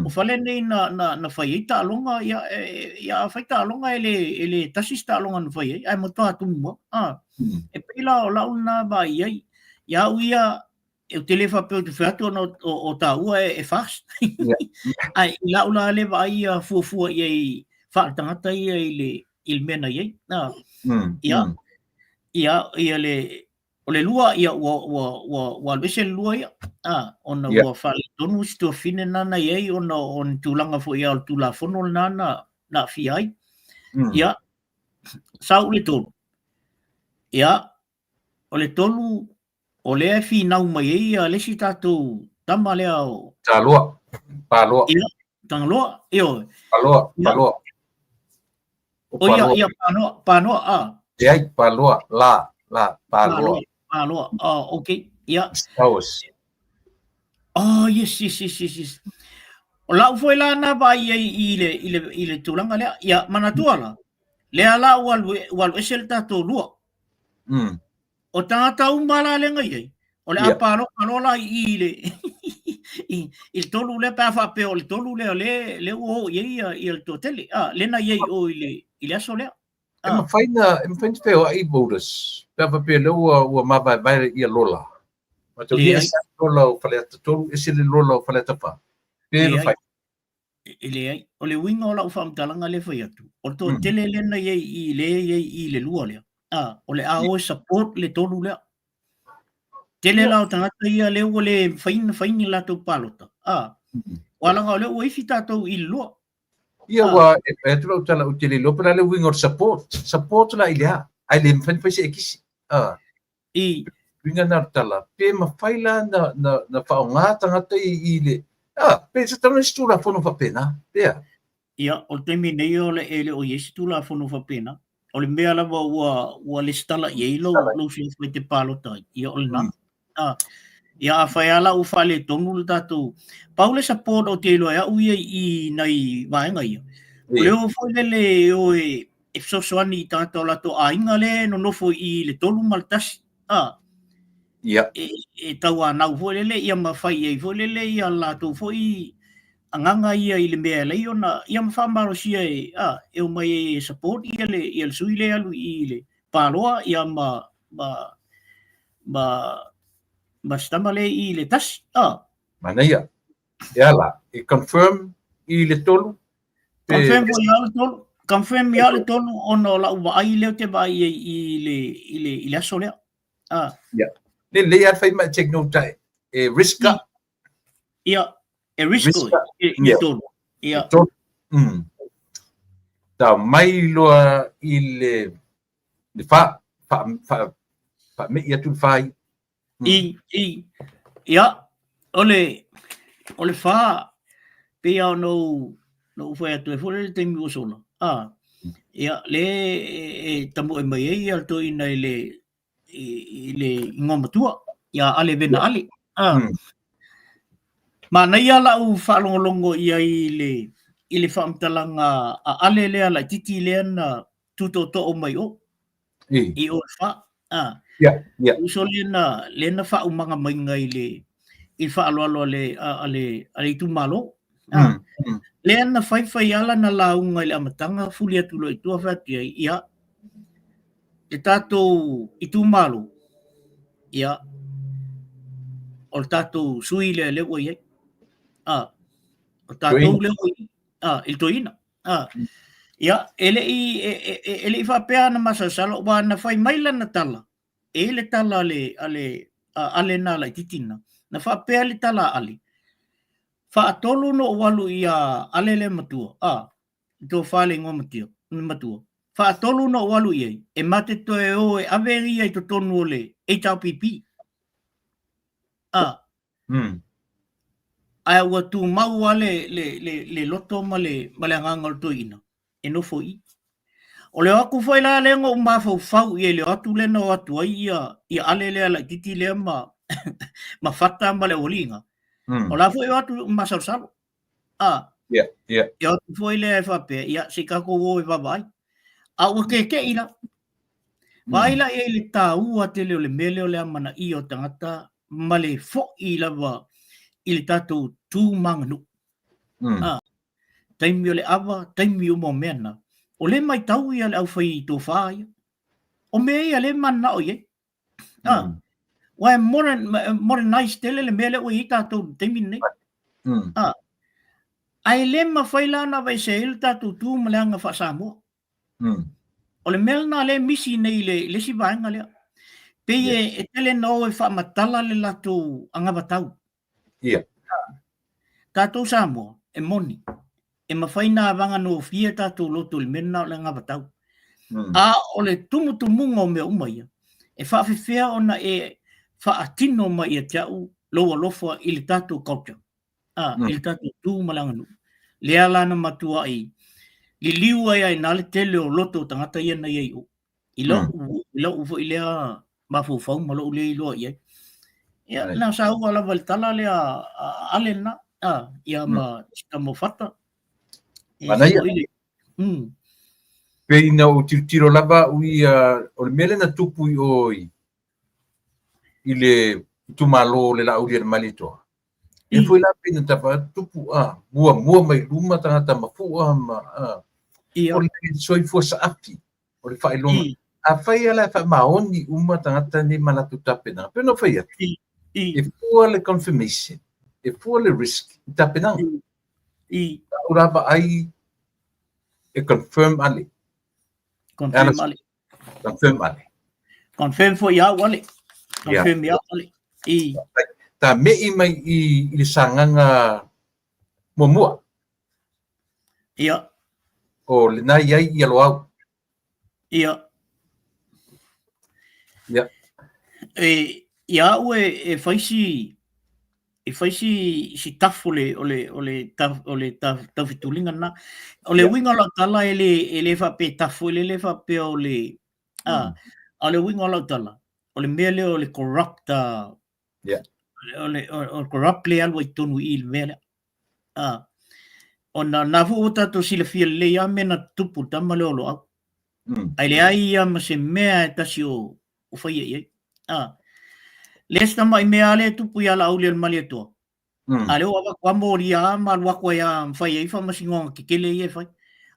o fale nei na fai ta longa ia fai ta longa ele tasista longa no fai ai mo ta tu mo e pila o la una ba ia uia eu telefa pe tu fato o ta ua e fast ai la ula le vai fu ia fa tanga ia il mena ia le o le lua ia wa bese lua ia ona wa fa tonu sto fine nana ia ona on tulanga fo ia tula fono nana na fi ai ia sau le tolu ia o le tolu o le fi nau mai ia le si tatu tama le o paloa io paloa o ia panoa ia paloa la paloa okay Ia. Towers. Oh, yes. O lau foi la na ba ile tulanga lea. Ia, manatua la. Lea la wal esel tato lua. O tangata umala le ngai. O le aparo parola il tolu le pa fa pe o le tolu le o ia il totele. Le na ye o ile aso le. Em faina feo ai voters. Pa pe le o ma vai ia lola. Ma to ia lola o fale tolu esel lola o fale tafa. Pe fai. Ele ai o le winga o la ufam talanga le fai atu. O to tele le na ye ile lua le. O le ao support le tolu le. Tele la o tangata ia le o le faini la tau palota. Walanga o le o ifi tatou i lua. Ia wa e tula utala utili lo para le winga o support la ilea. Ai le fai se ekisi. Winga na tala. Pe ma faila na faonga tangata i le. Pe se tala stula fono fa pena. Pea. Ia o te minei o le ele o yesi tula fono fa pena. O le mea lava ua le stala i lo si fai te palota. Ia o le na. Ia a whai ala u whale tonu le tātou. Paule support o te ilo ea uia i nei vaenga ia. O leo whai le o e sosoani i tātou lato a inga le no nofo i le tolu maltasi. Ia. E tau a nau whai le ia ma whai e whai le ia lato whai anganga ia i le mea le iona ia ma whamaro sia e o mai e support ia le sui le alu i le paloa ia ma stamale i le tasi. Mana ia. Ia la. E confirm i le tolu. Confirm ia le tolu ono la uwa ai leo te vai i le aso lea. Ia. Le ar fai ma take note e riska. Ia. E risko i tolu. Ia. Ta mai loa i le fa me ia tu fai. Ia, ole fa pe au no foi atu e fole te mi osola. Ia, le tamu e mai ia to ina ile ngomatua. Ia ale vena ale. Ma na ia la u whalongolongo ia i le whaamtalanga a ale lea la titi lea na tuto to o mai o. I o wha. Uso lena whaumanga mai ngai i whaaloaloa ale i tu malo. Lea na whaiwhai ala na launga i le amatanga fuli atulo i tua whatia ia. E tātou i tu malo. Ia. O tātou sui lea lewa iei. O tātou lewa iei. Il toina. Ia, ele i whapea na masasalo wa na whai maila na tala. Le tala ale na la titina. Na whapea le tala ale. Whaatolu no walu ia ale le matua. Tō whale ngō matua. Whaatolu no walu iei. E mate to e o e averi ai to tonu o le HRPP. Ai ua tu mau ale le loto ma le anganga o toina. E no foi. O leo aku foi la lengo umafau fau i leo atu lena o atu ai i ale lea la titi lea ma fata ma le olinga. O la foi o atu masarsalo. Ia. I atu foi lea e whape. Ia se kako o e wabai. A ua keke ila. Waila e le tā ua te leo le mele o le amana i o tangata ma le fo i lawa i le tātou tū manganu. Taimi o le awa, taimi o mo mena. O le mai tau ia le au whai i tō whāia. O mea ia le mana o ie. Wai modernize tele le mea le o i tātou taimi nei. Ai le ma whai lana vai se il tātou tū ma le anga wha Samoa. O le mea na le misi nei le si vaenga lea. Pei e tele no e wha matala le lato anga watau. Ia. Tātou Samoa e moni. E mawhaina avanga no fia tātou loto le mena o le ngavatau. O le tumutumunga o mea umaia. E whaafewhea ona e whaatino mai e tiau loa lofa i le tātou culture. I le tātou tū malanganu. Lea lana matua ai. Li liu ai na le tele o loto tangata ia na iei o. I lau ufo i lea mafufau malo ule i loa iei. Ia na sa wala valtala le alena ia ma mo fata. Mana ia. Pe ina o tiro lava ui o le mele na tupu i oi. Ile tumalo le la uli mali to. E foi la pena tapa tupu mua mai luma tangata mafua ma o le soi fosa api. O le fai longa. A fai ala fa maoni uma tangata ni malatu tapena. Pe no fai ati. E fua le confirmation. E fua le risk. Tapena. Uraba ai e confirm ali. Confirm ali. Confirm for ya wale. Confirm ya wale. Ta mei mai i le sanganga momua. Ia. O le nai ai i alo au. Ia. Ia. Ia ue e faisi si tafole ole tafitulinga na ole winga la tala ele fa pe tafole ele fa pe ole ole winga la tala ole mele ole corrupt ole corrupt le alwa tonu il mele ona na fu uta to sila fia le ya mena tupu tamale olo ai le ai ya ma se mea tasio o fa ye lesta mai mea le tupu ya la ule mali to ale wa kwa mori ya mal wa kwa ya fa ye fa masingo ke le ye fa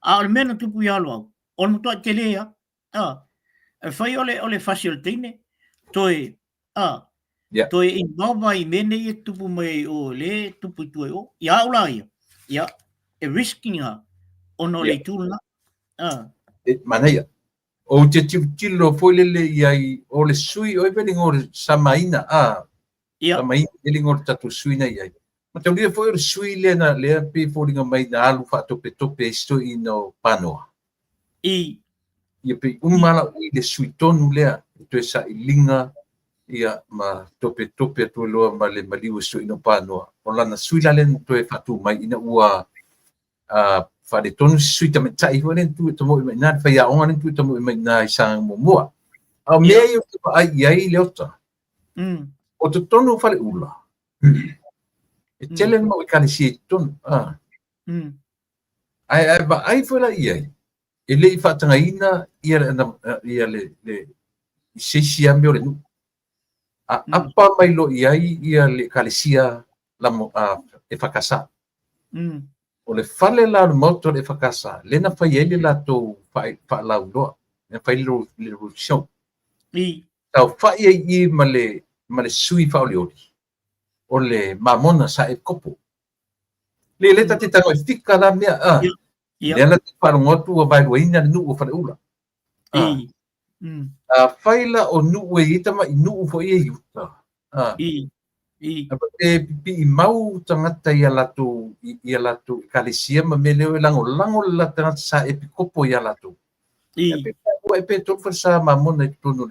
al mena tupu ya lo on to tele ya fa ole facile tine toi toi inova i mene ye tupu mai o le tupu tu ya ula ya e risking on ole tula mana ia o te tilo foi le ia o le sui o vele ngor samaina samaina ele ngor tatu suina ia ma te lia foi o sui le na le pe foi mai na alu fa tope sto ino panoa ia pe umala i le sui tonu le to sa ilinga ia ma tope to lo ma le maliu sto ino panoa o lana sui la le to e fatu mai ina ua fa de tonu sui tama tai ho len tu tomo mai na fa ya on tu tomo mai na sang mo mo a me yo ai ai le ota o to tonu fa le ula e tele mo ka ni si ton ai fa la ai e le fa tanga ina ia le se si ambio le apa mai lo ia le kalesia la mo e fa kasa o le fale la moto le fakasa lena fai ele la to fa la do ne fai le show tau fai ai male sui fa o le mamona sa e kopo le tati tango fika la mea le la fa ngotu o vai loina nu o fa ula fai la o nu e ita ma nu fo e yuta e pi mau tangata ia latu kalesia ma mele lango la tangata sa e pikopo ia latu e pe to fa sa mamona tonu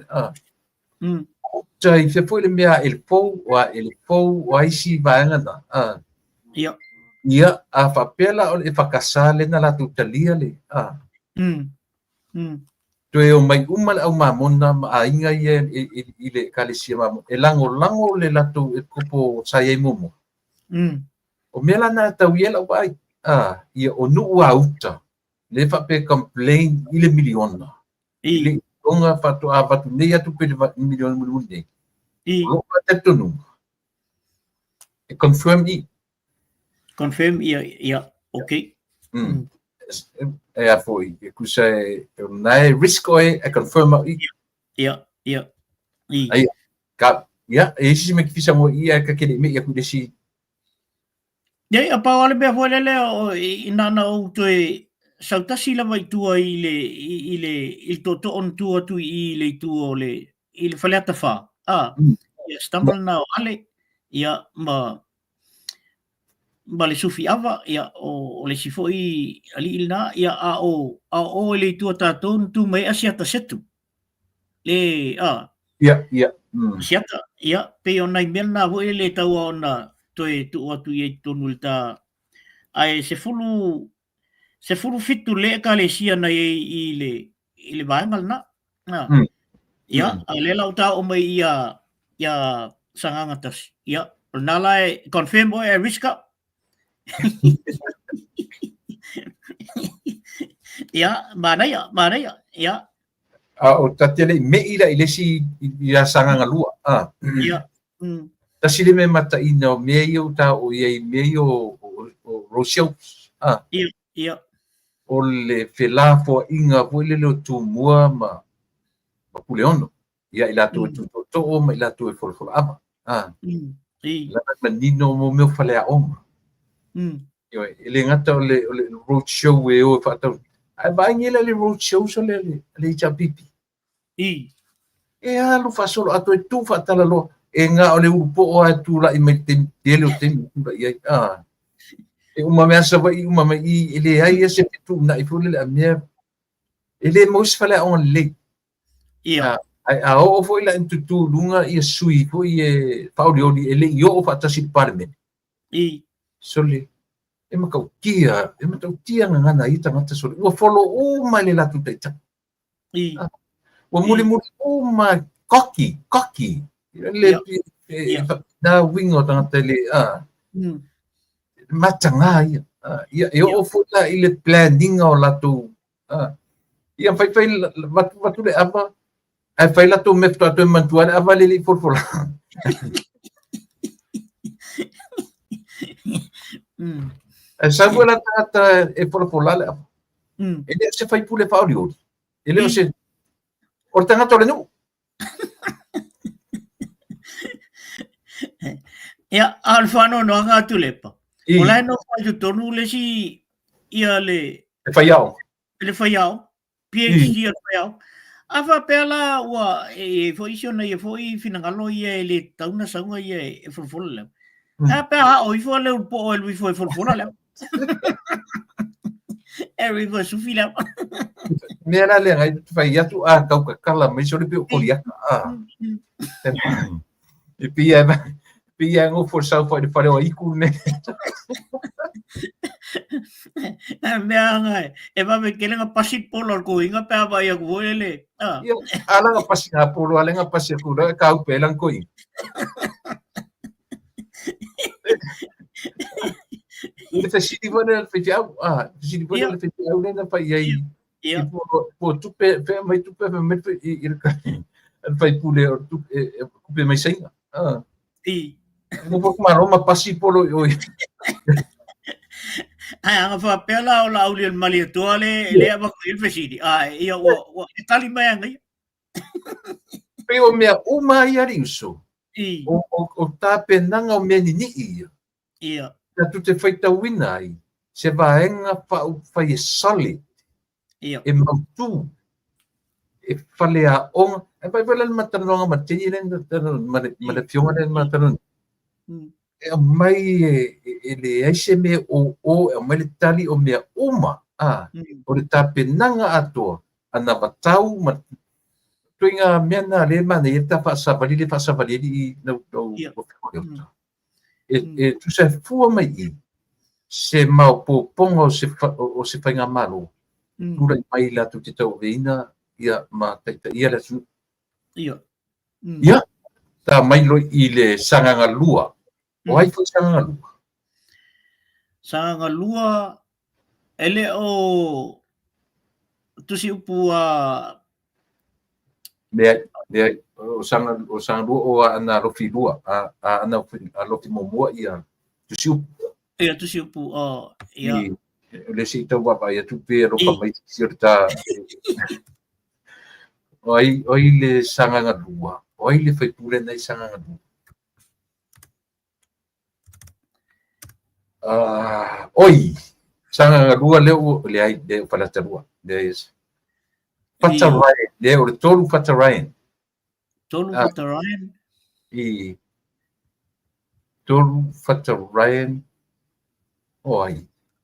tai se foi le mea el pou o ai si vaanga na ia a fa pela o e fa kasale na latu talia le to e o mai umal au mamona ma ainga ia ile kalesia mamona e lango le latu e kopo sa ye momo o mela na tau yela vai ia o nu auta le fa pe complain ile miliona ile onga fatu avatu nei atu pe miliona mulunde o pa tonu e confirm ia okay e a foi e kusa nai risk e confirm ia ai ka ia e si me kifisa mo ia ka kele me ia ku desi ia pa wale be foi le o ina na o to e sautasi la vai tua il toto on tua tu le tu le il falata fa ia stamal na ale ia ma le sufi ava ia o le sifo i ali ilna ia o le tua taton tu mai asia ta setu le ia siata ia pe ona imelna vo le tau ona toe tu atu i tonulta ai se fulu fitu le kalesia na i le vaengal na ia ale lauta o mai ia sanganga tas. Ia, nala confirm o riska. Ia, mana ya. Ia. O tatele me ila ilesi ia sanga ngalua. Ia. Tasi le me mata ina me yo ta o ye me yo Rochelle. Ia. O le fela fo inga fo le lo tu mua ma puleono. Ia ila tu to o ma ila tu fo ama. La manino mo me fale a oma. Yo ele ngata o le road show e o fa ta. Ai vai ngela le road show so le chapipi. E alu fa solo ato e tu fa tala lo e nga o le upo o atu la i me tele o temi ia e uma me asa vai uma me i ele ai ese tu na i fule le amia ele mos fala on le ia ai a o foi la into tu lunga i sui foi e paulioli ele yo fa ta si parme sole e ma kia ngana i tanga sole o follow o ma le la tu ta o muli uma cocky le na wingo tanga tele matanga ia o futa ile planning o la tu ia fai watu le apa ai fai la tu me to to mantuan ava le forfola sa vuela tata e forfola le ele se fai pule faulio ele se ortanga tole no ia alfano no nga tulepa ola no fai tonu le si ia le faiao PhD faiao ava pela wa e foi siona e foi finangalo ia le tauna sanga ia e forfola a pa o i foi le po e lui foi forfola e foi sufila me era le ai fai atu a kau kala me so le pe koria e pia ngo for de fare o iku ne mea ngai e va me kelenga pasi polo ko inga pa va ia ko ele ala nga pasi nga polo ala nga pasi ko ra ka u pelang ko i le festi vona le festi festi vona le festi au na pa ia po tu pe mai tu pe me ir ka fai pule tu pe mai senga mo po ma pasi polo oi anga fa pela o la uli mali toale le ava ko il fesidi ia o tali mai ngai pe o mea uma ia riso o ta penanga o meni ni ia tu te feita winai se vaenga fa e solid ia e mautu e falea on e vai vela matano matini le ma fionga le matano e mai ele aise me o mai le tali o mea uma o le tapenanga ato ana batau ma tuinga mena le mana e ta fa savali no e tu se fu mai se mau po pongo o se fainga malo pura mai la tu te tau veina ia ma taita ia la su ia ta mai lo i le sanga lua o ai foi sanga lua ele o tu si upu le o sanga lua o ana lo fi lua ana lo fi momua ia tu si upu ia le si tau wa ia tu pe ro pa mai sirta oi le sanga lua oi le fai pule nei sanga lua oi sanga lua le ai de para tarua de is fata Ryan de o tolu fata Ryan i tolu fata Ryan oi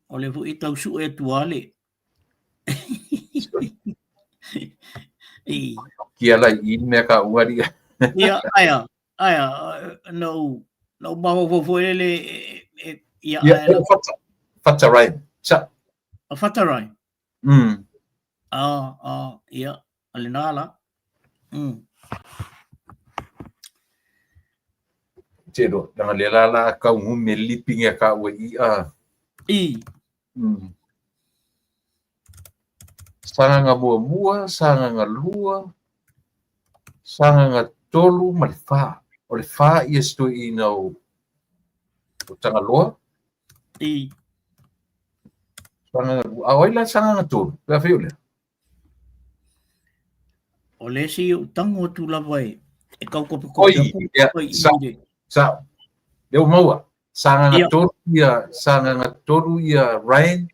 o le fu itau su e tuale kia la i me ka uari ia aya no ba fo ele ia fata Ryan cha fata Ryan ia alinala Tero, nanga le la ka ngume lipinga ka wa I. Sanga nga mua, sanga nga lua, sanga nga tolu malfa. O le fa ia sto I nau o tanga loa. I. Sanga nga lua. Awaila sanga nga tolu. Pea feo le. O le si o tango tu lawai. E kau kopi Oi, kopi. ia, sa. Leo maua. Sanga nga tolu ia Ryan.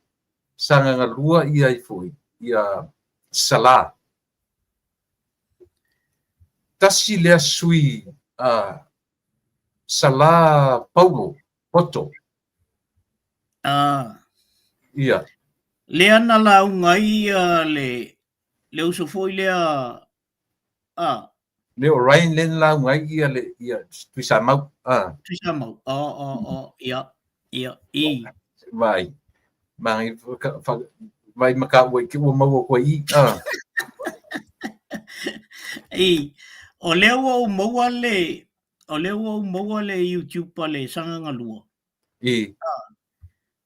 Sanga nga lua ia I foi. Ia Salah. Tasi lea sui Salah Paulo Poto. Ia. Lea na lau ngai le uso foi lea Leo Ryan len la ngai ia tuisa mau. Tuisa mau. Ia. I. Vai. Mai vai maka wai ki wo mau ko I. I. O lea o maua le YouTube le sanga ngalua. I.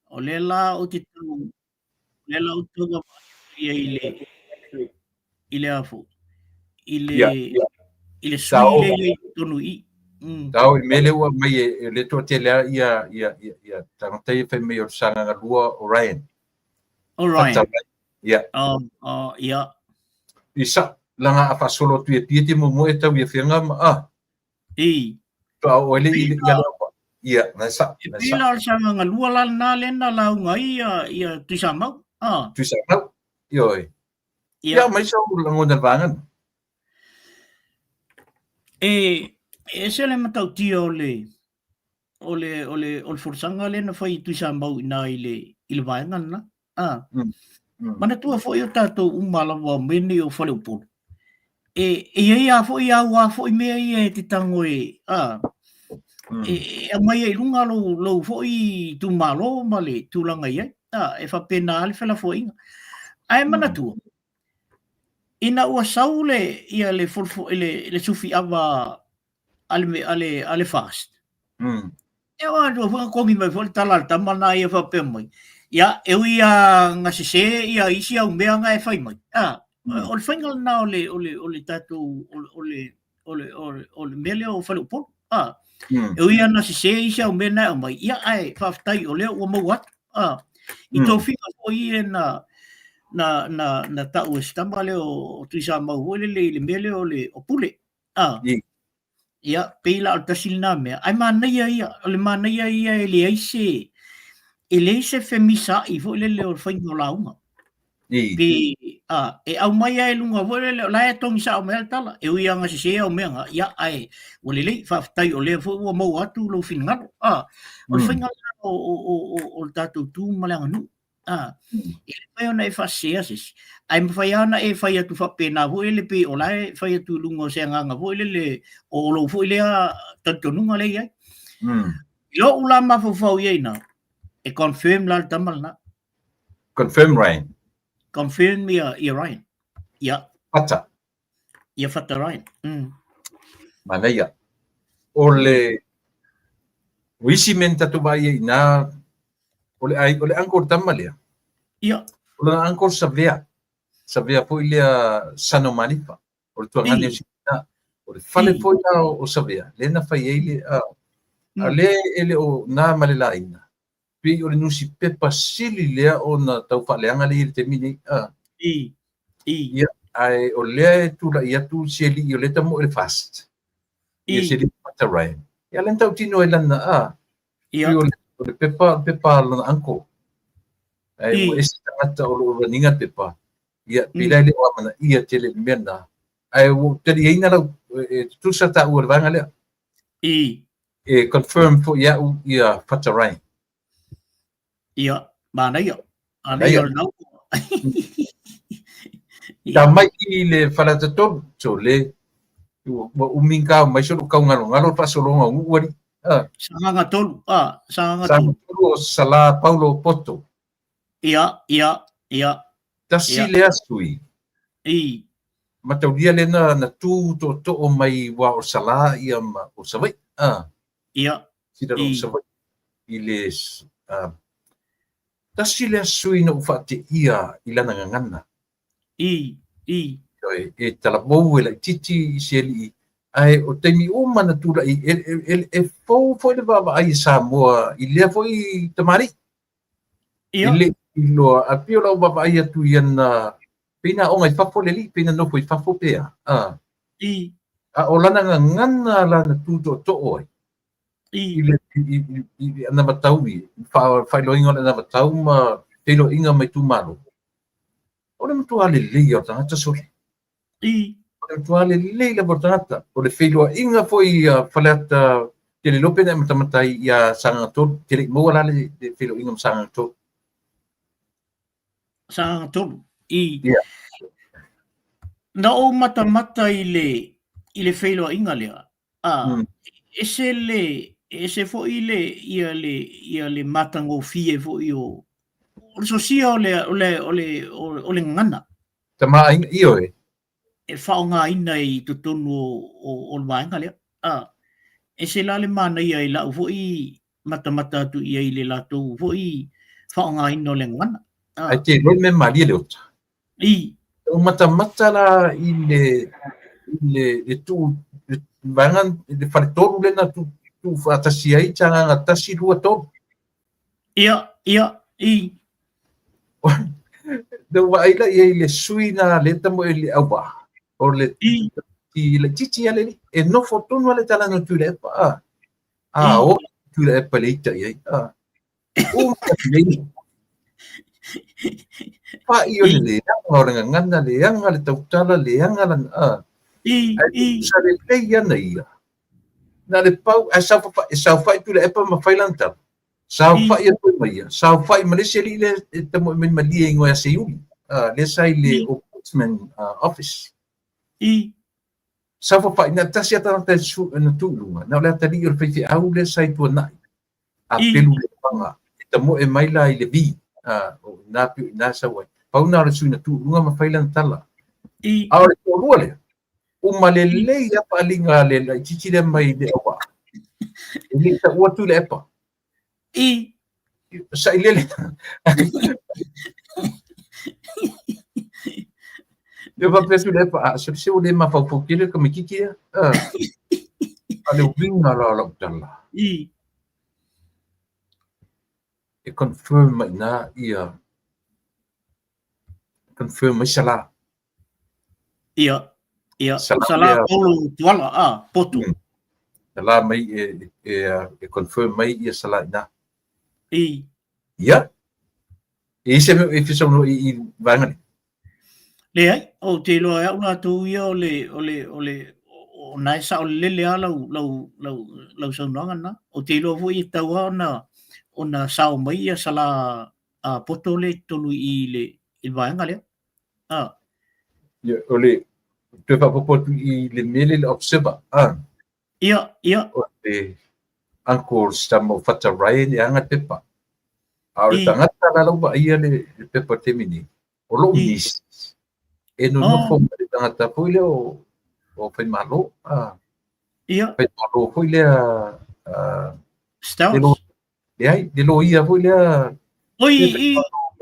O le la o te tau. Le la o tonga ile afu. Ile sui le tonu I. Tau mele wa mai le to te le ia tangai fe me o sanga ngalua Orion. Orion. Ia. Ia. Isa langa afa solo tu te mo e tau ia fenga I. To o le ia na sa. Ila sanga ngalua la na le na la ngai ia tuisa mau. Tuisa mau. Ioi. Ia mai so lango na vangan. E se le matau tia o le forsanga le na fai tuisa mau ina ile vaenga na. Mana tua foi o tato umala wa meni o fale upo. Ia foi a foi me te tango mai lunga lo foi tu malo male tu langa ia. E fa pena le fela foi. Ai mana tua. Ina ua saule ia le sufi ava ale fast. E wa do ko mi mai fol talal tamana ia fa pe mai. Ya ia ngasise ia isi au mea nga e fai mai. O le whaingal na o le tatu o le mele o whale upo. Ia ngasise isi au mea na mai. Ia ai whaftai o leo ua mau atu. I tō whika o i na tau e stamba leo o tuisa mau o le mele o le opule. Ia peila o tasil na mea. Ai mānaia ia, o le mānaia ia e le aise se femisa I vo le o whaingo launga. E au mai e lunga vo le la e tongi sa o mea tala. E ui anga se o mea nga. Ia ai, o le lei whaftai o le ua mau atu lo whinngaro. O le whainga o tātou tū malanga nu. E le whai ona e whasea sisi. Ai mwhai ana e whai atu whapena vo le pe o la e whai atu lunga o se anganga vo le o lo vo le a tantonunga le iai. Ilo ula mawhawhau iei na. E confirm la tamal na. Confirm Ryan. Confirm ia Ryan. Ia. Fata. Ia fata Ryan. Mana ia. O le wisi menta tu bai na ole angkor tamal ia. Ia. Ole angkor savea. Savea po ia sanomanipa. Ole tuangane sina. Ole fale po ia o savea. Lena fai ele ale ele o na malelaina. Pe o le nusi pepa sili lea o na tau whaleanga le te mini. Ia, ai o lea tu la ia tu sili i o le tamo ele fast. Ia sili pata Ryan. Ia len tau tino e lana Ia. O le pepa lana anko. Ai o esi tangata o lo raninga pepa. Ia, pila ele o amana ia tele mena. Ai o teli eina lau tu sa ta ua vanga lea. Confirm po ia pata Ryan. Ia, mana ia. Ana ia nau. Ta mai I le falataton so le uminga mai so ka ngalo pa so longa uari. Sanga tolu. Sanga tolu. Salah Paulo Poto. Ia. Tasi le asui. Mataulia le na tu to o mai wa o Salah ia ma o savai. Ia. Sida lo sa i le tasi le sui no fate ia ilana ngana. I. E tala bou e titi seli ai o temi o mana tula e fo le baba ai Samoa i le foi tamari. Ia. Ile ilo a piola o baba ai atu iana pina o ngai fafo le li pina no foi fafo pea. I. A o lana ngana lana tuto to oi. Ile ana mataui fa lo inga ana matau ma telo inga mai tu malo. O le mtu ale le o tangata soli. I. O le mtu ale le le tangata. O le felo inga foi falata tele lope na matamatai ia sanga to tele mo la le felo inga sanga to. Sanga tolu. I. Yeah. Na o mata i le whaeloa inga lea. Ese fo i le matango fie fo i o so sia o le ngana. Tama inga io e. E whao ngā ina i tutonu o le waenga lea. Ese la le mana ia i lau fo i mata atu ia i le lato fo i whao ngā ina o le ngana. Ai te lo me maria le ota. I. O mata la i le tu vangan le fartoru le na tu fatasi ai tanga nga tasi lua to. Ia. I. De waila i le suina le tamo le awa. O le i le titi ale e no fotonu ale tala no tu le pa. O tu le pa le ita i. O pa i o le anga ngana le anga le tautala le anga la I. Sa le ia na ia. Na le pau a sa fa tu le pa ma failanta. Sa fa ia tu mai. Sa fa i Malaysia le tamo men malia ngo ya se uli. Le sai le ombudsman office. I. Sa fa ina tasia tanta su na tu lunga. Na le tali o fe au le sai tu na. A pelu le panga. Tamo e mai la i le vi. Na pi na sa wa. Pau na su na tu lunga ma failanta la. I. A le to le. O malele ia palinga le la titi le mai le awa. Ele ta o tu le pa. I. Sa ile. Eu vou pedir le pa, se o le ma fa fokile como kiki ale winga la tala. I. E confirm na ia. Confirm sala. Ia. Sala polo tuala poto. Sala mai e confirm mai ia sala na. I. Ia. E se e fisa no i vangani. Le ai o te loa una tu ia o nai sa o le ala lau sa nanga na o te loa fu i taua ona sa o mai ia sala poto le tonu i le vaenga le. Ia ole te fa popo i le mele le observer. Ia. O te uncle stamo fata rai le anga pepa. Aure tangata la lauba ia le pepa temini. O lo nis. E no fo le tangata foi le o fai malo. Ia. Fai malo foi le Stouts. De lo ia foi le Oi.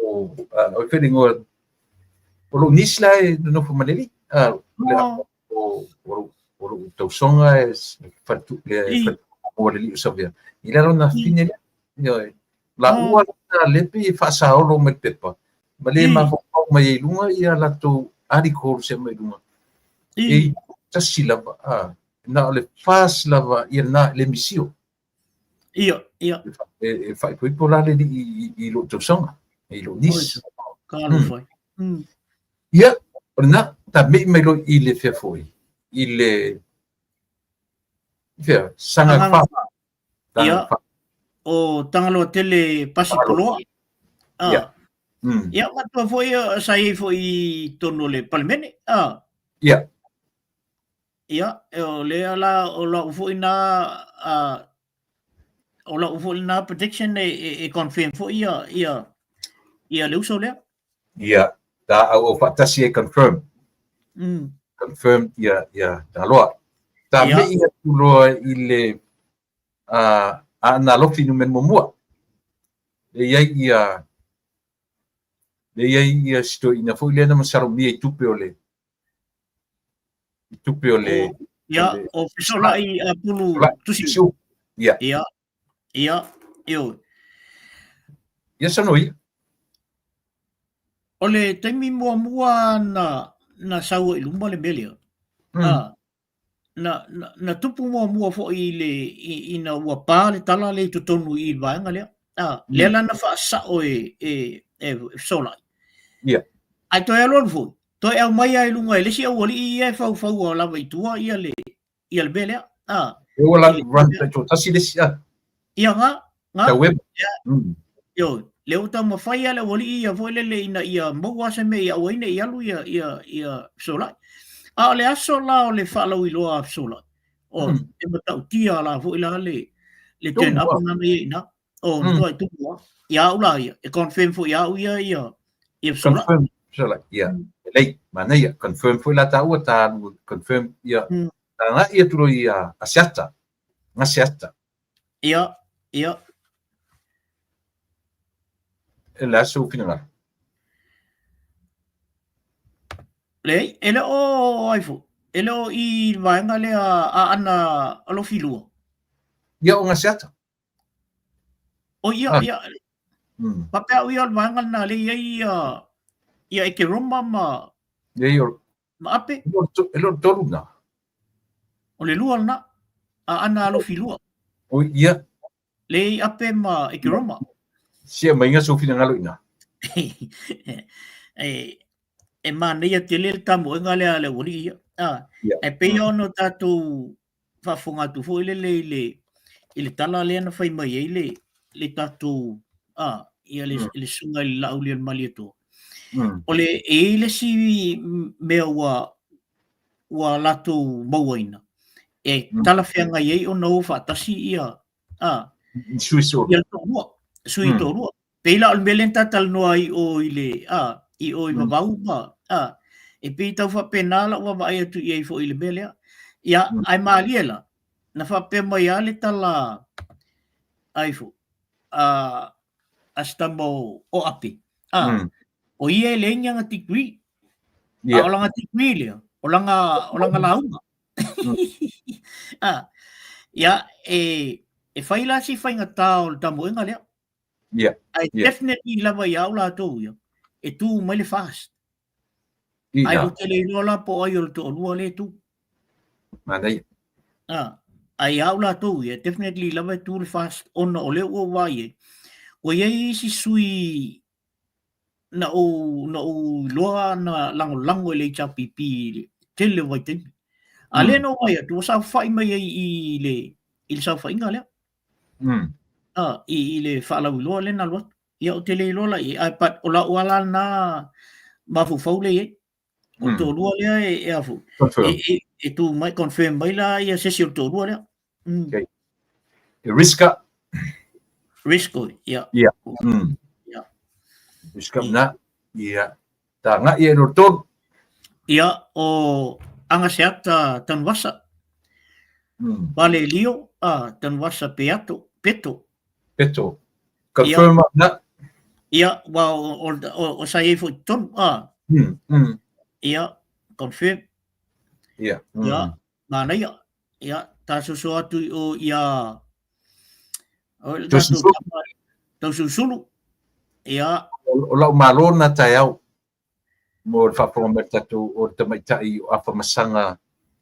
o fai ngo o lo nis la e no fo maneli. O tau songa e fatu le o le li savia. Ila na fine le la ua na lepi fa sa o me pepa. Male ma fo mai lunga ia la to ariko se mai lunga. E tasila na le fas lava ia na le misio. Ia. E fai poi pola le i lo tau songa. E lo nis. Kalo fai. Ia, na ta me mai lo i le fe foi. I le Fia, sanga fa. Ia. O tangalo tele pasipoloa. Ia, matua foi sai foi tono le palmene. Ia. Ia, o le ala o la foi na protection e confirm foi ia le uso le. Ia, ta o fatasi e confirm. Confirm ia ta loa. Ta me ia tuloa i le na lofi no men mo le ia sto ina fo le na masaro mi tupe ole ia o fisola I pulu tusi ia io ia sanoi ole taimi mua na sau I lumba le melia na tupu mua fo I le ina ua pā le tala le tutonu I vaenga lea le lana fa sa o e sola ia ai to alon fo to e mai ai lunga le si o li e fa o la vaitua ia le belea e wala run to tasi le sia ia nga ta web yo le uta ma fai ala wali ia fo le ina ia mo wasa me ia wine ia lu ia sola le aso la o le fala wi lo a sola o e mata tia la fo ila le ten up na me na o no ai tu ia ula ia e confirm fo ia sola confirm sola ia lei mana ia confirm fo la ta confirm ia nga ia tro ia asiata ia la so final le ele o aifu ele o I vaenga le a ana alo filua ia o ngasiata o ia papel ia vaenga na le ia ke roma ma ape elo toruna o le lua na a ana alo filua o ia le ape ma ke roma sia mai nga so final ina e mana ia te le tamu e ngale ale wali ia e pe ono tatu whafunga tu fo ile tala le ana whai mai le tatu ia le sunga I lau le mali ato o le le si mea wa lato mauaina e tala whianga iei o nau whaatasi ia sui torua peila o melen tatal noa I o I o I vavau e pe tau fa penala wa vai atu I fo ile belea ia ai maliela na fa pe mai ale tala ai fo astamo o api o ia le nga tikui o langa tikui le o langa lauma ia e faila si fainga tau tamo nga le I definitely lava ia la to ia e tu mai le fast ai o tele lola po ai o to lua le tu manai ai aula to ia definitely lava tu le fast on o le o vai o ia si sui na o loa na lango le chapipi tele vai te ale no vai tu sa fai mai I le sa fai ngale I le fala lo le na lo ia o tele lola I iPad o la wala na mafu faule o to lua le e afu e tu mai confirm mai la ia se si o to lua le okay riska ia riska na ia tanga ia rotor ia o anga seata tan wasa vale lio tan wasa peto confirm na ia wa o sai fo ton ia confirm ia mana ia ta so atu o ia tau susulu ia o lau malona taiau mo le whapromerta tu o te maitai o apa masanga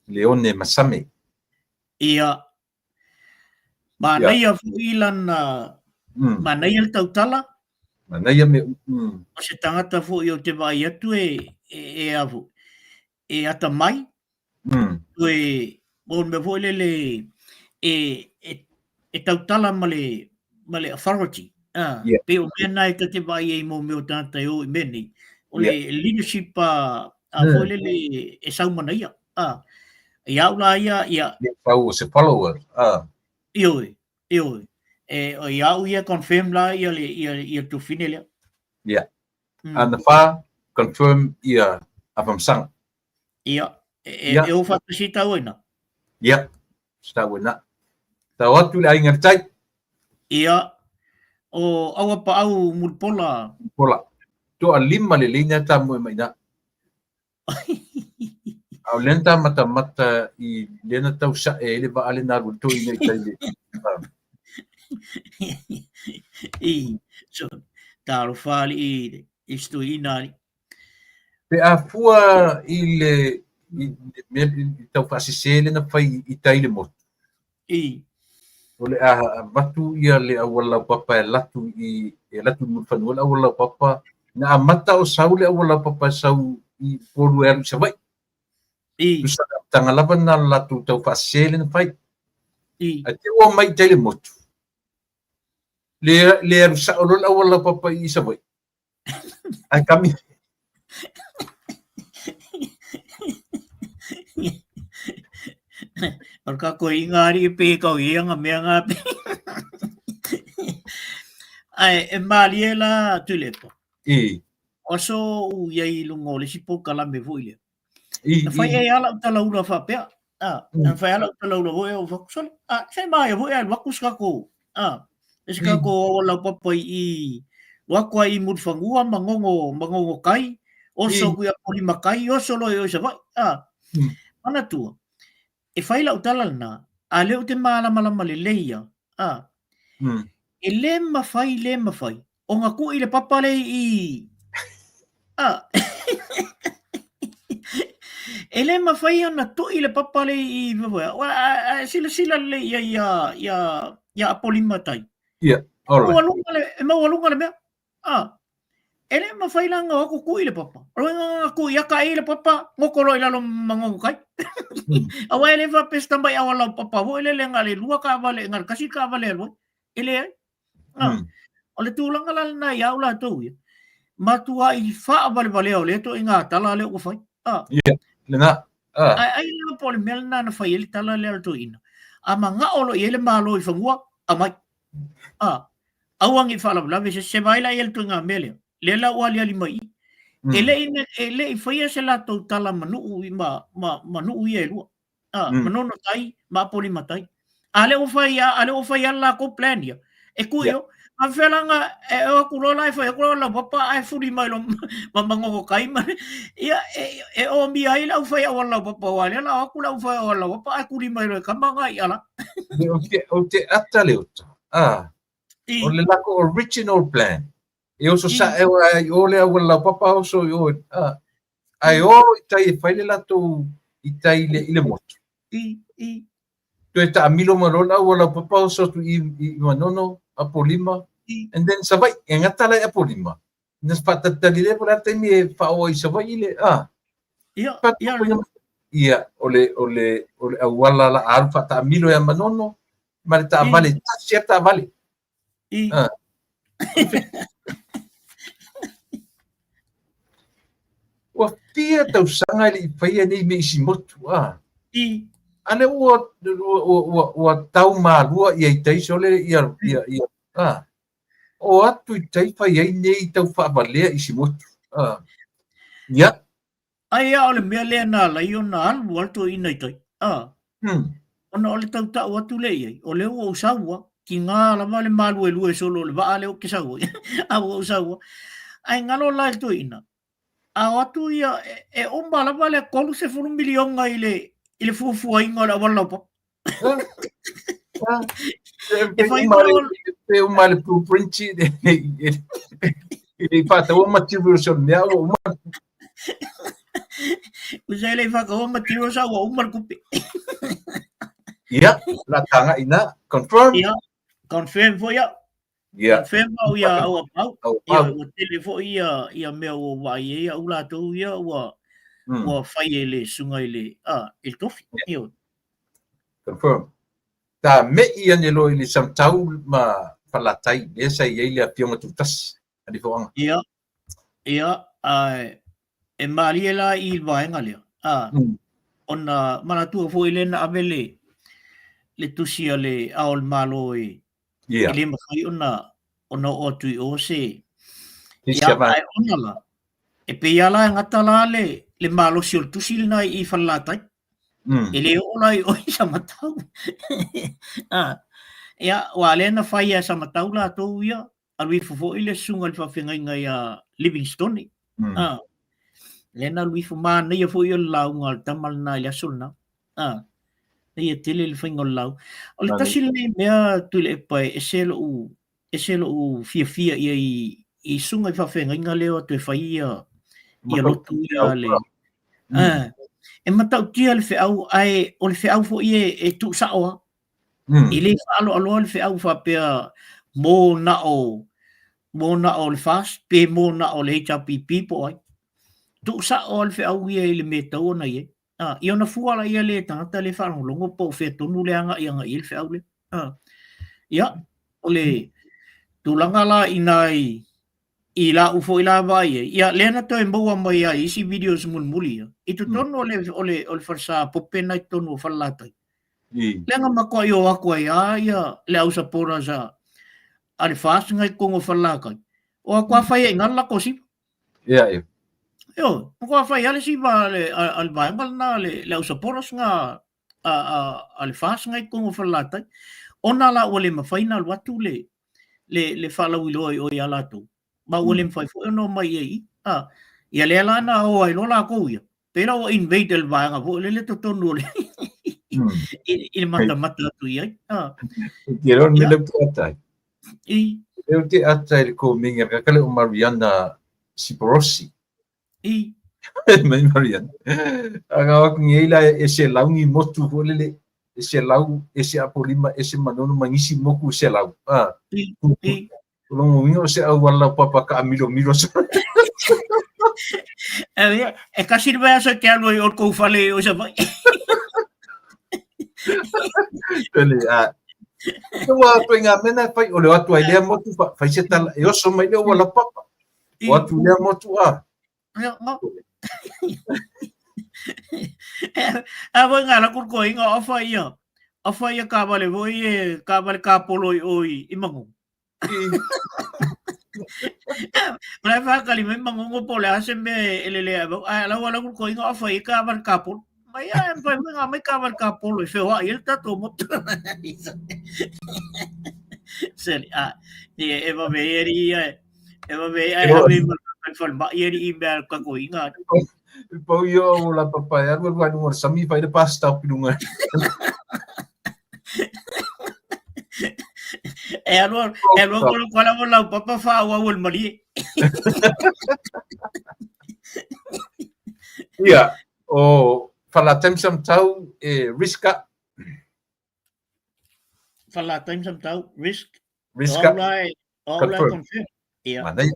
leone masame ia mana ia fuilan mana ia tautala mana ia me o se tangata fu i o te vai atu e avu e ata mai o me vo le e tautala male authority pe o mena e te vai e mo me o tanta o meni o le leadership a vo le e sau mana ia ia ula ia pau se follower io e o ia confirm la ia tu finele ia and the fa confirm ia afamsang ia e o fa sita oina ia sta wena Tau atu le ainga tai. Ia, o aua pa au mulpola. Pola. Toa 5 le leina tamu e mai na. Au lenta mata I lena tau sa e le ba ale na ruto I nei tai le. So, taro fali I stu inari. Pe a fua I le tau fasisele na fai I tai le motu. O le a matu ia le awala papa e latu I latu mulfanu le awala papa na amata o sau le awala papa sau I polu e alu savai. Usa tanga lava na latu tau fasisele na fai. A te ua mai tai le motu. Le alu sa o le awala papa I savai. Ai kami. Marka ko ingari pe kau ianga mea ngapi. Ai e maliela tulepo. Oso u yai lungo le sipo kala me voile. Na fai e ala tala ura fa pe. Na fai ala tala ura voe o fakusol. Sai mai voe al wakus ka ko. Eska ko wala papa I wakwa I mudfangua mangongo kai. Oso kuya poli makai oso lo yo sa vai. Ana tua. E fai la utala na a leo te malama le leia e le mafai o ngā ku I le papale I e le mafai ana tu I le papale I sila leia ia apolima tai e mawalunga le mea ele mafai langa o ku I le papa roinga ku ia ka I le papa ngokolo I lalo mangongo kai awa ele va pesta mai awala papa ho ele lenga le lua ka vale ngar kasi ka vale lo ele ole tu langa la na ya ula tu matua I fa vale ole to inga tala le o fai lena ai le pole mel na fai ele tala le to ina ama nga olo ele malo I fangua amai awangi fa la se vai la ele to nga mele le la wali ali mai ele I fai se la to tala manu manu I lu manono tai ma poli matai ale o fai alla ko plan ia e kuio a felanga e o kurola I fai kurola papa ai furi mai lo mamango kai ma ia e o mi ai la fai wala papa wala la aku la fai wala papa ai kuri mai lo kamanga ia la o te atale o le lako original plan e o so sa e o le wala papa o so yo ai o tai fai le lato I tai le ile moto tu ta amilo marola wala papa so tu I manono apolima and then savai engata la apolima nas pata talile por arte mi fa o savai ile ia ole wala la alfa ta amilo ya manono ma ta vale ta certa vale wa tia tau sanga le faia nei me isi motu ale o tau malua ia tai sole ia o atu tai faia nei tau fa vale isi motu ia ai ole me le na la iona alu alto ina tai ona ole tau ta o atu le ia ole o sawa ki nga la vale malu e lue solo le va ale o ke sawa a o sawa ai ngalo la to ina a watu ia e ombala vale kolu se fu 1 milion ile fu inga la wala po e fai male blueprint e fata o material so mea o usa ele fa ko material sa o mal kupi ia la tanga ina confirm fo ya confirm o ya o pau o telefo ia me o vai ia ula to ia o fai ele sunga ele il tofi io confirm ta me ia ne lo ile sam tau ma palatai esa ia ile pionga tutas ali fo ia e mariela il vai ngale ona mana tu fo ile na avele le tusia le aol malo ele mai ona o tu o se ia ai ona la e pe ala ngata la le malo sil tusil nai I falatai ele o lai o isa matau Ia, wale na whai sa matau la tō ia, alui fufo ile sunga le whawhengai ngai a Livingstone. Lena lui fuma na ia fo ia launga tamal na ia sulna. Ia tele le whainga lau. O le tasi le mea tui le pai e selo u fia ia i sunga i whawhengai ngai leo tu e whai ia lotu ia le. E matau tia le whiau ai, o le whiau fo ia e tu saoa. I le whaalo aloa le whiau whapea mō na o le fast, pe mō na o le HRPP po ai. Tu saoa le whiau ia i le me tau na ia. I ona fuala ia le tangata le whanongongo po whea tonu le anga i anga i le whiau le. Ia, o le tūlanga la inai i la ufo i la vai e. Ia, lena toi maua mai a isi videos mulmuli ia. I tu tonu o le wharsa popena i tonu o whalatai. Lenga makua i o aku ai ia le au sapora sa a le whaas ngai kongo whalakai. O a kua whai e ngala ko si. Ia. Yo, kua whai ale si ba al vaengal na le au sapora nga a le whaas ngai kongo whalatai. Ona la ua le mawhaina al watu le whalau ilo o i alatou. Ma ua le mwhai fo no mai ei. Ia le ala na o ai lola kou ia. Pera o invade el vaenga vo le totonu le. I mata atu iai. Kira on mele atai. Eu te atai ko minga kakale o Mariana Siporosi. Mai Mariana. Aga aku ngeila ese laungi motu holele ese lau ese apolima ese manono mangisi moku ese lau. Longo mingo se au wala papa ka milo E kasi ba sa kano o ko fale o sa vai. Pele Tua tuinga mena fai o le watu ai lea motu fai se tala e oso mai leo wala papa. O atu lea motu a. A voi ngā lakur ko inga o fai ia. O fai ia ka vale voi e ka vale ka polo i mangu. Mana whakali me mangu po le ase me elele a la wala kur ko inga o fai ka vale ka polo. Mai ai pai nga mai ka vale ka polo e whea il tato motu. Seli e va veri e va veri ave ma ieri i bel ka ko inga. Pau yo la papaya no vai no sami vai de pasta pinunga. Allora quando la papa fa o il mari. Ia o fala temsam tau e riska. Fala temsam tau riska. All right confirm. Ia. Manai.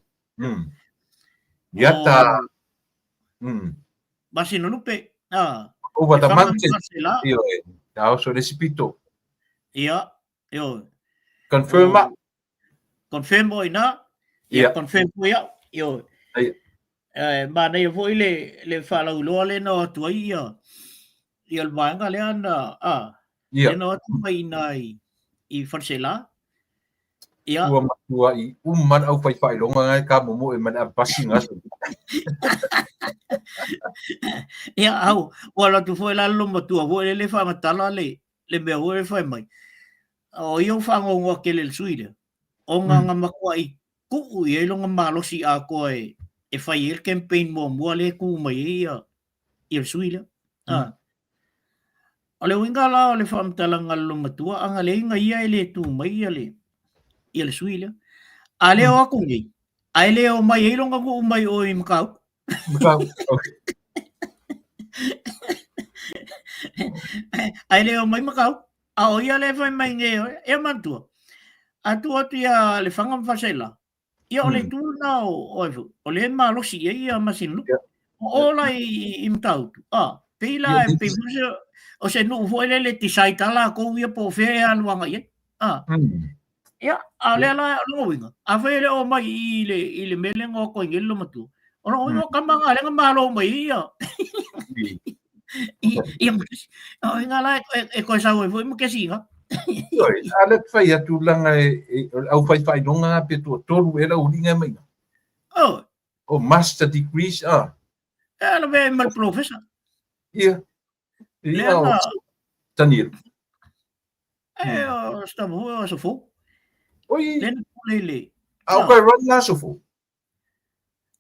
Yata. Basi no lupe. O Batamante. Io tau so recipito. Ia. Io. Confirma. Confirm boy na. Ia confirm boy. Io. Ma nei voi le fala ulo le no tu ia. Ia il vanga le ana. Ia no tu mai nai I farsela. Ia. Tua I man au fai fai longa ngai ka momo e man abasi ngaso. Ia au. Wala tu foi la lo matua voi le fa matala le me voi fai mai. O iong whangongo ke le suile. O nga makua I kuku I longa malosi a koe e whai il campaign mo mua le ku mai I le suile. O le winga la o le whamtala ngalo matua anga le inga ia le tu mai I le suile. A le o aku ngai. A le o mai I longa ku mai o I makau. Makau. A le o mai makau. A o ia le whai mai nge e mantua. A tua tia le whangam whasela. Ia o le tūna o le malosi ia masinu. O la I mtautu. Pila e pipuse o se nuu fo le tisai tala ko ia po fe aluanga ia. Ia a le ala lo winga. A fe le o mai I le melengo ko ngelo matu. O no winga kamanga le malo mai ia. Ia o inga la e ko sa wo mo ke singa. Ale fai atu langa au fai longa pe to toru era ulinga mai. O master degrees Ela ve mal professor. Ia. Ia. Tanir. sta mo so fo. Oi, Le le. au kai run la so fo.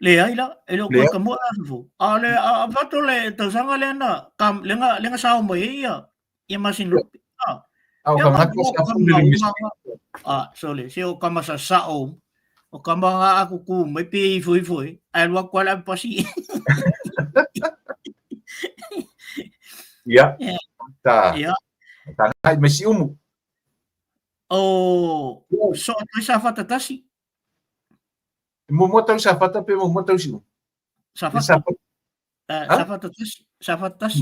Le ai la, e lo Le ko ka mo la so fo. A le a vato le to sanga le na kam lenga sa mo ia. Ia masin lu. Au ka ngata sa fo le mis. Sole, se o kama sa sao. O kama nga aku ku mai pe foi. Ai lo kwa la pasi. Ya. Ta. Ya. Ta ngai mai si umu. O so to sa fata tasi. Mo tau sa fata pe mo tau si umu. Sa fata tasi.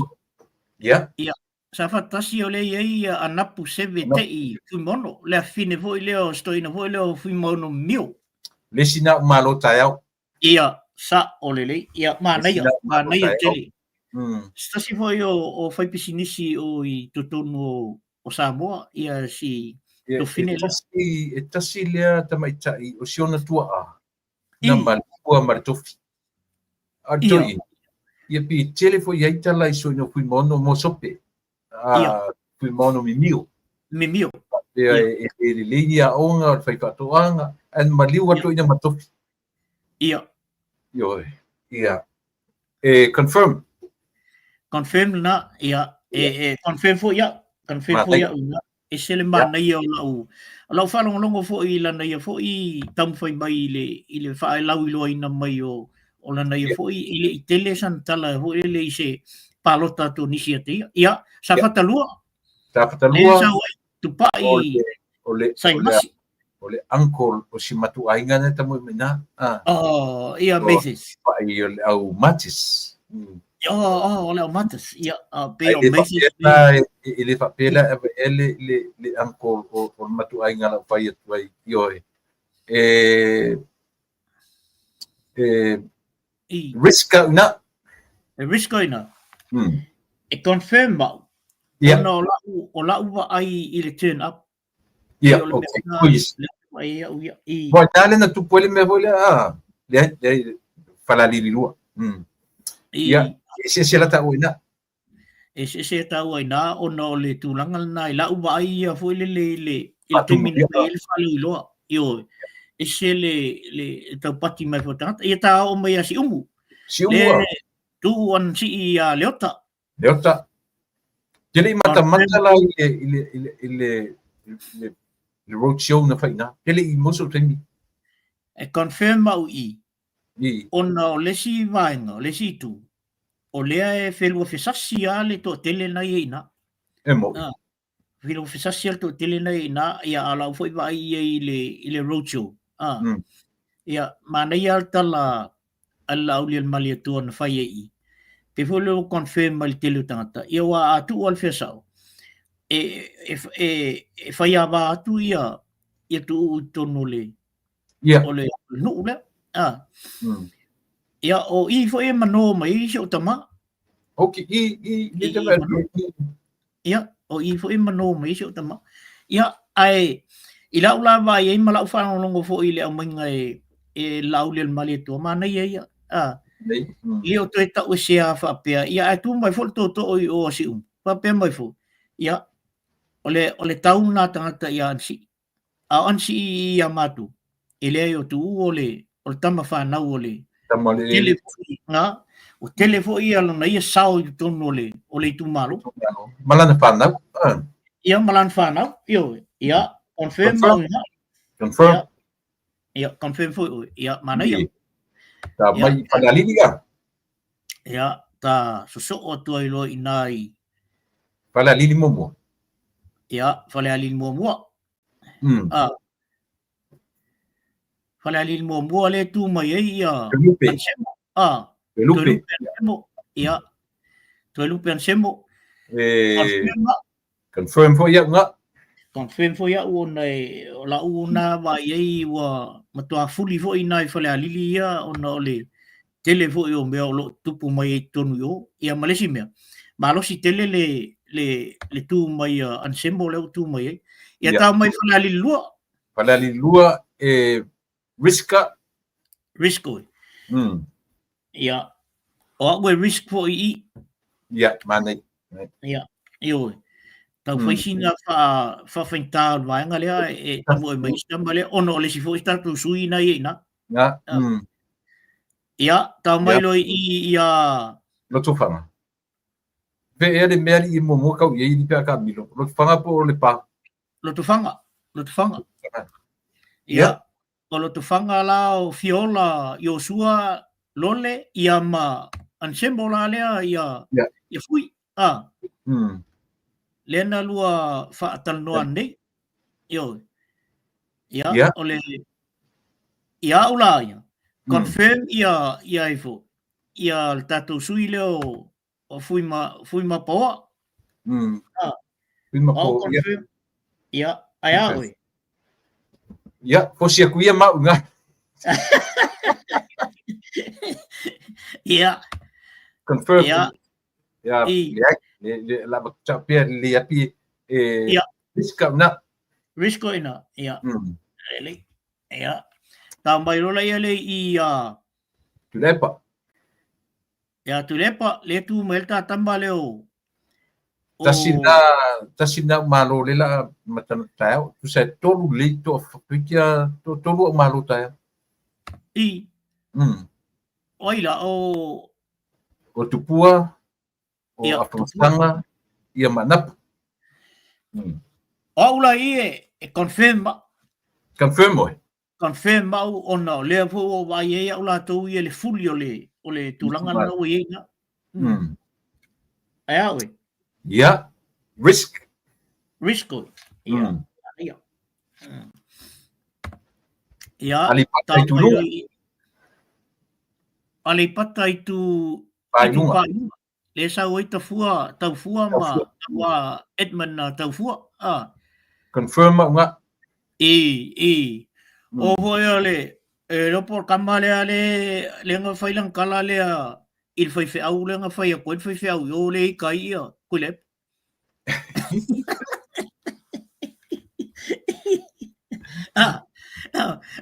Ya. Ya. Sa fata tasi o le ia anapu seve tei fu mono. Le fine foi leo stoina foi leo fu mono mio. Le sina malo tayau. Ia sa o le ia mana ia tele. Stasi foi o fai pisinisi o I totonu o Samoa ia si to fine e tasi lea tamaitai o siona tua a. Na malua martofi. Artoi. Ia pi tele foi ai tala I soino fui mono mo sope. Fui mono mimio. Mimio. E leia onga fai katoanga and maliu atu ina matofi. Ia. Yo. Ia. Confirm na ia confirm fo ia una e sele mana ia o lau whanonga longo fo I lana ia fo I tam fai mai I le whae lau iloa ina mai o lana ia fo I tele san tala fo ele I se palota to nisi ate ia sa whatalua le sa wai tupa I sai masi o le uncle o si matu ainga na tamu mina ia meses ai au matis o le matas ia pe o meses ele papela ele le uncle o matu ainga la fai atu ai yo riska na e confirm o la uwa ai I le turn up ia okay pois Boa, dale na tu puele me voy le fala lilua. Ya, se la ta uina. Se ta uina o no le tulangal na la uba ia foi le tu min le fali lo io se le ta pati mai fota ia ta o mai si umu. Si umu. Tu on si ia leota. Jadi mata la ile le roadshow na faina. Ele I moso temi. E confirm au I. Ona le si vainga, le si tu. O lea e whelua whesasi a le to tele na ina. E mo. Whelua whesasi a le to tele na ina. Ia ala ufoi vai I le roadshow. Ia mana ia tala ala au le malia tua na whai I. Pe whelua confirm ma le tele tangata. Ia wa atu al whesau. E whai awa atu ia tu tono le. Ia. O le nuu le. Ia o I fo e mano mai si o tama. Ok, Ia o I fo e mano mai si o tama. Ia ai I lau la vai e malau whanau longo fo I le au mainga e lau le mali tua mana ia. I o toi tau se a whapea. Ia ai tu mai fo to o si Whapea mai fo. Ia o le tau nā tangata ia ansi. A ansi ia matu. E lea o tu o le tama whanau o le telefoni nga o telefoni ala na ia sao I tono o le tu malo malana whanau ia malana whanau ia confirm ia confirm fo ia mana ia ta mai whanalili ia ia ta so o tu ai lo inai whanalili momo ia whanalili momo Whanalili momo le tu mai ia Pelupe ia Tuelupe ansemo confirm fo ia nga confirm fo ia o nei la una vai ai wa matua fuli fo inai whanalili ia ona ole tele fo o mea lo tupu mai tonu yo ia malesi mea malosi tele le tu mai ansemo le tu mai ia ta mai whanalili lua Risco. Ia. O we risk fo I. Ia, mana. Ia. Io. Tau whaisinga whawhaintā vaenga lea e tamu e maista male ono le si fo ista tu sui na i na. Nga. Ia, tau mailo i a... Loto whanga. Pe e le mea i mo mo kau i pia ka milo. Loto whanga po o le pa. Loto whanga. Ia, o loto whanga la o Fiola Iosua lole ia ma ansembo la lea ia fui. Lena lua whaatal noa nei. Ia, ole... Ia ula ia. Confirm ia ifo. Ia tatou sui leo o fui ma poa. Fui ma poa. Confirm. Ia, ai aoi. Ia, fosia kuia mau nga. Ia. Confirm. Ia. Ia, le la chapia le api riska na. Risko ina. Ia. Really. Ia. Tambai rola ia le i Tulepa. Ia tulepa le tu melta tamba leo. Tasina malo le la matana tau. Tu sai tolu le to fikia to tolu malo tau. Oila o tupua o afrosanga ia manap. Oula i e confirm Confirm mau ona le fo o vai e ola to i le fuli o le tulanga na o i na. Ai awe. Ia, Risko. Ia. Ia. Alipata i tu Painunga. Le sa oi tau fua ma Edmund na tau fua. Confirm nga. O voi ale ropo kamale ale lenga failang kala le il fai fe au lenga fai ko fai fe au yo le kai ia kulep.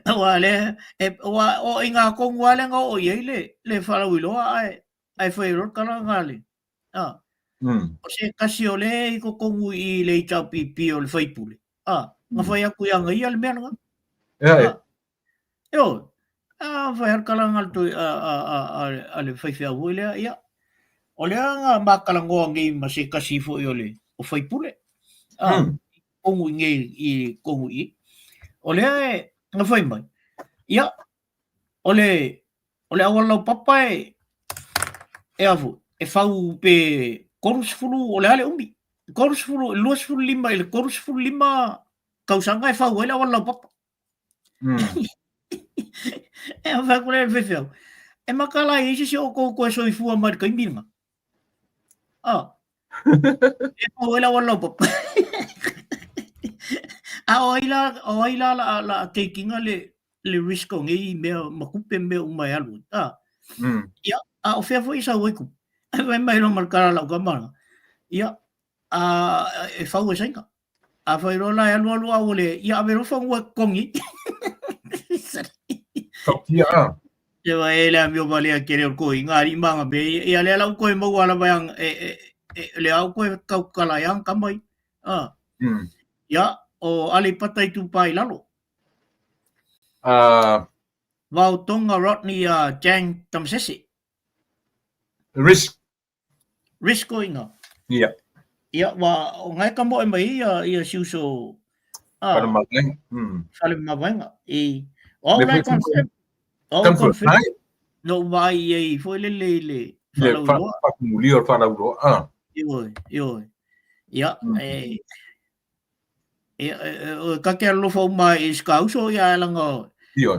Wale o inga kong wale nga o ye le fala wilo ai fai ro kala ngale. O se kasi ole ko kongu i le tau pipi o le fai pule. Nga fai aku yang ia le mena nga. Yo, vai kalang alto ale fai fia wile ia. Ole nga makalango ngi masi kasifo yole o fai pule. Kongu ngi kongu i. Ole nga fai mai. Ia. Ole awala papa e avu e fau pe korusfulu ole ale umbi. Korusfulu luasfulu lima ele korusfulu lima kausanga e fau ele awala papa. E fa kule fefeu. E makala i si o ko so i fua mar kai minga. E po ela wala pop. Oila la taking le risk ngi me makupe me umai alu. Ya, o fe foi sa oiku. Vai mai no marcar la gamana. Ya, e fa o senga. A foi rola alu ole, ya vero fa o kongi. Ia. Ia ele a mio vale a querer ko ingari manga be ia le la ko mo wala bayang le au ko kau kala yang kamai. Ya o ali patai tu pai lalo. Vau tonga Rodney Jang Tamsesi. Risk ko inga. Ia. Ia wa ngai kamo e mai ia siuso. Para mageng. Sale mavenga e all right confirm. No vai e foi le. Fa mulio fa ro. Yo. Ya ka ke lo fo mai skauso ya langa.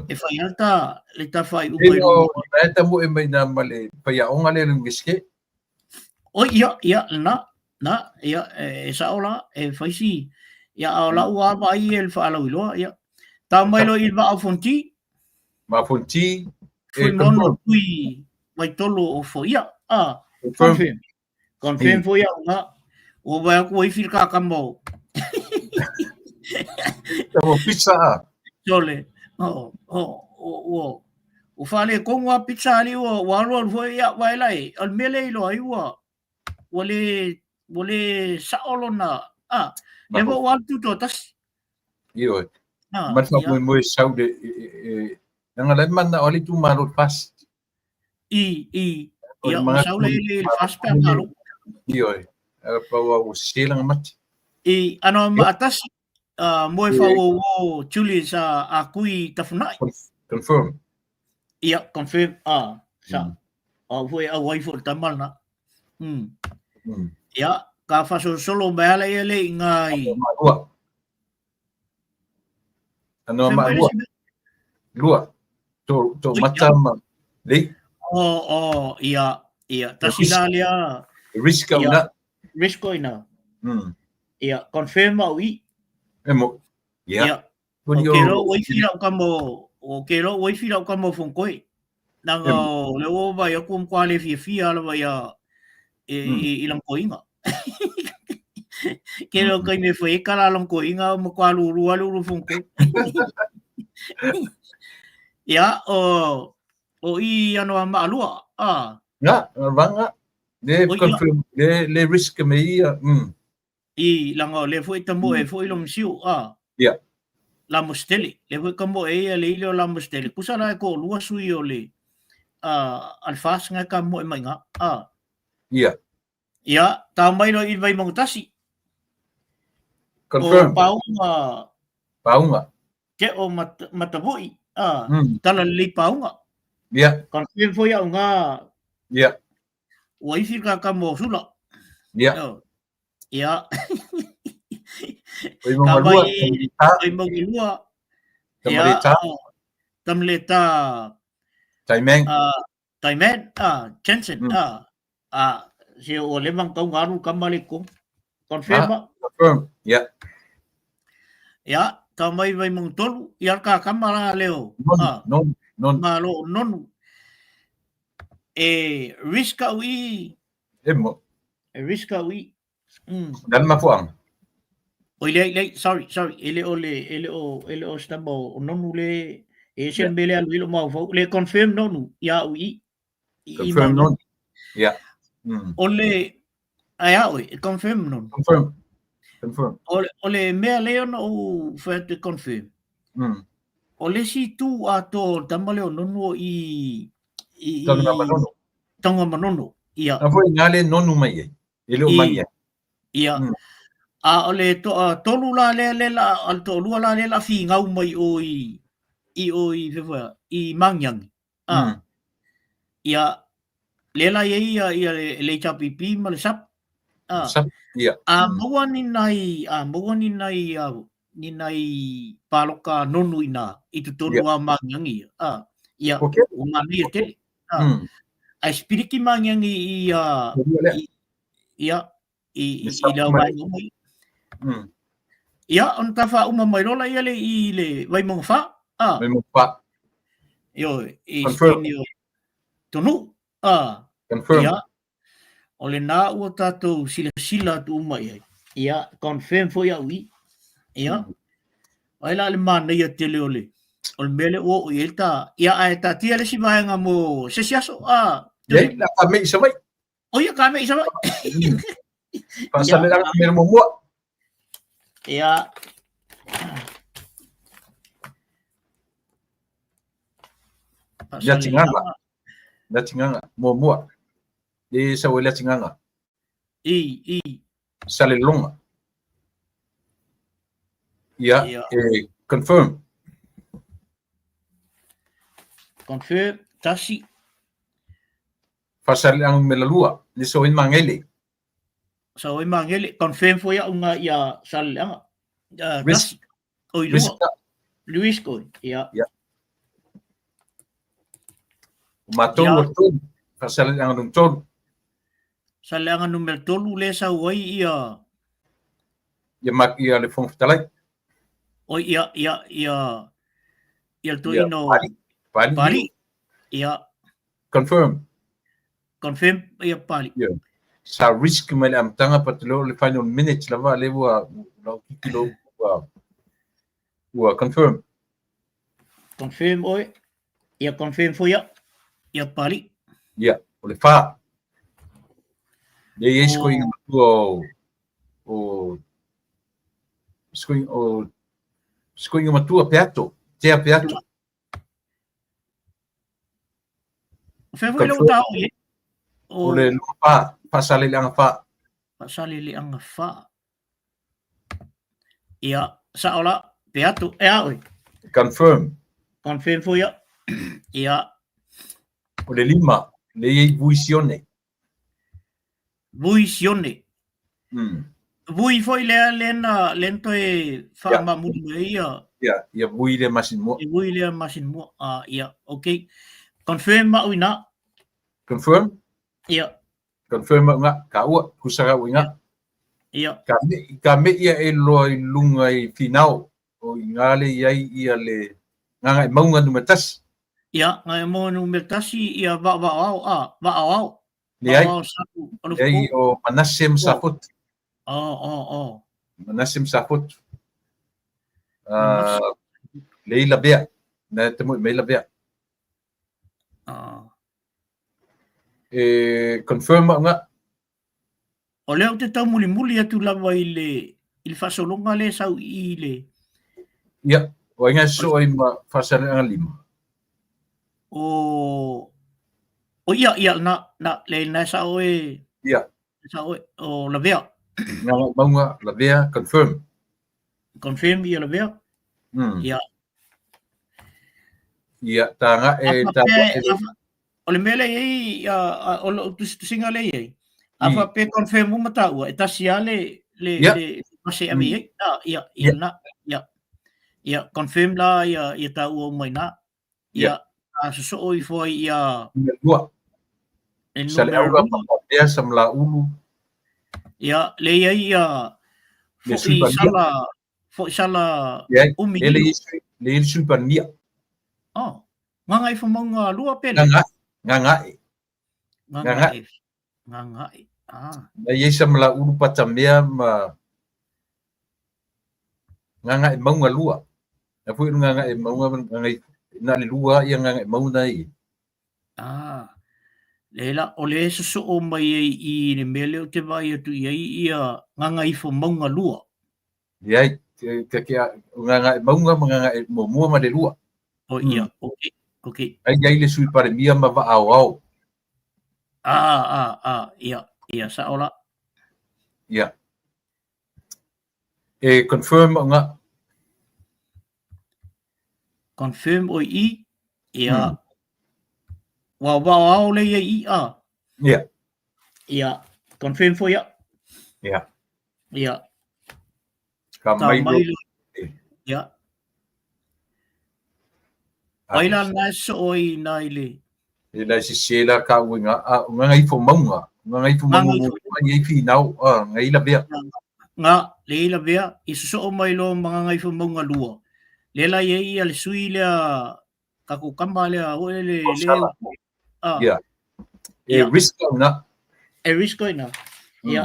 E fai alta le ta fai u mai. Eta mo e mai na male pa ya onga le ngiske. O ia na e sa ola e fai si ya ola wa vai el fa lo ya. Ta mai lo il va a fonti. Ma fonti fui mono tui mai tolo o fo ia. Confirm fo ia nga. O vai ko i fil ka kamo. Tamo pizza. Jole. O fale con wa pizza ali o walo fo ia vai lai. Al mele lo ai wa. Wole sa olona Lewa o altu to tas. Iyo. Man fa mo sau de nga le man na oli tu marot fast. Ia masau le fast pa malo. Iyo. Pa wa silang mat. Ano ma atas mo fa wo chuli sa akui tafunai. Confirm. Ia confirm sa. Foi a wife tamal na. Ia ka fa solo bala ele ngai. Ano ma lua. To macam le. Iya. Tasilalia Risk na. Risk ina. Iya, confirm wi. Emo. Iya. Kero wifi ra kamo fong koi. Nang lewo ba ya kum kwale fi ala ba ya ilang koi nga. Kero kai me foi kala long koi nga mo kwalu lu fong koi. Ya i ano ma alua. Nga, banga. Le confirm le risk me I lango le foi tamo foi lom siu Yeah. La mosteli le foi kamo le ilo la mosteli kusana ko lua sui ole alfas nga kamo mai nga Yeah. Ya tamai no i vai mongtasi Confirm. Paunga ke o matabui tala li paunga. Yeah. Confirm foi nga. Yeah. Wifi ka kamo sula. Yeah. Ya. Oi mo lua. Ya. Tamleta. Taimen. Jensen. Si o lemang kau ngaru kamali ko. Confirm. Confirm. Yeah. Ya, tamai vai mong tolu. Ya ka kamala leo. Non. Malo non. Riska wi. Emo. Riska wi. Dan mafuang. Sorry. Ele o stabo nonu le sen bele al wilo mau fo le confirm nonu ya wi. Confirm non. Yeah. Ole aya oi confirm non. Confirm. Ole me leon o for to confirm. Ole si tu ato tamale nonu Tonga manono. Ia. Foi ngale nonu mai. Ele o mai. Ia. Ole tolu la le la al tolu la le la fi ngau mai oi fefa I mangyang. Ia lela ia le chapipi mal sap. Ia. Mawani nai ni nai paloka nonu ina itu tolu mangyang ia. Ia. Umani te. Ai spiriki mangyang ia ila mai ngomoi. Ya on tafa uma mai rola ia le vai mong fa. Vai mong fa. Yo istinio tonu. Confirm. Ya. Ole na o tato sila tu mai. Ya confirm foi a wi. Ya. Ai la le man ia tele ole. Ol mele o ilta ya ai ta tia le si mai ngamo sesiaso Ya la kami samai. Oh ya kami samai. Pasal lang meron mo. Ya. Ya tinganga. Mo. Di sa wala tinganga. Salilonga. Ya. Confirm. Tasi. Pasal ang melalua. Di so in mangeli. So in mangeli confirm foi unga ya sal anga. Risk. Luis ko. Ya. Matol pasal ang nungtol. Salangan number 3 le sa wai ia. Ya mak ia le fong talai. O ia. Il to ino. Pali. Ya. Confirm ia pali. Yeah. Sa risk mai am tanga patlo le final minutes lava le wa kilo wa confirm oi. Ia confirm foi ia pali. Ya, ole fa. De yes ko inga o Skoinga matua peato. Tea peato. Fe foi lo tau e. O le lupa. Pasale le anga fa. Pasale le anga fa. Ia, sa ola peato e aoi. Confirm. Confirm foi ia. Ia. O le lima. Le ei vuisione. Vuisione. Mm. Vui foi lena lento e fa mamuli ia. Ia vui le masin mo. E vui le masin mo. Ia, okay. Confirm ma uina. Confirm. Ia. Confirm nga ka ua kusara winga. Ia. Ka me ia e loi lunga i finau. O ngale iai ia le nganga maunga numatas. Ia, ngai mo no metasi ia va au. Le ai o manasem safut. Manasem safut. Leila bea. Na temu meila bea. Confirm nga. O leo te tau muli atu lava i le fasolonga le sau i le. Ia, o inga so i ma fasolonga lima. O ia na le na sao e. Ia. Sao e o la vea. Nga maunga la vea confirm. Confirm ia la vea. Ia. Ia, tanga e o le mele ei o lo tusinga le ei. Afa pe confirm mo mataua e tasia le mase ami ei. Ia na ia confirm la ia tau o mai na. Ia so o i foi ia lua. En Sale aura pa samla ulu. Ia le ia fo sala umi. Le supania. Nganga i famonga lua pele. Nganga. Na yesa mala ulu patamea ma nganga e maunga lua. Na fui nganga e maunga na le lua ia nganga e maunga i. Lela o le so o mai i le mele o te vai atu ia nganga i famonga lua. Ia ke nganga e maunga nganga e mo ma le lua. Ia, okay. Ai le sui pare mia ma va au. Ia sa ola. Ia. E confirm nga. Confirm o i ia. Wow le i Ia. Ia. Confirm fo ia. Ia. Kamailo. Ia. Aila na so oi na ile. Ila si sela ka winga ngai fo maunga. Ngai fo maunga ngai finau ngai la bea. Nga leila bea iso o mai lo mga ngai fo maunga lua. Lela ye ia le sui le ka ko kamba le o le. Ia. E risk na. E risk na. Ia.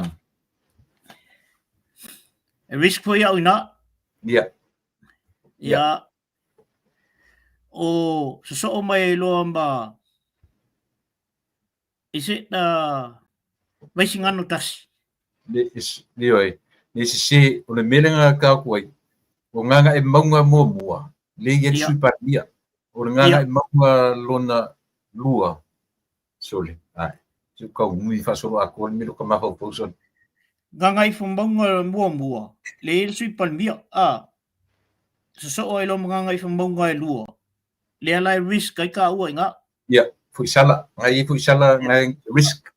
E risk fo ia na. Ia. Ia. O so mai lo amba. Is it vai singano tas. Ni si o le melenga ka koi. O nganga e maunga mua. Le ye suparia. O nganga e maunga lona lua. Sole. Ai. Tu ka mui fa solo a ko mi lo ka ma fa poson. Nganga i maunga mua. Le suparia. So o lo nganga i maunga lua. Le ala risk kai ka ua nga. Ia, fui sala, ngai ngai risk.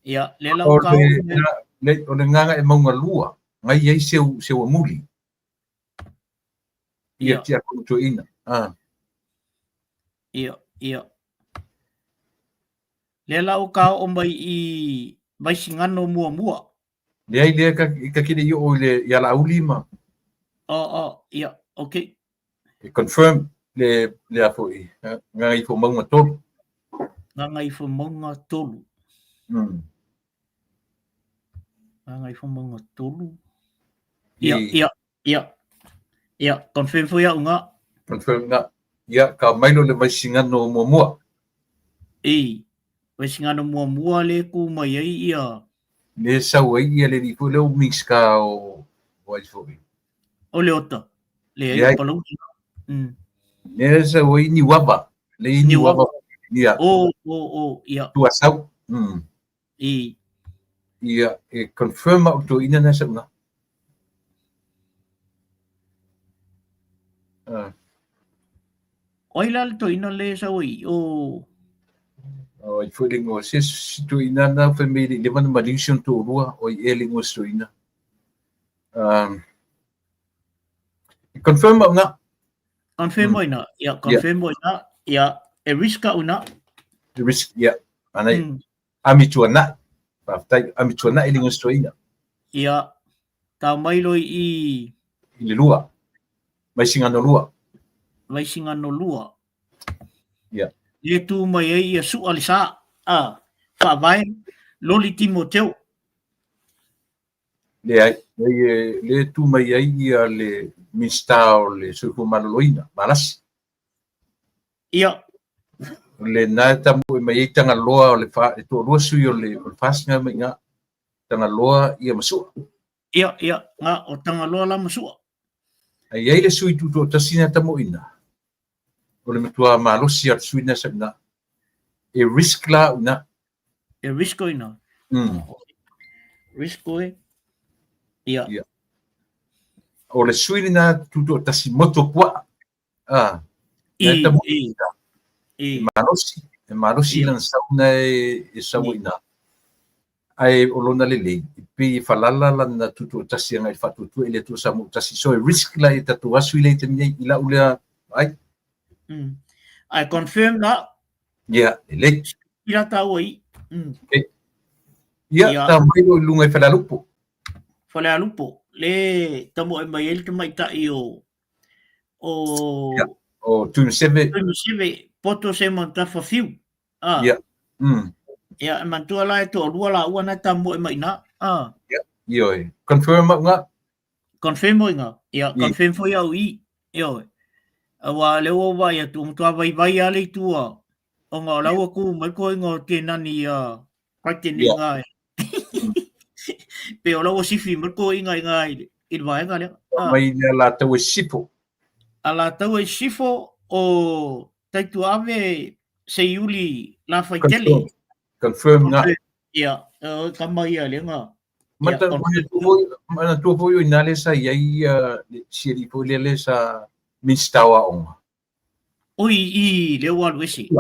Ia, le la ka o le nganga e maunga lua, ngai ei seu amuli. Ia tia kuto ina. Ia. Le la o ka o mai i mai singano mua. Le ai le ka kile i o le ia la ulima. Ia, okay. Confirm le afoi ngai fo maunga tolu. Ngai fo maunga tolu. Ngai fo maunga tolu. Ia, confirm fo ia nga. Confirm nga. Ia ka mailo le mai singano mua. Mai singano mua le ku mai ia. Le sau ia le di fo le mix ka o vai foi. O le ota. Le Ia. ai palau. Ne sa o ni waba. Le ni waba. Ia. O, ia. Tua sau. Ia e confirm au to ina na sa una. Oi la to ina le sa oi o I feeling o sis to ina na family le man maldition to rua o eling o so ina. Confirm nga. confirm mo ina. Ia confirm mo ina. Ia e riska una. The risk ya. Anai ami tuana. Paftai ami tuana eling o so ina. Ia ta mai loi i Le lua. Mai singa no lua. mai singa no lua. Ia. Le tu mai ai ia su alisa. Fa vai loli Timoteo. Le ai le tu mai ai ia le mistao le so ko maloloina. Malas. Ia Le na tamu mai tanga loa le fa to ro su yo le fasnga mai nga tanga loa ia masu. ia nga o tanga loa la masua. Ai le sui tu to tasina tamu ina. O le matua malosi at suina sabna. E risk la una. E risko ina. Risko e. Ia. O le suina tu to tasi moto pua. Malosi. E malosi lan sauna e sawina. Ai olona lele. Pe falala lan tu to tasi ngai fatu tu ele tu samu tasi so risk la e tatu asu ile temi ila ula ai. I confirm na. Ya, ele. Ila tau ai. Ya, tamai lo lunga e falalupo. Falalupo. Le tamo e mai el te mai ta o tu seve poto se monta fa fiu. Ya. Ya mantua la to lua la ua na tamo e mai na. Ya. Yo. Confirm nga. Confirm mo nga. Ya, confirm fo ya ui. Yo. Awa le o vai atu mtua vai ale tua. O ngā lau aku mai koe ngō tēnani kaitene ngai. Pe o lau sifi mai koe ngai i vai ngai. Mai la tau e sifo. A la tau e sifo o taitu ave se iuli la faitele. Confirm nga. Ia, kamai ia le ngā. Mana tua foi o inale sa iai siri foi lele sa mistawa onga. Oi i le walu esi.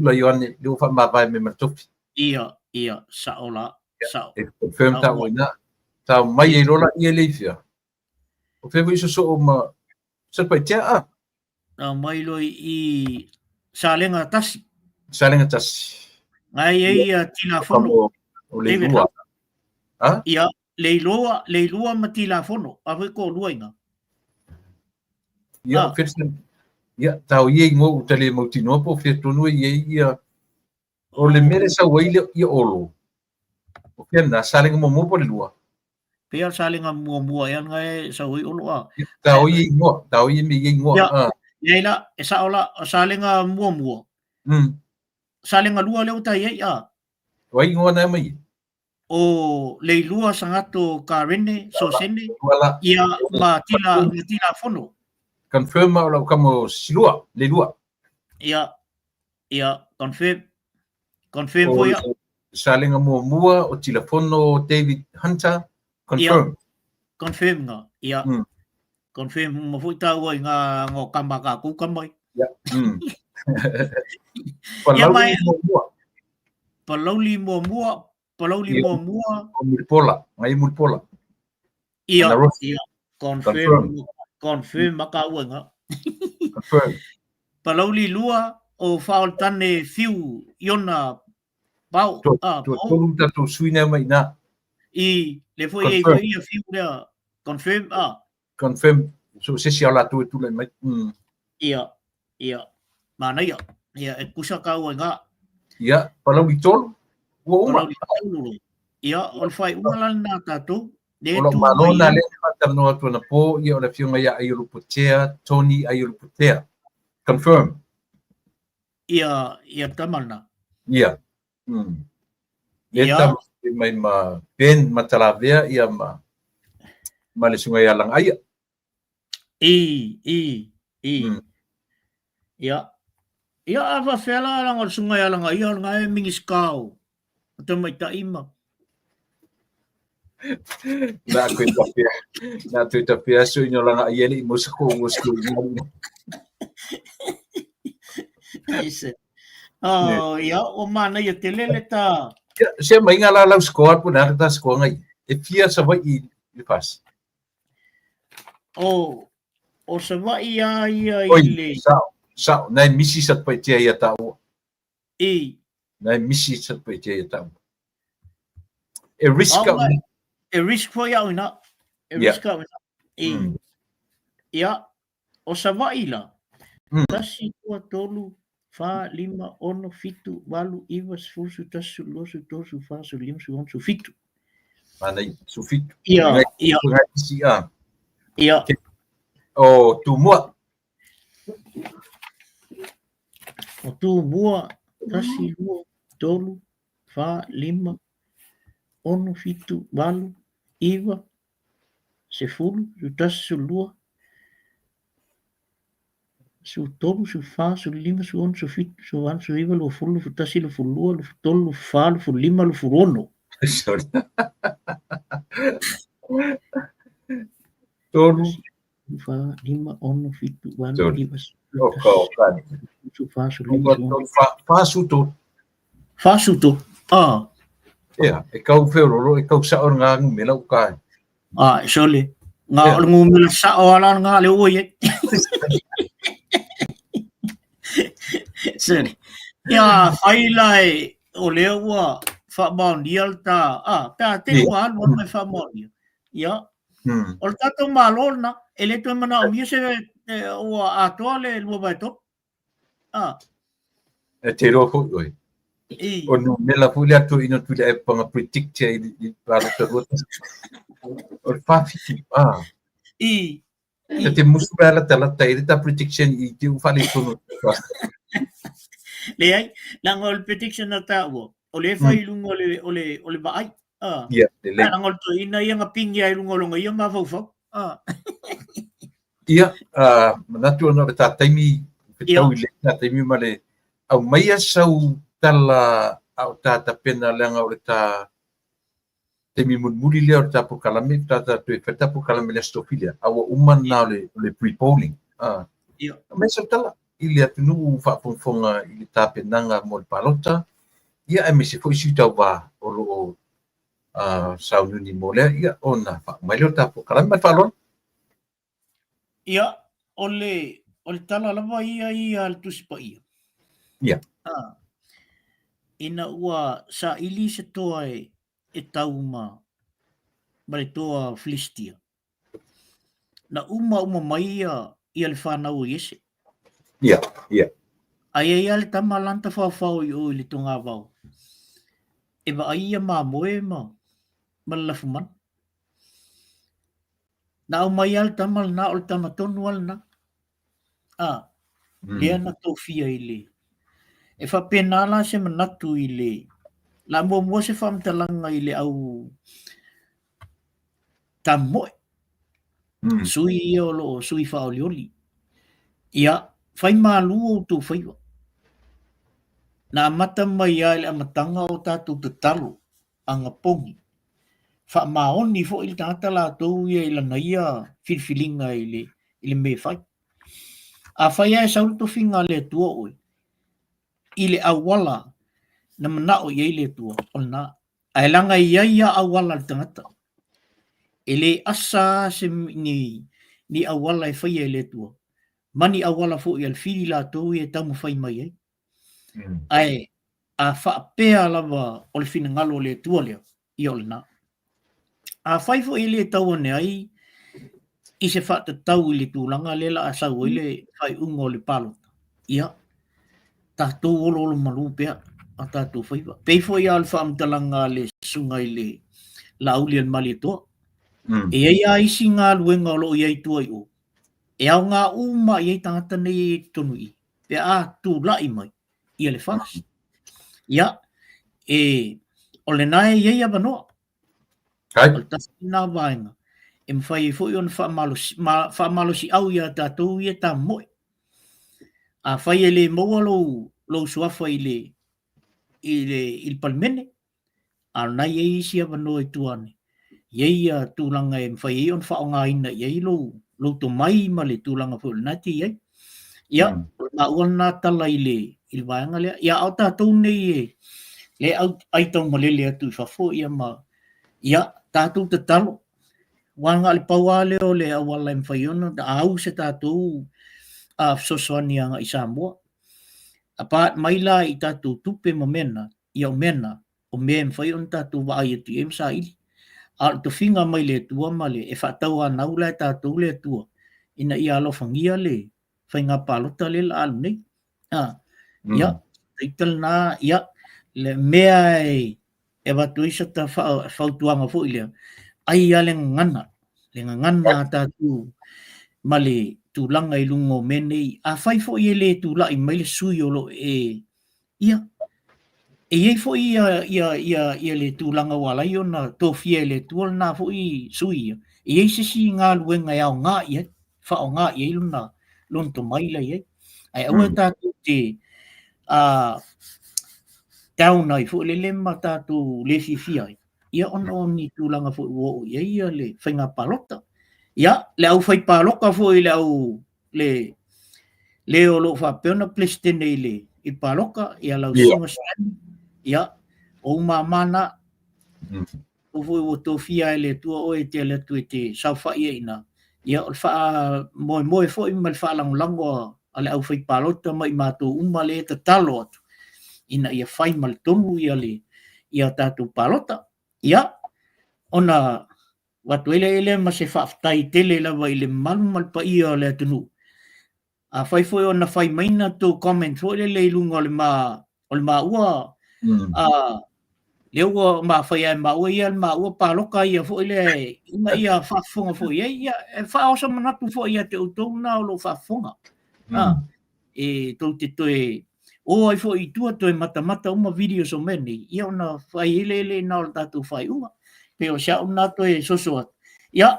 La yone le fa ma vai me matofi. Ia saola. Confirm ta oina. Ta mai e rola ia le fia. O fe viso so ma sa pa tia mai loi i salenga tasi. Salenga tasi. Ngai e tilafono. O le lua. Ia leilua ma tilafono. Awe ko luainga. Ia fetsen. Ia tau ia ngo tele mo tino po fetonu ia o le mere sa waile ia olo. O pena salenga mo po le lua. Pea salenga mua ia ngai sa oi olo a. Tau ia me ia ngo. Ia esa ola salenga mua. Salenga lua leo tai ia. Wai ngo na mai. O leilua sangato karene sosene ia ma tila fono. Confirm o kamo silua le lua. Ia confirm foi ia. Salenga mua o telefono David Hunter confirm nga ia. Confirm mo foi tau ai nga ngo kamaka ku kamai. Ya. Palauli mua. Mulpola. Ia. Confirm maka ua nga. Confirm. Palauli lua o faol tane fiu iona pau. Tolu tatu suina mai na. I le foi ia fiu lea. Confirm Confirm. So se si ala tu le mai. Ia. Mana ia. Ia e kusa ka ua nga. Ia, palauli tolu. Ia, ol fai umalan na tatu. Olo malona le matano atu na po ia o fiunga ia ai ruputea Tony ai ruputea. Confirm. Ia tamalna. Ia. Eta mai ma ben matalavea ia ma le sunga ia lang aia. I. Mm. Ia. Ia ava fela lang o sungay lang ia nga mingis kau. Ito may taima. Na koe tapia so ino langa ieni musako. Ise. Ia o mana ia te lele ta. Se mai ngala lau skoa pun ar ta skoa ngai. E fia sa vai I pas. O sa vai ia Oi, ile. sa nai misi sat pai tia ia tau. Nai misi sat pai tia ia tau. E risk for ia ina. Risk au ina. Ia o sa vai la. Tasi tua tolu. Fa, lima, ono, fitu, walu, iwa, sfusu, tasu, losu, tosu, fa, su, lim, su, on, su, fitu. Manai, su fitu. Ia. Ia. O tu mua. O tu mua, tasi, lua, tolu, fa, lima, ono, fitu, walu, iwa, sefulu, su, tasu, su, lua, su tolu, su fa, su lima, su on, su fitu, su wan, su iwa, lu fulu, lu tasi, lu fulua, lu tolu, lu fa, lu lima, lu furono. Sorry. Tolu. Fa, lima, ono, fitu, wan, iwa, su fa, su lima, su on. Fa suto. Ia, e kau wheororo, e kau saor ngā ngu mela ukai. Sole. Ngā ngu mela saor ngā le oi. Sole. Ia, whailai o leo ua whamaunial ta. Pea te ua anu mai whamaunial. Ia. O le tato malona, e le tue mana o mia se ua atoa le lua vai top. E te roho oi. O no mela pule atu ino tule e panga predict I para te rota. O le whawhiti. Te musura tala tairi ta prediction I te ufale tono. Le ai, nang o le prediction na ta ua. O le whailunga o le vaai. Ia, le le. Nang o to ina ia ngā pingi ai lunga ia mā whau. Ia, manatu ana le tā taimi, tau I le tā taimi ma le, au mai asau tala au tata pena leanga o le tā taimi munmuri lea o le tā pokalame, tata tue wheta pokalame le stofilia, awa uman na o le pre-polling. Mai sau tala, I le atunu whaafonga I le tā penanga mo le palota, ia e mese fo isi tau wā o loo saununi mo lea, ia o na mai leo tā pokalame mai whalon. Ia, o le tala lava ia le tusipa ia. Ia. Ina ua sa ili se toa e tauma ma le toa Filistia. Na uma mai ia le whanau I ese. Ia. Ai le tamalanta whawhau I o le tonga wau. E wa ia ma moe ma lafu man. Na au mai le tamal na o le tamatonu al na. Lea na tofia I le. E whapenala se manatu I le. La mua se whamtalanga I le au tamoe. Sui ia o loo, sui whaolioli. Ia, whai malu o tū whaiwa. Nā mata mai ai le amatanga o tātou te talo, anga pongi. Wha maoni fo I le tāta la tau ia I lana ia whirwhilinga I le me whai. A whai ai sauru to whinga le tua oi. I le awala na mana o I le tua. O na, ai langa ia awala le tangata. E le asa se ni awala e whai le tua. Mani awala fo I al whiri la tau I tamu whai mai ai. Ai, a whaapea lava o le whina ngalo le tua leo, I o le na. A whai fo I le tau ane ai, I se whaata tau I le tūlanga le la asau I le whai unga o le palota. Ia, tātou olo malu pea, a tātou whaiwa. Pei fo I al whaamtalanga le sunga I le lauli al mali toa. E ai isi ngā luenga o lo I ai tua I o. E au ngā uma I ai tangata nei tonu I. Pea a tū lai mai. Ia le whas. Ia, o le nae iei abanoa. O le tasi nā vaenga. e mwhai fo i on whaamalosi au ia tātou ia tā moe. A whai e le maua lo suafa i le palmene. A nai e isi avano e tuane. Iei a tūlanga e mwhai e on whaonga ina iei lo to mai ma le tūlanga fo nati iei. Ia, na uan nā tala i le vaianga lea. Ia au tātou nei e le aitau malele atu i whafo ia ma. Ia, tātou te talo. Wanga le paua leo le awala e mwhai ona. Au se tātou a sosoani anga i Samoa. Apa mai la i tātou tupe ma mena. Ia o mena. O mea mwhai on tātou wa ai atu e msa ili. A to finga mai le tua ma le e whaatau a naula e tātou le tua. Ina i alofangia le whainga palota le la alu nei. Ia, teital nā, ia, le mea e watu isa ta whautuanga fo i lea. Ai a le ngana tātou ma le tūlanga i lungo menei. A whai fo i le tūla i mai le sui o lo e ia. E iei fo ia le tūlanga wala i ona tōwhia le tūal nā fo i sui ia. E iei sisi ngā luenga au ngā ia, whao ngā ia luna lonto maila ia. Ai au e tātou te taunai fo le lema tātou le fifia ia. Ia ona ni tūlanga fo uo ia ia le whainga palota. Ia, le au whai paloka fo i le au le o lo whapeona plestene i paloka ia lau sunga sani. Ia, o mamana o foi o tofia ele tua o e te le tu te saufa ia ina. Ia o fa moi foi mal fa lango ale au fai palota mai mato umale te talo atu. Ina ia fai mal tomu ia le ia tatu palota. Ia ona watu ele ma se fa tai tele la vai le mal pa ia le tunu. A fai foi ona fai maina to comment foi le lunga le ma ua leo ma fai ma ia ma ua paloka ia fo ile ina ia fa fonga fo ia fa osa manatu fo ia te utona lo fa fonga e to te toe o ai fo i tua toe mata uma video so meni ia ona fai ile na tatu fai uma pe o sha una toe soso ia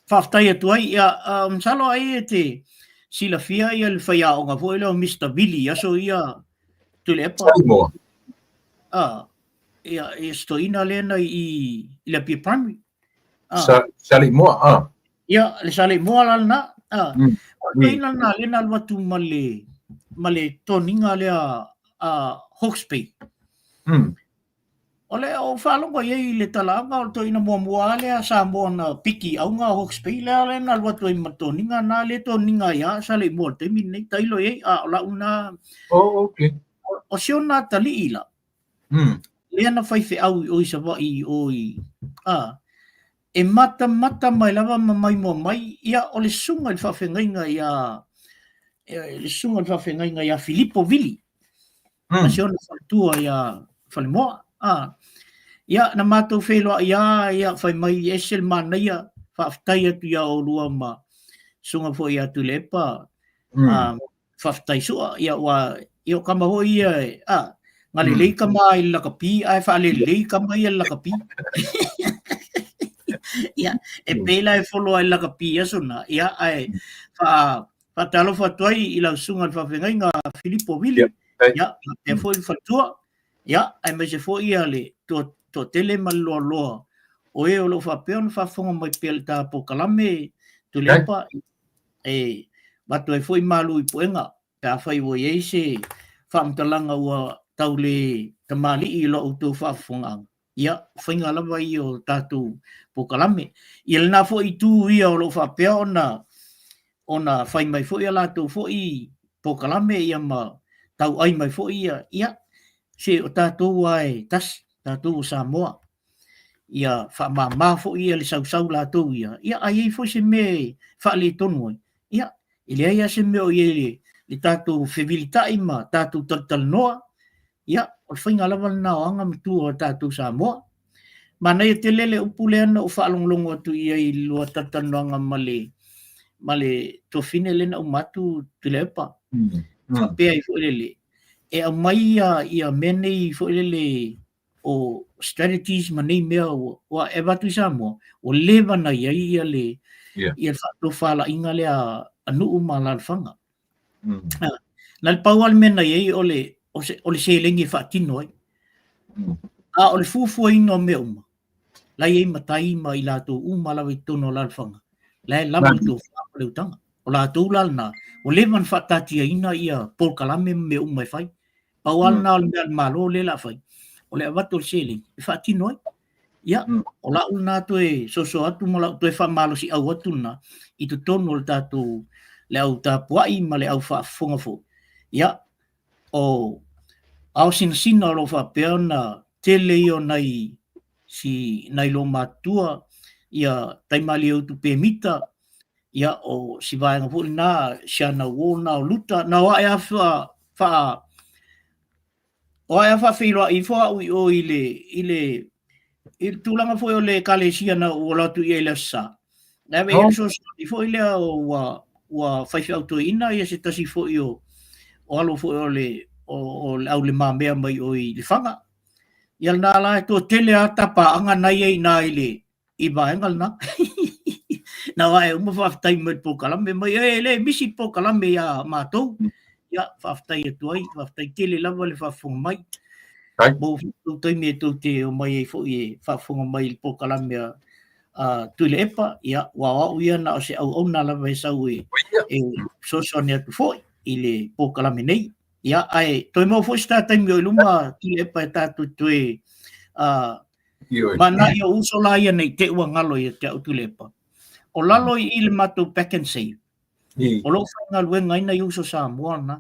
fa ftai tu ai ia salo ai te sila fia ia le fai a onga fo ile Mr. Billy aso ia tu le pa ia sto ina lena i le pi primary sali moa ia le sali moa la na ina na lena watu male toninga le Hawke's Bay ole o falo ko ye le talanga o to ina moa le Samoa na piki au nga Hawke's Bay le na watu i matoninga na le toninga ia sali moa te min tailo ye la una okay o siona tali ila le ana fai fe au o isa wa i e mata mai lava mai mo mai ia o le sunga i whawhengainga ia Filippo Vili a siona whaletua ia whalemoa ia na mātou wheloa ia whai mai esel mana ia whawhtai atu ia o rua ma sunga fo ia tu lepa whawhtai sua ia wa ia kama ho ia ngale lei kama i lakapi ai fa le lei kama i lakapi ia e pela e follow i lakapi asona ia ai fa talo fa toi i la sunga fa venga Filippo Vili ia e foi fatua ia ai me se foi ia le to tele malo o e o lo fa peon fa fonga mai pelta po kalame tu lepa e bato e foi malu i poenga ka fai wo ye se famtalanga wa taule tamali i lo auto fa fonga ia fainga lava i o tatu po kalame il na fo i tu ia o lo fa peona ona fai mai fo ia la tu fo i po kalame ia ma tau ai mai fo ia se o tatu ai tas tatu Samoa ia fa ma fo ia le sau la tu ia ai fo se me fa le tonu ia ile ia se me o ile le tatu fevilita ima tatu total noa ia o fainga lava na anga mtu o tatu Samoa mana ia telele upulena o falonglongo tu ia i lua tatanoanga male to finele na umatu tulepa pe ai fo lele e a mai ia mene fo lele o strategies ma nei mea o e watu Samoa o lewa na ia le ia whato whala inga le a nuu ma lalwhanga. Na le paual mena iei o le selengi whaatino ai. A o le fufua ino me uma. La iei matai ma i lato umalawa i tono lalwhanga. La e lama tō whaapa le utanga. O la tūlal na, o lewan whaatatia ina ia polkalame me umai whai. Paual na o le mea malo le la whai. O le awato le selengi. E whaatino ai. Ia, o la una to e soso atu mo la to e whamalo si au atu na i to tono le tātou le au tāpuai ma le au whaafonga fo. Ia, o au sina o lo whapea na tele i o nei lo matua ia taimali au tu pemita ia o si vaenga fo na siana wo na o luta na wa ia fa filo i fo o ile il tulanga foi o le kalesia na o la tu ia le sa. Na ve so i foi le o fai auto ina ia se tasi foi o alo foi o le au le mamea mai o i le fanga. Ia na la to tele ata pa anga na ia ina ile i vaengal na. Na wa e uma fa time po kalame mai le misi po kalame ya matou. Ya fa tai tu ai fa tai tele lava le fa fong mai. Bo tu me tu te o mai fo e fa fonga mai po kalamea tu le epa ia wa ia na se au ona la vai sau e so ne tu foi ile po kalame nei ia ai to mo fo sta tai me luma tu le epa ta tu e mana ia uso la ia nei te ua ngalo ia te tu le epa o lalo i le matu back and say o lo fa luenga ina uso Samoa na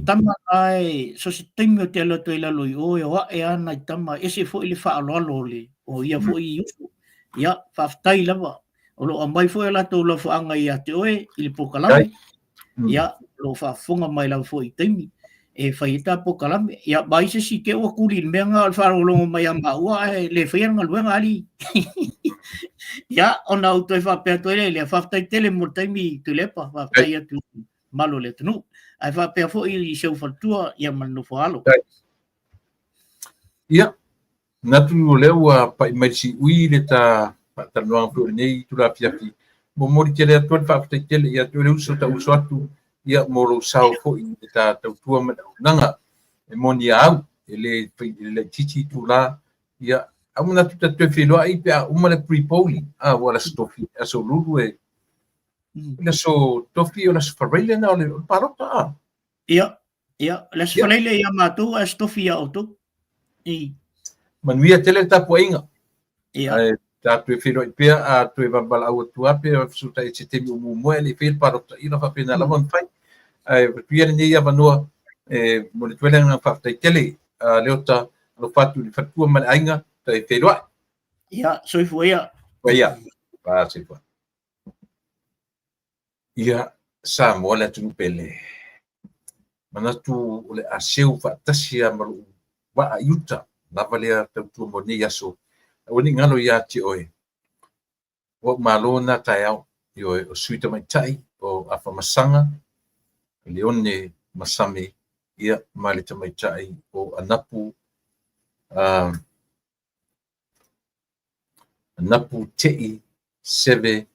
tama ai so se timo te lo to ila lui o e ana tama ese fo ile fa alo le o ia fo i uso ia fa tai lava o lo mai fo ela to lo fa anga ia te oe ile pokalame ia lo fa fonga mai la fo i timi e fa ita pokalame ia bai se si ke o kuli menga al fa lo mai amba wa le fa nga luenga ali ia ona auto fa pe to le fa tai tele mo timi tu le pa fa tai tu malo le tunu ai fa pe fo i se fatua ia manu fo alo ia na tu lewa pa mai si ui le ta no fo nei tu la fiafi mo mori ke le to fa te tele ia tu le uso ta uso atu ia mo lo sao fo i ta tua ma nanga e moni au le chichi tu la ia amuna tu te filo ai pe uma le pre-polling wala stofi aso lulu e le so tofi o la sfarele na le parota ia la sfarele ia matu a stofi auto i manuia tele ta poinga ia ta tu filo pe a tu va bala au tu ape su ta e te mu mo le fil parota ina fa pena la von fai tu ia ni ia vanua mo le tuela na fa ta tele leota lo fatu di fatua man ainga ta e filo ia so foi ia pa se foi ia Samoa le tunu pele mana tu ole aseu fa tasia malu wa ayuta lava le tu mo ni yaso oni ngalo ya ti oe o malona taiao yo o suita mai tai o afa masanga leone masame ia mali mai tai o anapu anapu tei seve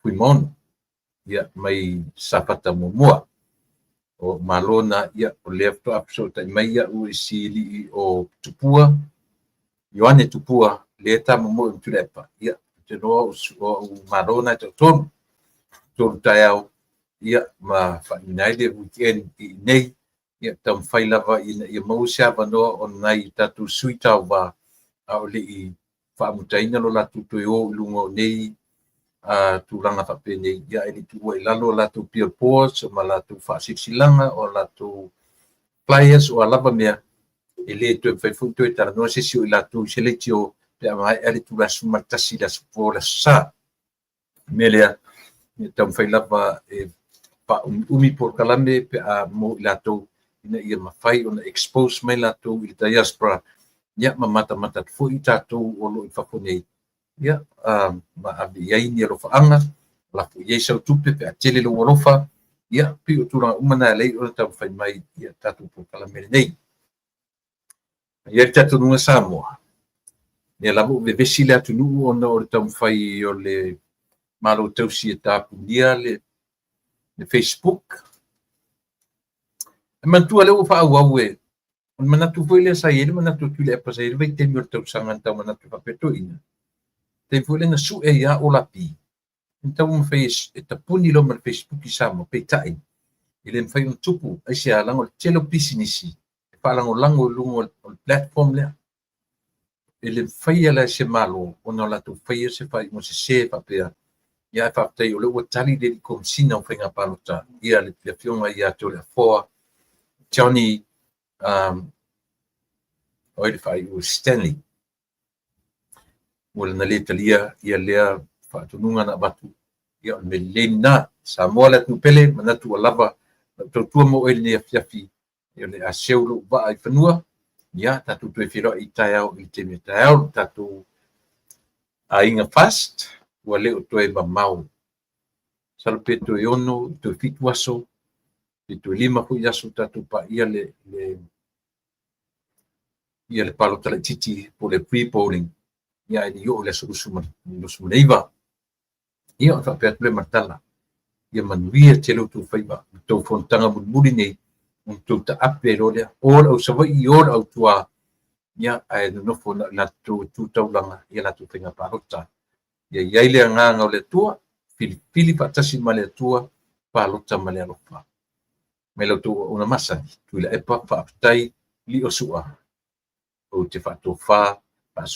fuimono ia mai sapata mua o malona ia o left up so tai mai ia u sili o tupua Ioane tupua leta mo tulepa ia te no o malona te ton taiao ia ma fa united weekend i nei ia tam failava ia mo sia vano on nai tatu suita va au le i fa mutaina lo la tutu o lungo nei tu langa fa pene ia ele tu o lalo la tu pia pos ma la tu fa silanga o la tu players o lava mea ele tu fai funto e no se si o la tu selectio pe mai ele tu la sumata si la spola sa melia tam fai lava pa umi por kalame pe a mo la tu ina ia ma fai on expose mai la tu il diaspora ia mata fu i tatu o lo fa fonei ia ma avia ini lo faanga la fu ye sau tupe pe atele lo rofa ia pi o tura umana lei o ta fai mai ia tatu po kala nei Ia tatu nunga Samoa. Ia lamu vevesi le atunu ona o le taumawhai o le malo tausi e tapunia le Facebook. E mantua leo whaau e. On manatu foi le sai ele manatu tule e pasai ele vai temi o le tausangan tau manatu whapetoina. Te foi le na su e ia o lapi. Então mawhai e tapuni lo ma Facebook i Samoa peitai. Ile mawhai un tupu ai se alango le telo pisinisi. E whalango lango lungo o platform lea. Ele fai ala se malo ona la tu fai se fai mo se fa pe ia fa te o le o tali de komsina o fenga palota ia le fiona ia to le for Johnny o ele fai o Stanley o na le talia ia le fa tu nunga na batu ia me lena sa mola tu pele mana tu lava tu mo ele ne fiafi ia le aseulo ba ai fanua ia tatu tu firo i taiao i te me taiao tatu a inga fast ua leo toe mamau salpeto e ono to fitu aso to lima fu yaso tatu pa ia le palo tala titi po le pre-polling ia i yo le so neiva ia fa pe le martala ia manuia telo tu faiba to fontanga bulbuli nei untuk ta apelo le or au sawa i or au tua ia ai no fo la tu taulanga ia la tu tenga parota ia ile nga le tua fili patasi male tua parota male alofa melo tu una masa tu la epa fa tai li osua o te fa to fa pa